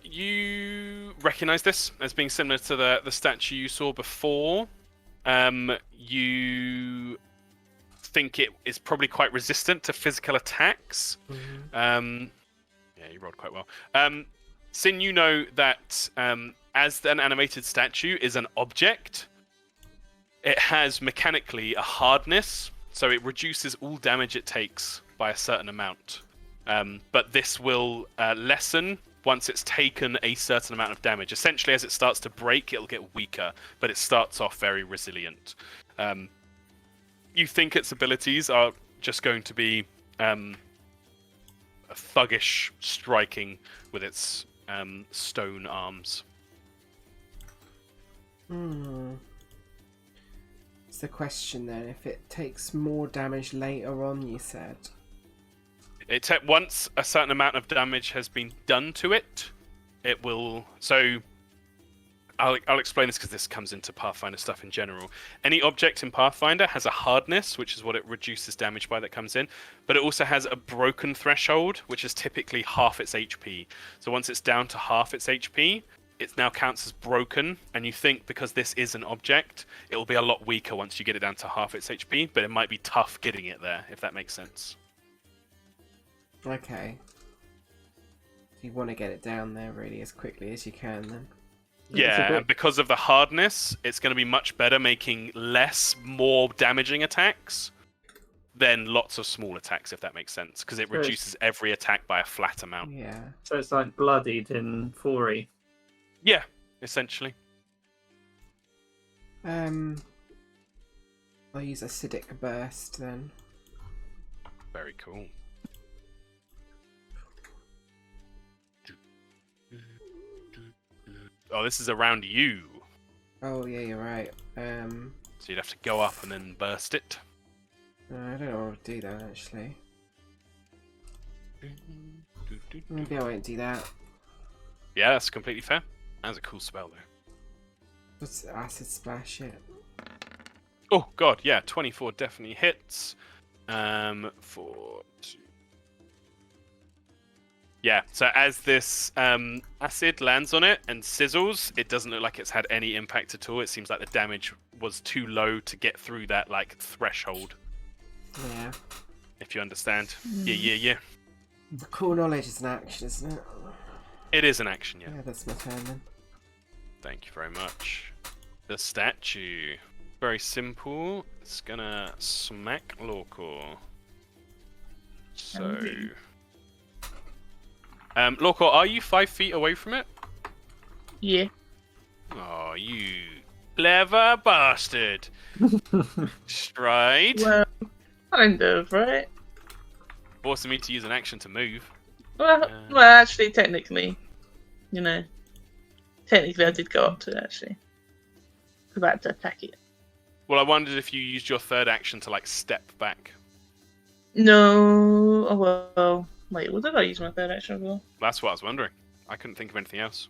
You recognize this as being similar to the statue you saw before. You think it is probably quite resistant to physical attacks. Yeah, you rolled quite well. Sin, you know that as an animated statue is an object, it has mechanically a hardness, so it reduces all damage it takes by a certain amount. But this will lessen once it's taken a certain amount of damage. Essentially, as it starts to break, it'll get weaker, but it starts off very resilient. You think its abilities are just going to be a thuggish striking with its stone arms. It's the question then, if it takes more damage later on, you said. Once a certain amount of damage has been done to it, it will. So I'll explain this because this comes into Pathfinder stuff in general. Any object in Pathfinder has a hardness, which is what it reduces damage by that comes in, but it also has a broken threshold, which is typically half its HP. So once it's down to half its HP, it now counts as broken, and you think because this is an object, it will be a lot weaker once you get it down to half its HP, but it might be tough getting it there, if that makes sense. Okay. You want to get it down there really as quickly as you can then. Yeah, and because of the hardness, it's going to be much better making more damaging attacks than lots of small attacks, if that makes sense, because it reduces every attack by a flat amount. Yeah. So it's like bloodied in 4E. Yeah, essentially. I'll use acidic burst then. Very cool. Oh, this is around you. Oh yeah, you're right. So you'd have to go up and then burst it. I don't know how to do that actually. Maybe I won't do that. Yeah, that's completely fair. That's a cool spell, though. What's acid splash it? Oh god, yeah, 24 definitely hits. 4, 2. Yeah, so as this acid lands on it and sizzles, it doesn't look like it's had any impact at all. It seems like the damage was too low to get through that threshold. Yeah. If you understand. Yeah. Cool knowledge is an action, isn't it? It is an action, yeah. Yeah, that's my turn then. Thank you very much. The statue. Very simple. It's gonna smack Lorcor. So... Lorcor, are you 5 feet away from it? Yeah. Oh, you clever bastard. Stride. Well, kind of, right? Forcing me to use an action to move. Well, actually, technically, technically I did go up to it, actually. About to attack it. Well, I wondered if you used your third action to, step back. No. Oh, well. Wait, what did I use my third action for? That's what I was wondering. I couldn't think of anything else.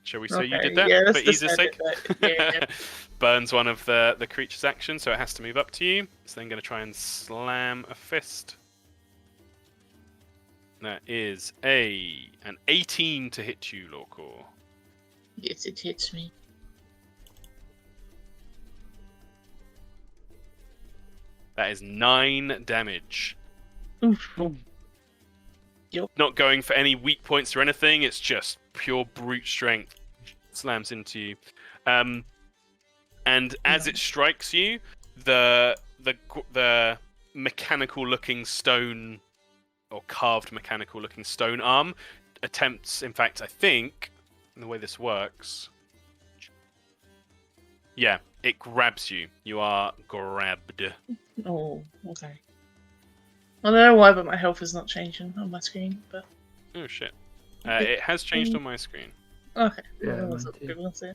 Shall we say you did that? Yeah, for ease's sake? Yeah. Burns one of the creature's actions, so it has to move up to you. It's then going to try and slam a fist. That is an 18 to hit you, Lorcor. Yes, it hits me. That is 9 damage. Oof. Yep. Not going for any weak points or anything. It's just pure brute strength. Slams into you. And as it strikes you, the mechanical-looking stone, or carved mechanical-looking stone arm, attempts. In fact, I think, in the way this works, yeah, it grabs you. You are grabbed. Oh, okay. I don't know why, but my health is not changing on my screen. But Oh shit! It has changed on my screen. okay, Yeah, that was mine a too. good one. So.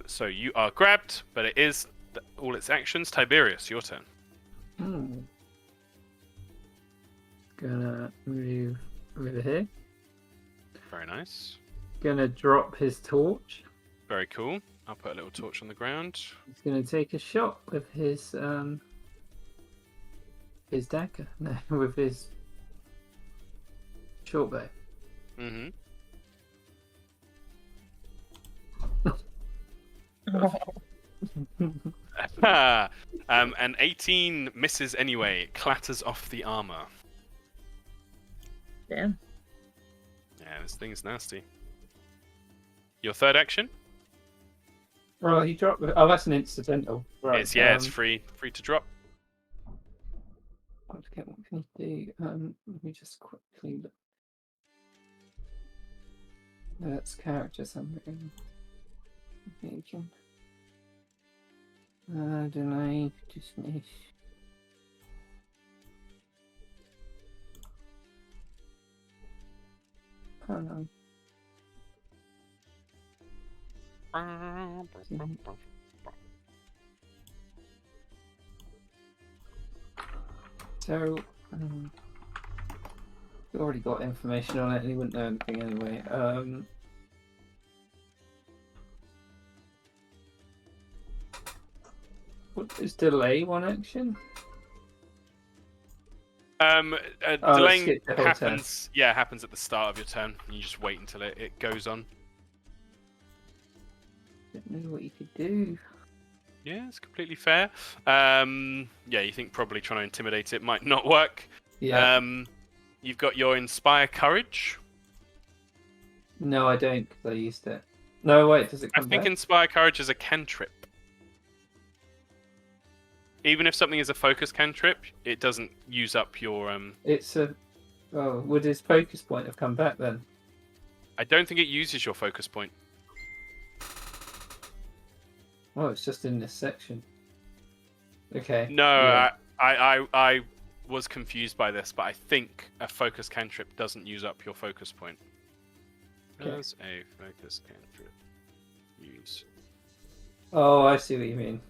So you are grabbed, but it is all its actions. Tiberius, your turn. Gonna move over here. Very nice. Gonna drop his torch. Very cool. I'll put a little torch on the ground. He's gonna take a shot with his dagger. No, with his short bow. Mm-hmm. An 18 misses anyway. It clatters off the armor. Damn. Yeah, this thing's nasty. Your third action? Well, he dropped. Oh, that's an incidental. Right. It's free to drop. I forget what can he do. Let me just quickly look. That's character summary. Thinking. Delay, dismiss. Oh no. So, we already got information on it, and he wouldn't know anything anyway. What is delay one action? Delaying skip the whole happens. Yeah, happens at the start of your turn. You just wait until it goes on. Didn't know what you could do. Yeah, it's completely fair. Yeah, you think probably trying to intimidate it might not work. Yeah. You've got your Inspire Courage. No, I don't, because I used it. No, wait, does it I come think back? Inspire Courage is a cantrip. Even if something is a focus cantrip, it doesn't use up your It's a... Oh, would his focus point have come back then? I don't think it uses your focus point. Oh, it's just in this section. Okay. No, yeah. I was confused by this, but I think a focus cantrip doesn't use up your focus point. Okay. Does a focus cantrip use Oh, I see what you mean.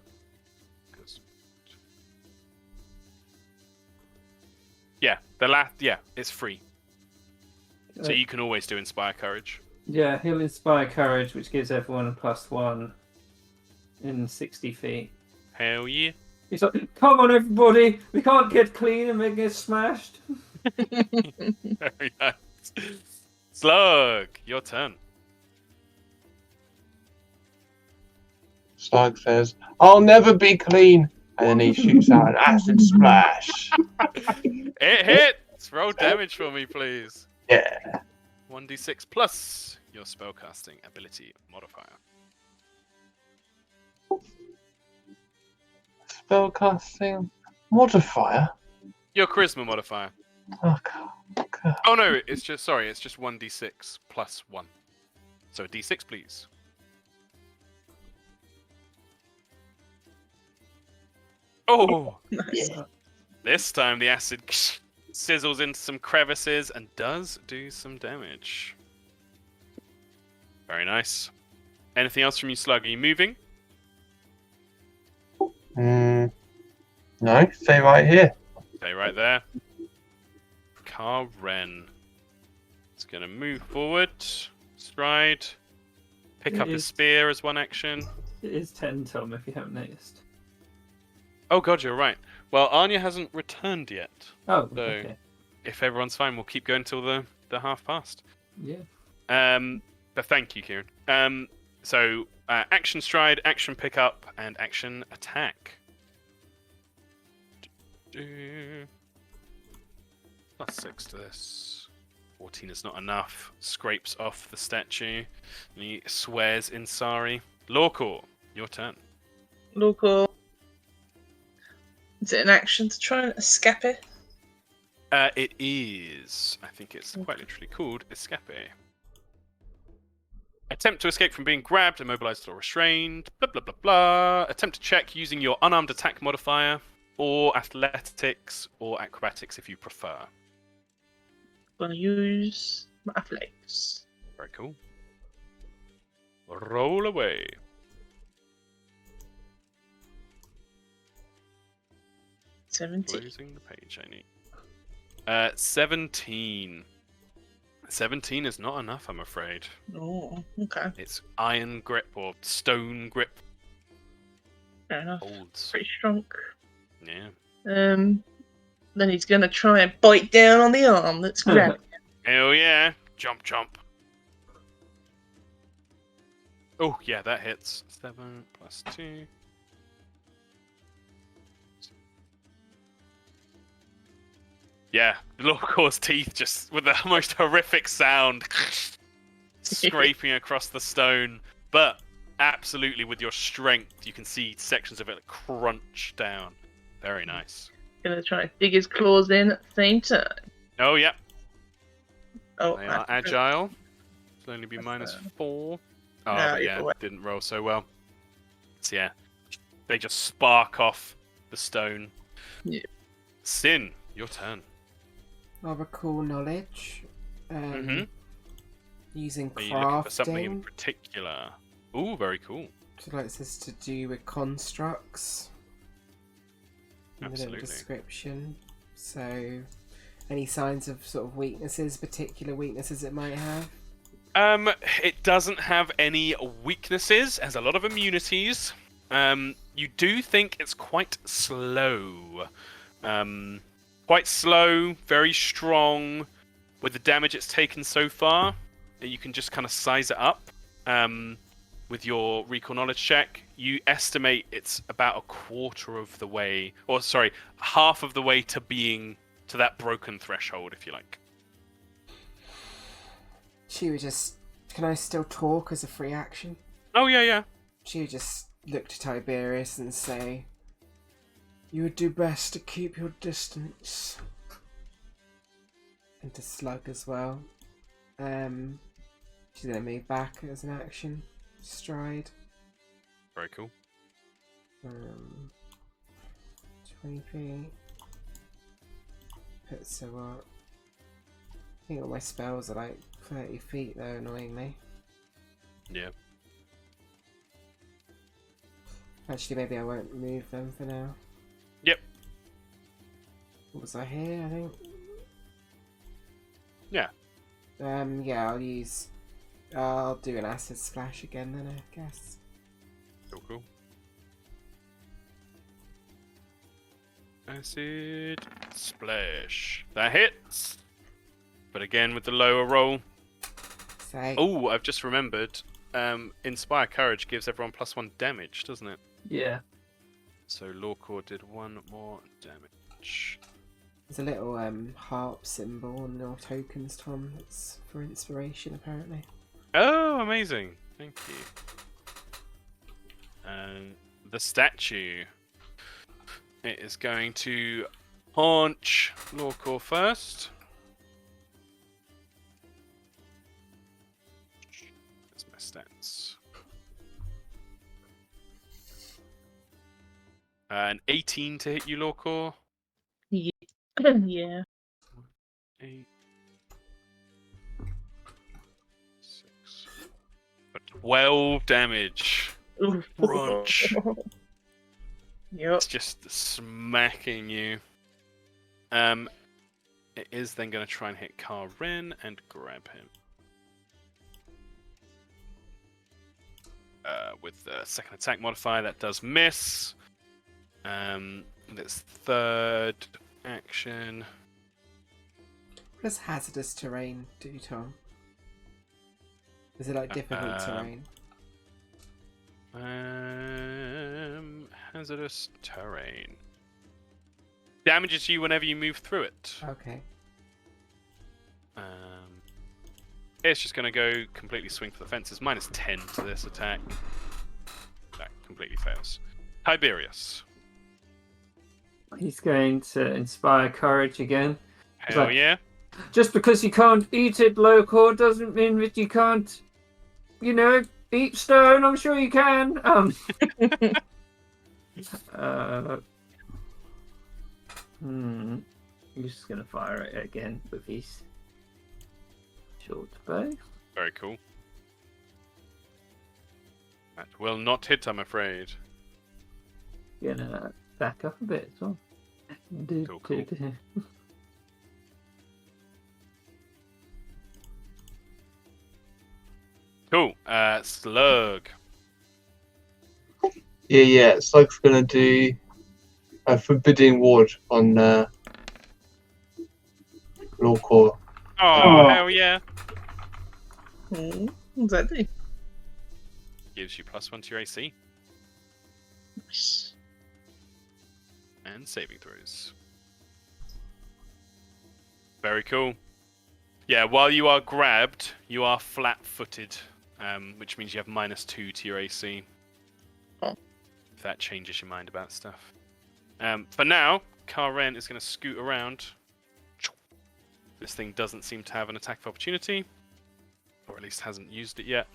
focus? Yeah, it's free. So you can always do Inspire Courage. Yeah, he'll inspire courage, which gives everyone a +1 in 60 feet. Hell yeah. He's like, come on, everybody! We can't get clean and get smashed. Very nice. Slug, your turn. Slug says, "I'll never be clean," and then he shoots out an acid splash. It hits! Roll damage for me, please. Yeah. 1d6 plus your spellcasting ability modifier. Spellcasting modifier. Your charisma modifier. Oh god. Oh no, it's just 1d6 plus 1. So a d6, please. Oh! Nice. This time the acid sizzles into some crevices and does do some damage. Very nice. Anything else from you, Slug? Are you moving? No, stay right here. Stay right there. Karen. It's going to move forward. Stride. Pick It up a is- spear as one action. It is 10, Tom, if you haven't noticed. Oh god, you're right. Well, Anya hasn't returned yet. Oh, So- okay. If everyone's fine, we'll keep going till the half past. Yeah. But thank you, Kieran. So action stride, action pickup, and action attack. +6 to this. 14 is not enough. Scrapes off the statue, and he swears in sorry. Lorcor, your turn. Local. Is it an action to try and escape it? It is. I think it's quite literally called escape. Attempt to escape from being grabbed, immobilized, or restrained. Blah blah blah blah. Attempt to check using your unarmed attack modifier, or athletics, or acrobatics if you prefer. Gonna use my athletics. Very cool. Roll away. $17. Closing the page, I need. 17. 17 is not enough, I'm afraid. Oh, okay. It's iron grip or stone grip. Fair enough. Holds. Pretty strong. Yeah. Then he's gonna try and bite down on the arm that's grabbing. Hell yeah. Jump, jump. Oh, yeah, that hits. 7 plus 2. Yeah, Lorcor's teeth just with the most horrific sound scraping across the stone. But absolutely, with your strength, you can see sections of it crunch down. Very nice. Gonna try and dig his claws in at the same time. Oh, yeah, Oh, they are agile. It'll only be That's, minus uh, 4. Oh, no, but either yeah, way. didn't roll so well. So yeah, they just spark off the stone. Yeah. Sin, your turn. Rather cool knowledge. Using Are you looking for something in crafting. particular? Ooh, very cool. So like this to do with constructs. In the little Absolutely. description. So, any signs of sort of weaknesses, particular weaknesses it might have? It doesn't have any weaknesses. It has a lot of immunities. You do think it's quite slow. Quite slow, very strong. With the damage it's taken so far, you can just kind of size it up. With your recall knowledge check, you estimate it's about a quarter of the way, or sorry, half of the way to being to that broken threshold, if you like. She would just... Can I still talk as a free action? Oh, yeah. She would just look to Tiberius and say, "You would do best to keep your distance." And to Slug as well. She's going to move back as an action. Stride. Very cool. 20 feet. Puts her up. I think all my spells are like 30 feet though, annoyingly. Yeah. Actually, maybe I won't move them for now. Yep. What was I here, I think? Yeah. Yeah, I'll do an acid splash again then, I guess. Cool. Acid splash. That hits. But again with the lower roll. Say, Oh, I've just remembered. Inspire Courage gives everyone +1 damage, doesn't it? Yeah. So Lorcor did 1 more damage. there's a little harp symbol on your tokens, Tom. That's for inspiration, apparently. Oh, amazing. Thank you. The statue. It is going to haunch Lorcor first. That's my stats. An 18 to hit you, Lorcor. Yeah. 8, 6, 12 damage. Crunch. Yep. It's just smacking you. It is then going to try and hit Karin and grab him. With the second attack modifier, that does miss. Its third action. What does hazardous terrain do, Tom? Is it like difficult terrain? Hazardous terrain. Damages you whenever you move through it. Okay. It's just going to go completely swing for the fences. -10 to this attack. That completely fails. Tiberius. He's going to inspire courage again. Hell Like- yeah. Just because you can't eat it, local, doesn't mean that you can't, eat stone. I'm sure you can. He's just gonna fire it again with his short bow. Very cool. That will not hit, I'm afraid. Gonna back up a bit as well. Cool. Cool. Slug. Yeah. Slug's gonna do a forbidding ward on Lorcor. Oh, hell yeah. What does that do? gives you +1 to your AC Nice. and saving throws. Very cool. Yeah, while you are grabbed, you are flat-footed, which means you have -2 to your AC. Oh. If that changes your mind about stuff. For now, Karen is going to scoot around. This thing doesn't seem to have an attack of opportunity, or at least hasn't used it yet.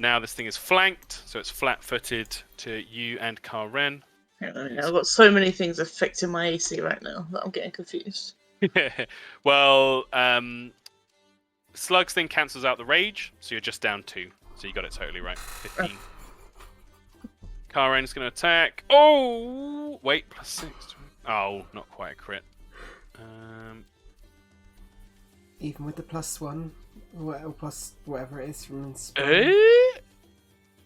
Now this thing is flanked, so it's flat-footed to you and Karen. Hang on a minute, I've got so many things affecting my AC right now that I'm getting confused. Well, Slug's thing cancels out the rage, so you're just down 2. So you got it totally right. 15. Karen's going to attack. Oh! Wait, +6. Oh, not quite a crit. Even with the +1, or plus whatever it is from inspiring.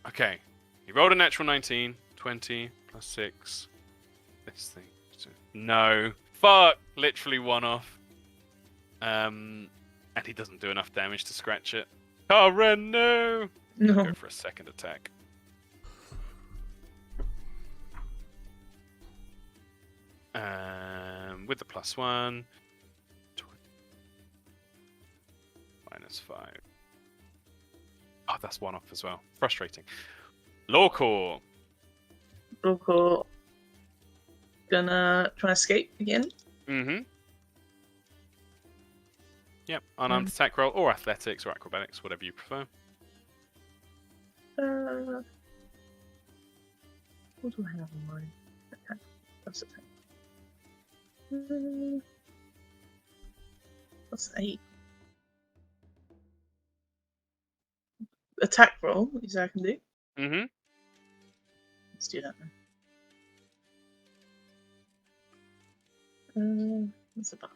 Okay. You rolled a natural 19. 20 +6. This thing. No. Fuck! Literally one off. And he doesn't do enough damage to scratch it. Karen, no! No. Go for a second attack. With the +1. -5. Oh, that's one off as well. Frustrating. Lawcore. Local. Gonna try and escape again. Mm-hmm. Yep. Unarmed attack roll, or athletics, or acrobatics, whatever you prefer. What do I have in mind? Attack. That's attack. That's 8. Attack roll, is that I can do? Mm-hmm. Let's do that then. What's the buff?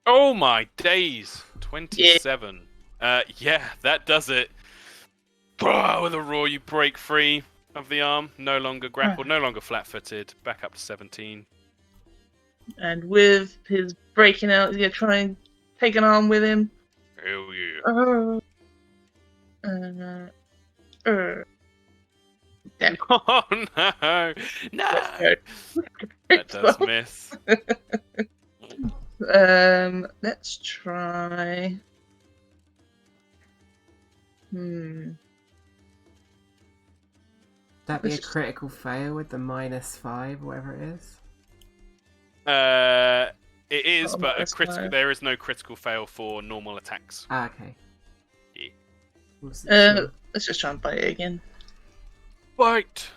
Oh my days! 27. Yeah, that does it. With a roar, you break free of the arm. No longer grappled, no longer flat-footed. Back up to 17. And with his breaking out, he's gonna try and take an arm with him. Hell yeah. Damn. Oh no! No! That does miss. Let's try. That'd be a critical fail with the -5, whatever it is. It is, Oh, but a that's critical. fine. There is no critical fail for normal attacks. Ah, okay. Yeah. Wasn't sure. Let's just try and bite it again. Bite!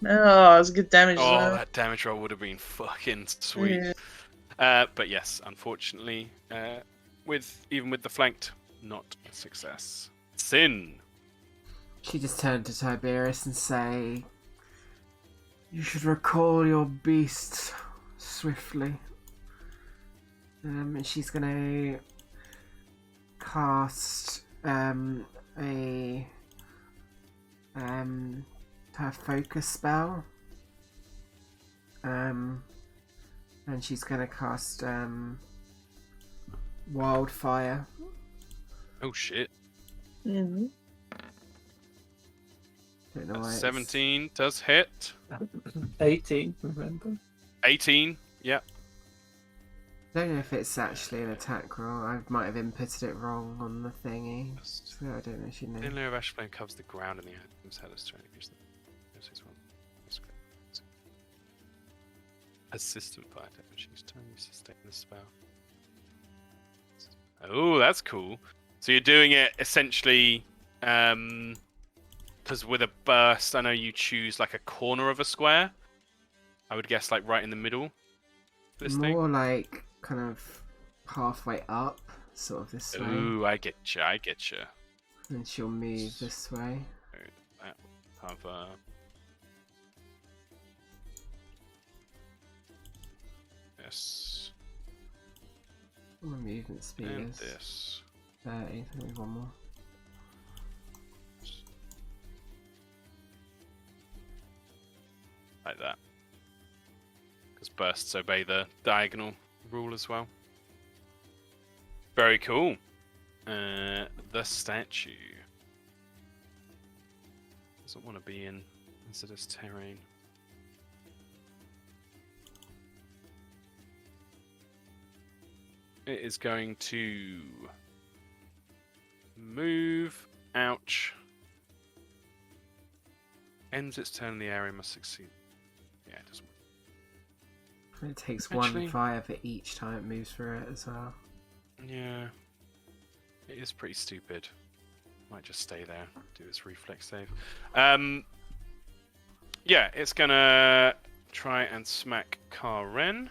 Oh, it's good damage as Oh, well. that damage roll would have been fucking sweet. Yeah. But yes, unfortunately, even with the flanked, not a success. Sin. She just turned to Tiberius and say, "You should recall your beasts swiftly." And she's gonna cast her focus spell. And she's gonna cast wildfire. Oh shit. Mhm. Don't know why it's- 17 does hit. 18, remember? 18. Yep. Don't know if it's actually an attack roll. I might have inputted it wrong on the thingy. So I don't know if you know. Thin layer of ash flame covers the ground and the items head is trying to use them. Assistant fire damage. Use time to sustain the spell. Oh, that's cool. So you're doing it essentially, because with a burst, I know you choose like a corner of a square. I would guess like right in the middle. This thing. More like kind of halfway up, sort of this way. Ooh, I get you. I get you. And she'll move this way. That cover. This What my movement speed and is. this. 30, so maybe one more. Like that. Because bursts obey the diagonal rule as well. Very cool. The statue doesn't want to be in hazardous terrain. It is going to move. Ouch. Ends its turn in the area, must succeed. Yeah, it doesn't. It takes Actually- 1 fire for each time it moves through it as well. Yeah. It is pretty stupid. Might just stay there, do its reflex save. Yeah, it's gonna try and smack Karen.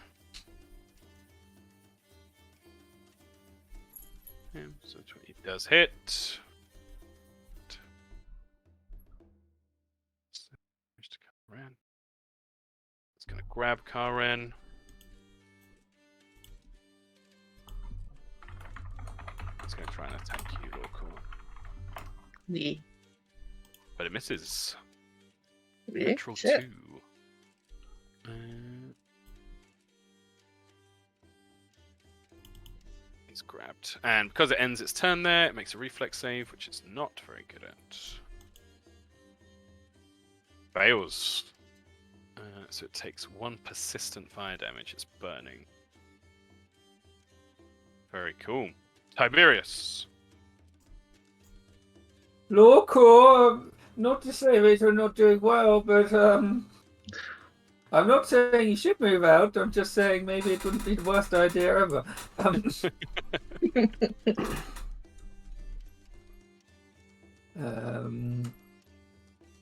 Yeah, so it does hit. Karen. It's gonna grab Karen. It's gonna try and attack you, Local. Yeah. But it misses. Yeah. Natural Shit. 2. He's grabbed. And because it ends its turn there, it makes a reflex save, which it's not very good at. Fails. So it takes 1 persistent fire damage. It's burning. Very cool. Tiberius. Loco, not to say that you're not doing well, but I'm not saying you should move out. I'm just saying maybe it wouldn't be the worst idea ever.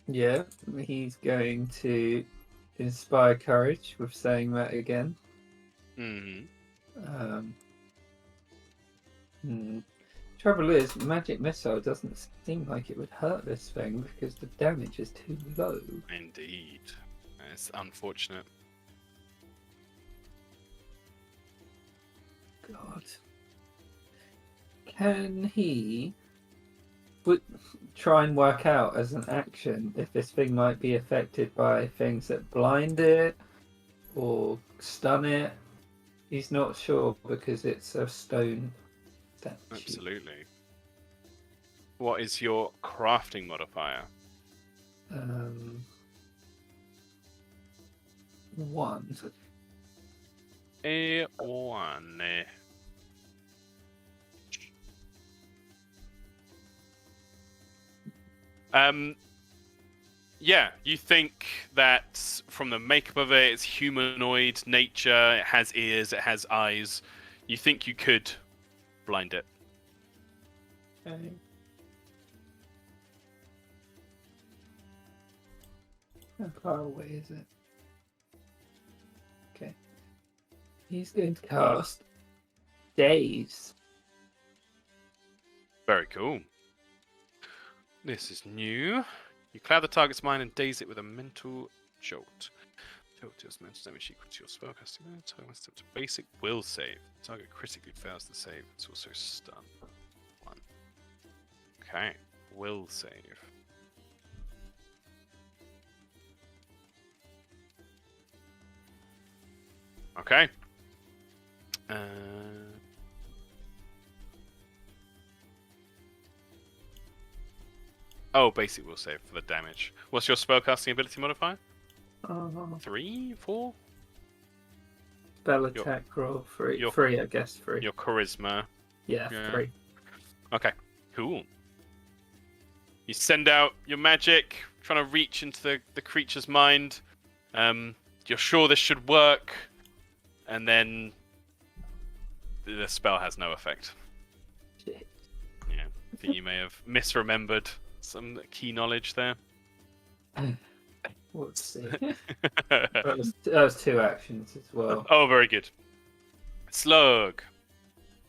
Yeah, he's going to inspire courage with saying that again. Trouble is, magic missile doesn't seem like it would hurt this thing because the damage is too low. Indeed. It's unfortunate. God. Can he try and work out as an action if this thing might be affected by things that blind it or stun it? He's not sure because it's a stone statue. Absolutely. What is your crafting modifier? 1. A 1. Yeah, you think that from the makeup of it, it's humanoid nature, it has ears, it has eyes. You think you could blind it. Okay. How far away is it? Okay. He's going to cast Daze. Very cool. This is new. You cloud the target's mind and daze it with a mental jolt. Jolt deals mental damage equal to your spellcasting. Target must attempt a basic will save. Target critically fails the save. It's also stunned. 1. Okay. Will save. Okay. Oh, basic will save for the damage. What's your spellcasting ability modifier? 3, 4? Spell attack roll 3. 3, I guess. 3. Your charisma. Yeah, Yeah. 3. Okay, cool. You send out your magic, trying to reach into the creature's mind. You're sure this should work, and then the spell has no effect. Shit. Yeah, I think you may have misremembered some key knowledge there. Let's see. that was 2 actions as well. Oh, very good. Slug.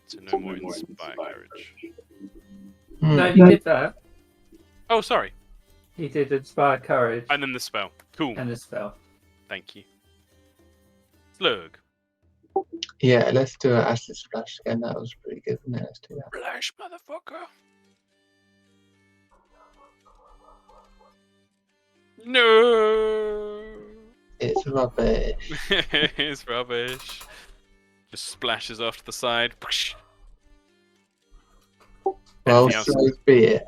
So no more inspire courage. No, he did that. Oh, sorry. He did inspire courage And then the spell. Cool. and a spell. Thank you. Slug. Yeah, let's do an acid splash again. That was pretty good. No, let's do that. Splash, motherfucker. No. It's rubbish. It's rubbish. Just splashes off to the side. Well, Anything else? so be it.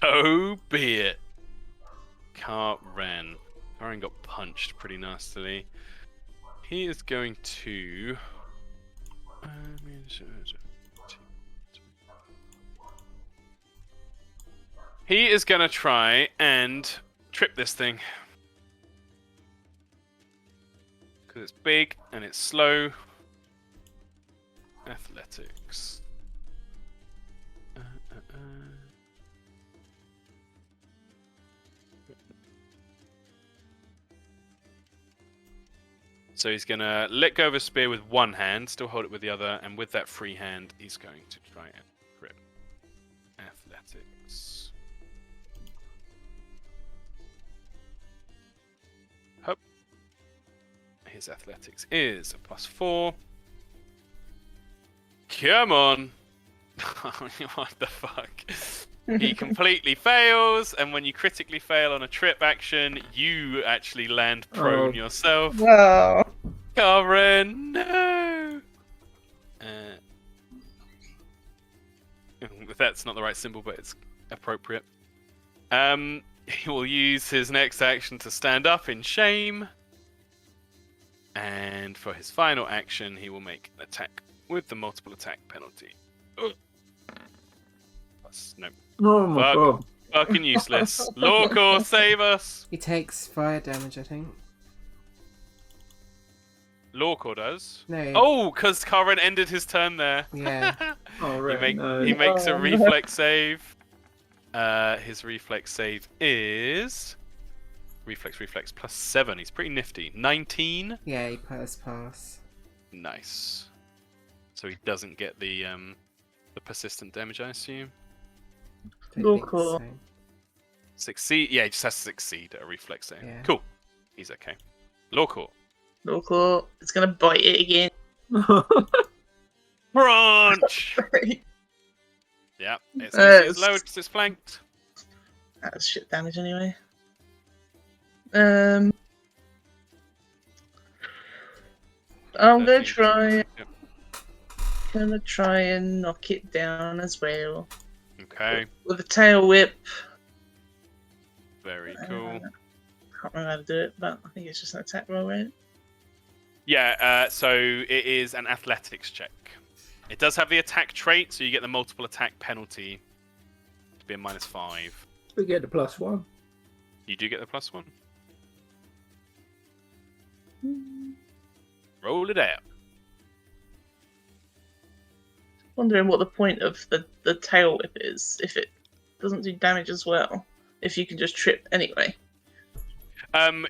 Oh, be it. Karen. Karen got punched pretty nastily. He is going to. He is going to try and trip this thing. Because it's big and it's slow. Athletics. So he's going to let go of his spear with one hand, still hold it with the other, and with that free hand, he's going to try and grip. Athletics. Hup. His athletics is a +4. Come on! What the fuck? He completely fails, and when you critically fail on a trip action, you actually land prone yourself. Wow. Karen, no! That's not the right symbol, but it's appropriate. He will use his next action to stand up in shame. And for his final action, he will make an attack with the multiple attack penalty. No. Oh my god. Fucking useless. Lorcor, save us! He takes fire damage, I think. Lorcor does. No. Oh, because Karen ended his turn there. Yeah. Oh, right. He makes a Oh, no. reflex save. His reflex save is reflex +7. He's pretty nifty. 19. Yeah, he pass. Nice. So he doesn't get the persistent damage, I assume. Don't think Cool. so. Succeed. Yeah, he just has to succeed at a reflex save. Yeah. Cool. He's okay. Lorcor. Local. It's gonna bite it again. Branch. Yeah. It's low because it's flanked. That's shit damage anyway. I'm gonna 13. try. Yep. Gonna try and knock it down as well Okay. with a tail whip. Very cool. Can't remember how to do it, but I think it's just an attack roll, right? Yeah, so it is an athletics check. It does have the attack trait, so you get the multiple attack penalty to be a -5. We get the +1. You do get the +1. Roll it out. Wondering what the point of the tail whip is if it doesn't do damage as well. If you can just trip anyway.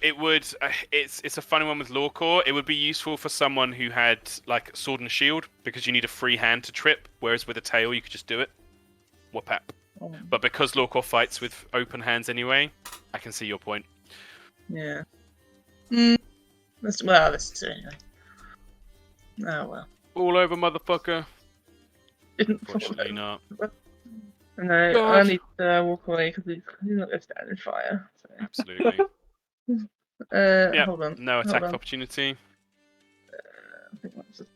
It would. It's a funny one with Lawcore. It would be useful for someone who had like sword and shield because you need a free hand to trip, whereas with a tail you could just do it. Whoop-ap. But because Lawcore fights with open hands anyway, I can see your point. Yeah. Let's do it anyway. Oh well. All over, motherfucker. Didn't Fortunately not. No, God. I need to walk away because he's not going to stand in fire. So. Absolutely. Hold on. No attack Hold on. opportunity. I think that's as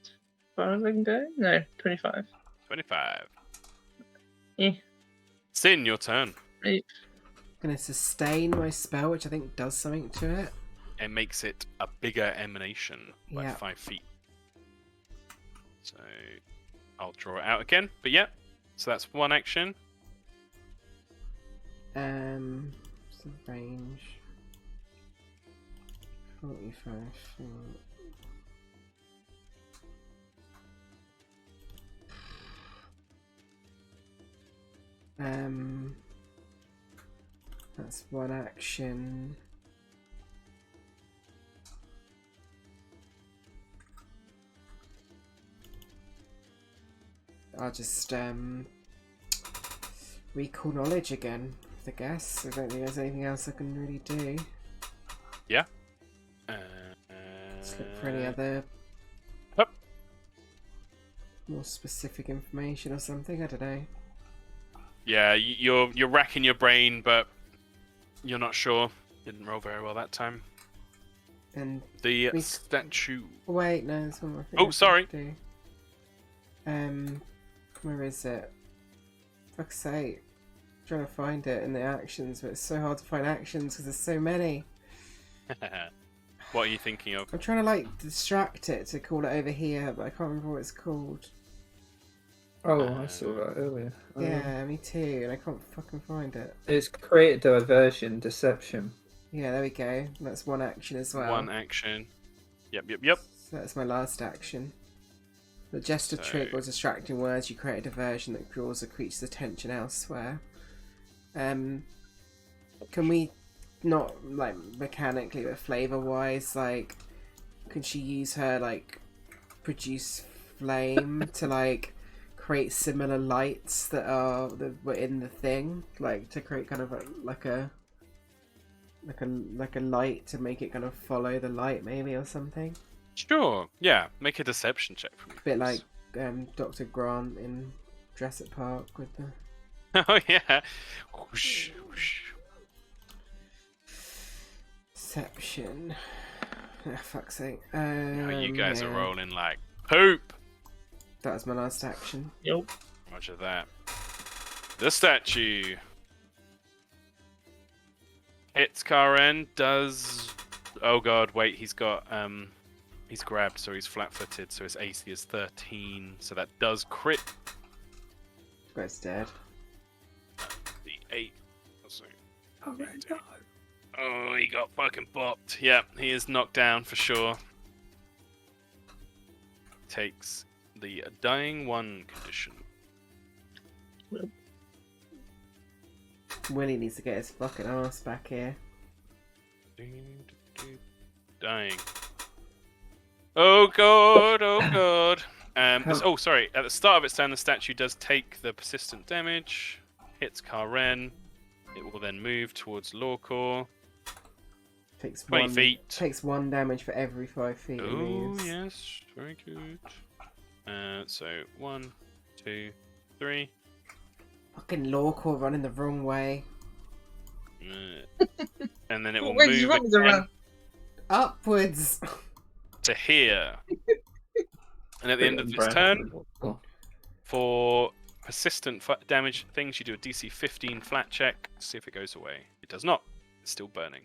far as I can go. No, 25. 25. Yeah. Sin, your turn. I'm gonna sustain my spell, which I think does something to it. It makes it a bigger emanation by Yeah. 5 feet. So I'll draw it out again. But yeah, so that's one action. So range 45 feet. That's one action. I'll just recall knowledge again, I guess. I don't think there's anything else I can really do. Yeah. Just look for any other Hup. more specific information or something. I don't know. Yeah, you're racking your brain, but you're not sure. Didn't roll very well that time. And The We- statue. wait, no, there's one more thing. Oh, I can sorry. do. Where is it? fuck's sake. I'm trying to find it in the actions, but it's so hard to find actions because there's so many. What are you thinking of? I'm trying to like distract it to call it over here, but I can't remember what it's called. Oh, I saw that earlier. Yeah, me too, and I can't fucking find it. It's create diversion, deception. Yeah, there we go. That's one action as well. One action. Yep. So that's my last action. The gesture trick or distracting words, you create a diversion that draws a creature's attention elsewhere. Can we not, like, mechanically, but flavour-wise, like, can she use her, like, produce flame to, like, create similar lights that were in the thing? Like, to create kind of like a light to make it kind of follow the light, maybe, or something? Sure. Yeah. Make a deception check for me. A bit please. like Dr. Grant in Jurassic Park with the... Oh yeah. Whoosh, whoosh. Deception. Oh, fuck's sake. Oh, you guys are yeah. rolling like poop. That was my last action. Nope. Roger that. The statue. Hits Karen, does... Oh god, wait, he's got... He's grabbed, so he's flat-footed, so his AC is 13. So that does crit Guy's dead. the 8. Oh, he got fucking bopped. Yeah, he is knocked down for sure. Takes the dying 1 condition. Willie needs to get his fucking ass back here. Dying. Oh god, oh god. Oh, sorry. At the start of its turn, the statue does take the persistent damage. Hits Karen. It will then move towards Lorcor. Takes 20 one, feet. Takes 1 damage for every 5 feet it Oh, moves. yes. Very good. So, 1, 2, 3. Fucking Lorcor running the wrong way. And then it will Where move did you want me to again run? Upwards! to here. And at the end of its turn, for persistent damage things, you do a DC 15 flat check to see if it goes away. It does not. It's still burning.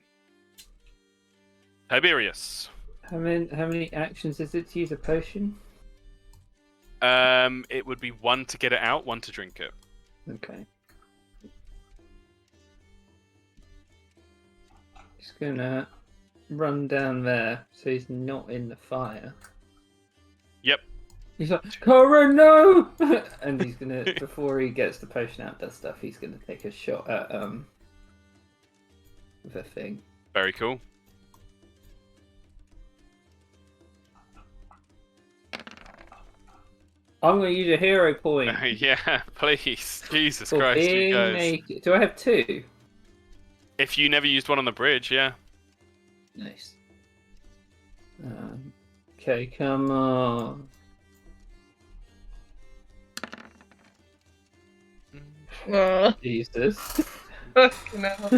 Tiberius. How many actions is it to use a potion? It would be 1 to get it out, 1 to drink it. Okay. He's gonna run down there so he's not in the fire. Yep. He's like, Cora, no! And he's gonna, before he gets the potion out and stuff, he's gonna take a shot at the thing. Very cool. I'm gonna use a hero point. Yeah, please. Jesus for Christ, you being guys. naked. Do I have 2? If you never used one on the bridge, yeah. Nice. Okay, come on. Oh, Jesus. fucking hell.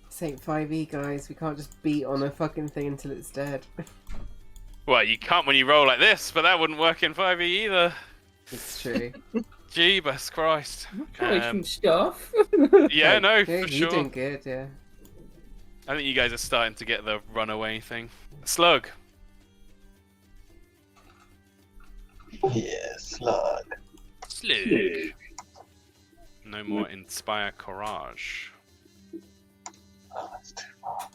This ain't 5e, guys. We can't just beat on a fucking thing until it's dead. Well, you can't when you roll like this, but that wouldn't work in 5e either. It's true. Jeebus Christ. Try some stuff. Yeah, no, Yeah, for you're sure. doing good, yeah. I think you guys are starting to get the runaway thing. Slug. Yeah, slug. Slug. No more inspire courage. Oh, that's too far.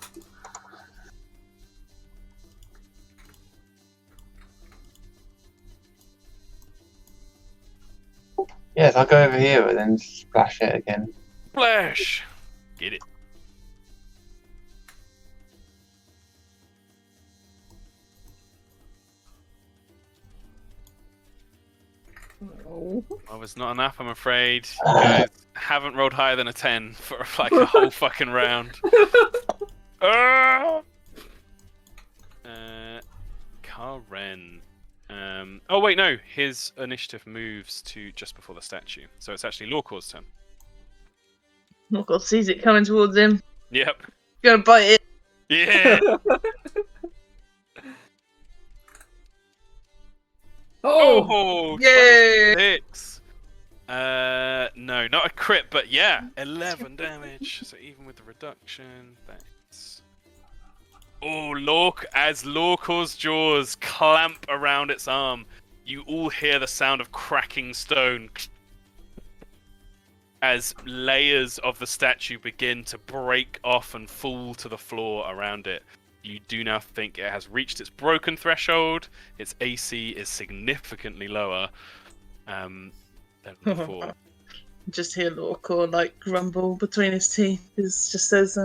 Yes, I'll go over here and then splash it again. Flash. Get it. Oh. Well, it's not enough, I'm afraid. You guys haven't rolled higher than a 10 for like a whole fucking round. Karen. Oh wait, no. His initiative moves to just before the statue, so it's actually Lorcor's turn. Oh god, sees it coming towards him. Yep. Gonna bite it. Yeah. Oh! Oh, Yay! 26. No, not a crit, but yeah, 11 damage. So even with the reduction, that's. Oh, as Lorcor's jaws clamp around its arm, you all hear the sound of cracking stone as layers of the statue begin to break off and fall to the floor around it. You do now think it has reached its broken threshold. Its AC is significantly lower than before. Just hear Lorcor like grumble between his teeth. He just says,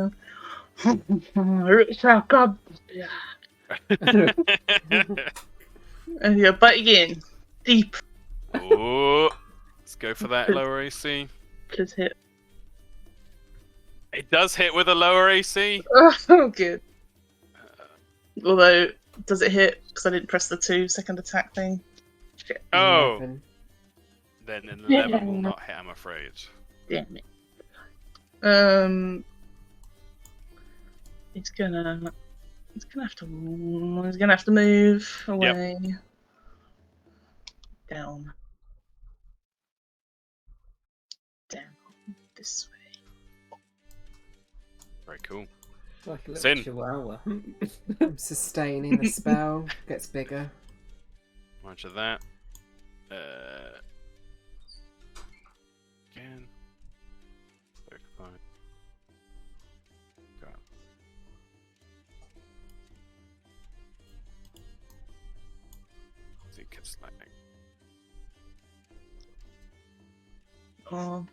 "Rich our god." And you're biting in deep. Oh, let's go for that lower AC. Just hit. It does hit with a lower AC. Oh, good. Although, does it hit? Because I didn't press the 2-second attack thing. Shit. Oh, 11. then an 11 will not hit, I'm afraid. Damn it. He's gonna have to move away. Down. This way. Very cool. Like a little Sin. chihuahua. I'm sustaining the spell. Gets bigger. Roger that. Again. 35. Go. I think it's lightning. Oh,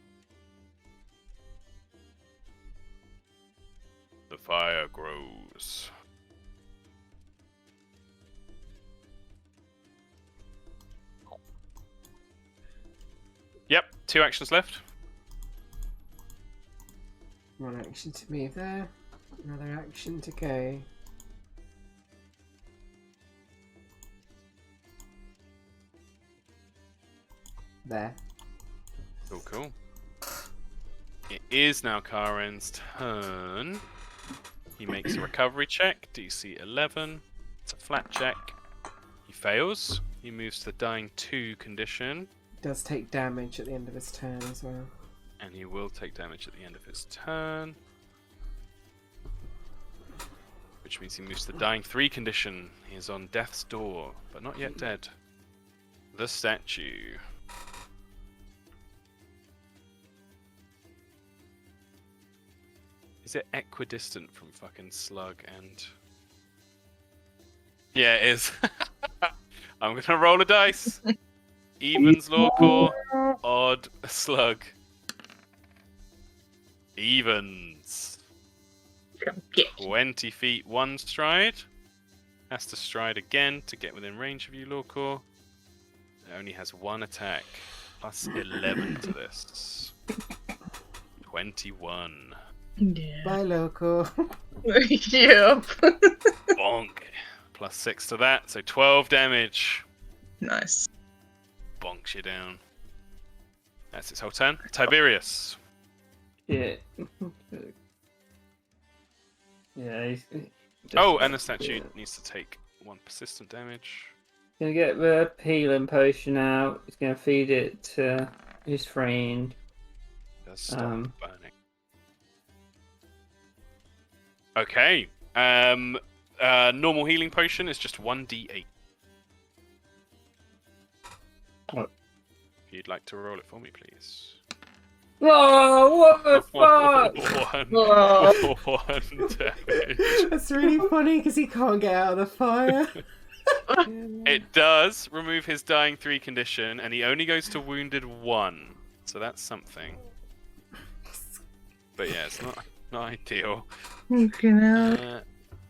The fire grows. Yep, 2 actions left. One action to move there. Another action to go. There. Cool. It is now Karen's turn. He makes a recovery check, DC 11. It's a flat check. He fails. He moves to the dying 2 condition. Does take damage at the end of his turn as well. And he will take damage at the end of his turn. Which means he moves to the dying 3 condition. He is on death's door, but not yet dead. The statue. Is it equidistant from fucking Slug and... Yeah, it is. I'm gonna roll a dice. Evens Lawcore, odd Slug. Evens. come get. 20 feet, 1 stride. Has to stride again to get within range of you, Lawcore. It only has 1 attack. Plus 11 to this. 21. Yeah. Bye, loco. Yeah. Bonk. Plus 6 to that, so 12 damage. Nice. Bonks you down. That's its whole turn. Tiberius. Yeah. Yeah, he's Oh, and the statue needs to take 1 persistent damage. gonna get the healing potion out. He's gonna feed it to his friend. Does stop Um. burning. Okay. Normal healing potion is just 1d8. What? If you'd like to roll it for me, please. Oh, what the fuck! One damage. That's really funny because he can't get out of the fire. It does remove his dying 3 condition, and he only goes to wounded 1. So that's something. But yeah, it's not ideal. Fucking hell.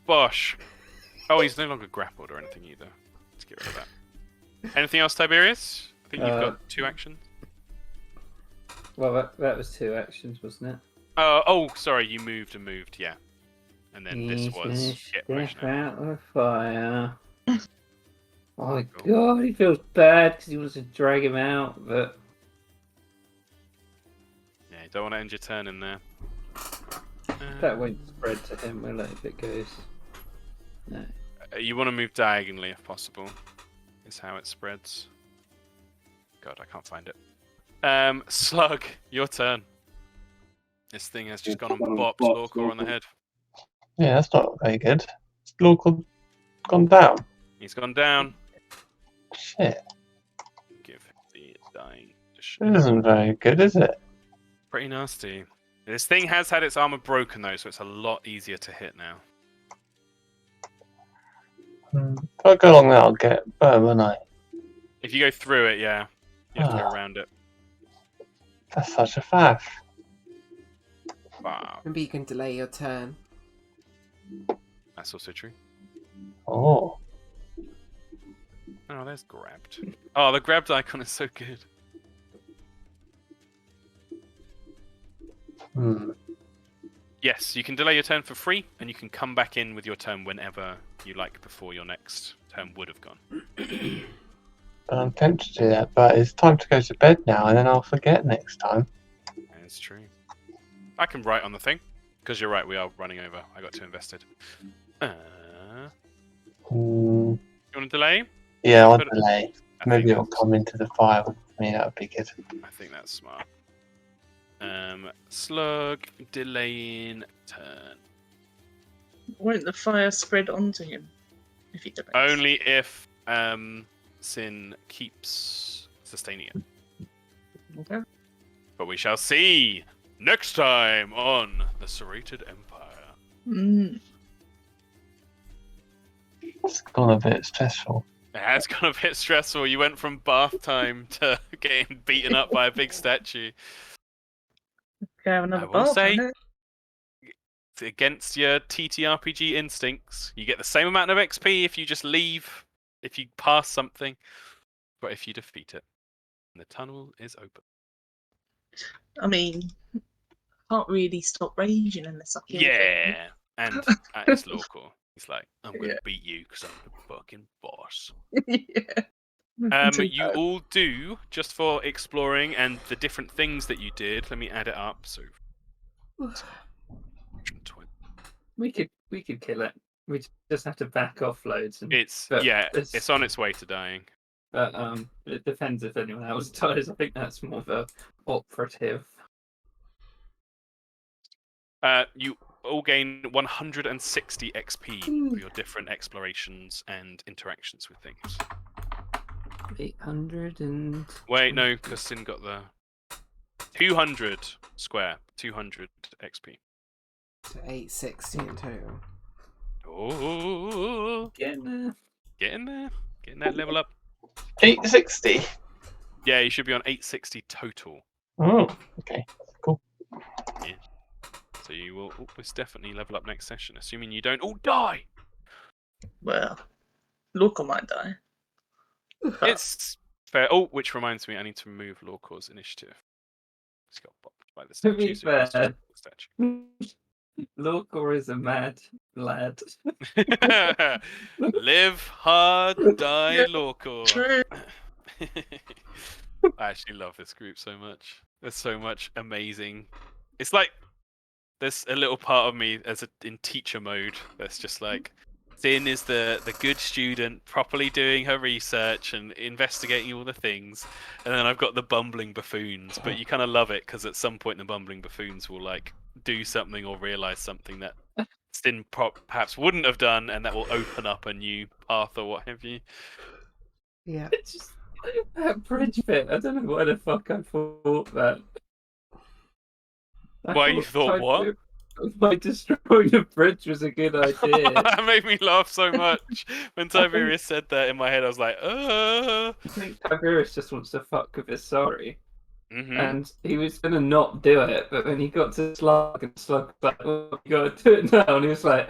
Bosh. Oh, he's no longer grappled or anything either. Let's get rid of that. Anything else, Tiberius? I think you've got 2 actions. Well, that was 2 actions, wasn't it? Oh, sorry, you moved and moved, yeah. And then this He's was gonna shit right step now. out of the fire. Oh my Cool. god, he feels bad because he wants to drag him out, but Yeah, you don't want to end your turn in there. that won't spread to him, will it, if it goes? No. You want to move diagonally if possible. is how it spreads. God, I can't find it. Slug, your turn. This thing has just gone and bopped Lorcor on the head. Yeah, that's not very good. It's local gone down. He's gone down. Shit. Give him the dying. This isn't very good, is it? Pretty nasty. This thing has had its armor broken though, so it's a lot easier to hit now. If I go along there, I'll get burned, won't I? If you go through it, yeah. You have to go around it. That's such a faff. Wow. Maybe you can delay your turn. That's also true. Oh. Oh, there's grabbed. Oh, the grabbed icon is so good. Yes, you can delay your turn for free, and you can come back in with your turn whenever you like before your next turn would have gone. I'm tempted to do that, but it's time to go to bed now, and then I'll forget next time. That's true. I can write on the thing, because you're right, we are running over. I got too invested. You want to delay? Yeah, I'll Put it- delay. I Maybe think it'll that's- come into the fire with me, that would be good. I think that's smart. Slug, delaying turn. Won't the fire spread onto him if he delays? Only if Sin keeps sustaining it. Okay. But we shall see next time on the Serrated Empire. Mm. It's gone a bit stressful. It has gone a bit stressful. You went from bath time to getting beaten up by a big statue. Okay, have another I will bath, say- innit? Against your TTRPG instincts, you get the same amount of XP if you just leave, if you pass something, but if you defeat it, the tunnel is open. I mean, can't really stop raging unless I kill him. Yeah, and it's Lorcor. He's like, I'm gonna Yeah. beat you because I'm the fucking boss. Yeah. Too You bad. all do, just for exploring and the different things that you did. Let me add it up. So, 120. We could kill it. We just have to back off loads. And, It's but it's on its way to dying. But it depends if anyone else dies. I think that's more of a operative. You all gain 160 XP for your different explorations and interactions with things. 800 and... Wait, no, because Sin got the 200 square, 200 XP. So 860 in total. Oh, Getting there. getting there, getting that level up. 860. Yeah, you should be on 860 total. Oh, okay. Cool. So you will almost definitely level up next session, assuming you don't all die. Well, Lorcor might die. It's fair. Oh, which reminds me, I need to remove Lorcor's initiative. He's got bopped by the To be statue. So it's just fair. the statue. Lorcor is a mad lad. Live hard, die Yeah, Lorcor. True. I actually love this group so much. There's so much amazing. It's like there's a little part of me in teacher mode that's just like Sin is the good student, properly doing her research and investigating all the things, and then I've got the bumbling buffoons. But you kind of love it because at some point the bumbling buffoons will like do something or realize something that Sin perhaps wouldn't have done, and that will open up a new path or what have you. Yeah. It's just that bridge bit. I don't know why the fuck I thought that. Why you thought what? Why destroying the bridge was a good idea. That made me laugh so much when Tiberius said that. In my head, I was like, I think Tiberius just wants to fuck with his sorry. Mhm. And he was gonna not do it, but then he got to Slug and Slug was like, well, you gotta do it now, and he was like,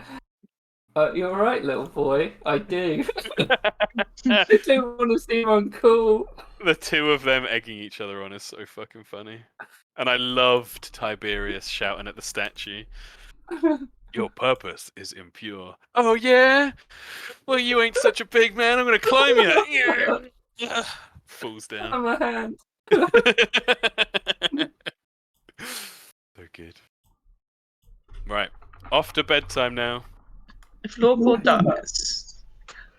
you're alright, little boy, I do. I don't want to seem uncool. The two of them egging each other on is so fucking funny. And I loved Tiberius shouting at the statue, "Your purpose is impure." Oh yeah? Well, you ain't such a big man. I'm gonna climb you. Yeah. Falls down. I'm a hand. So good. Right, off to bedtime now. If Lorcor dies,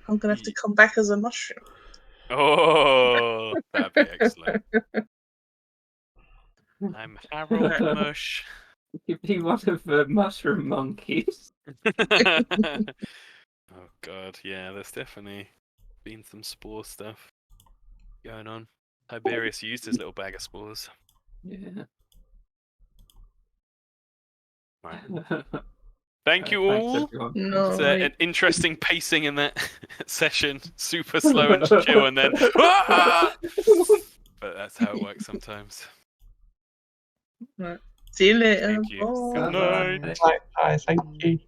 I'm gonna have to come back as a mushroom. Oh, that'd be excellent. I'm Harold Mush. You'd be one of the mushroom monkeys. Oh god, yeah, there's definitely been some spore stuff going on. Tiberius used his little bag of spores. Yeah. Right. Thank you Thanks, all. everyone. No. It's Right. an interesting pacing in that session. Super slow and chill, and then "Ah!" But that's how it works sometimes. See you later. Thank you. Bye. Good night. Right, guys, thank you.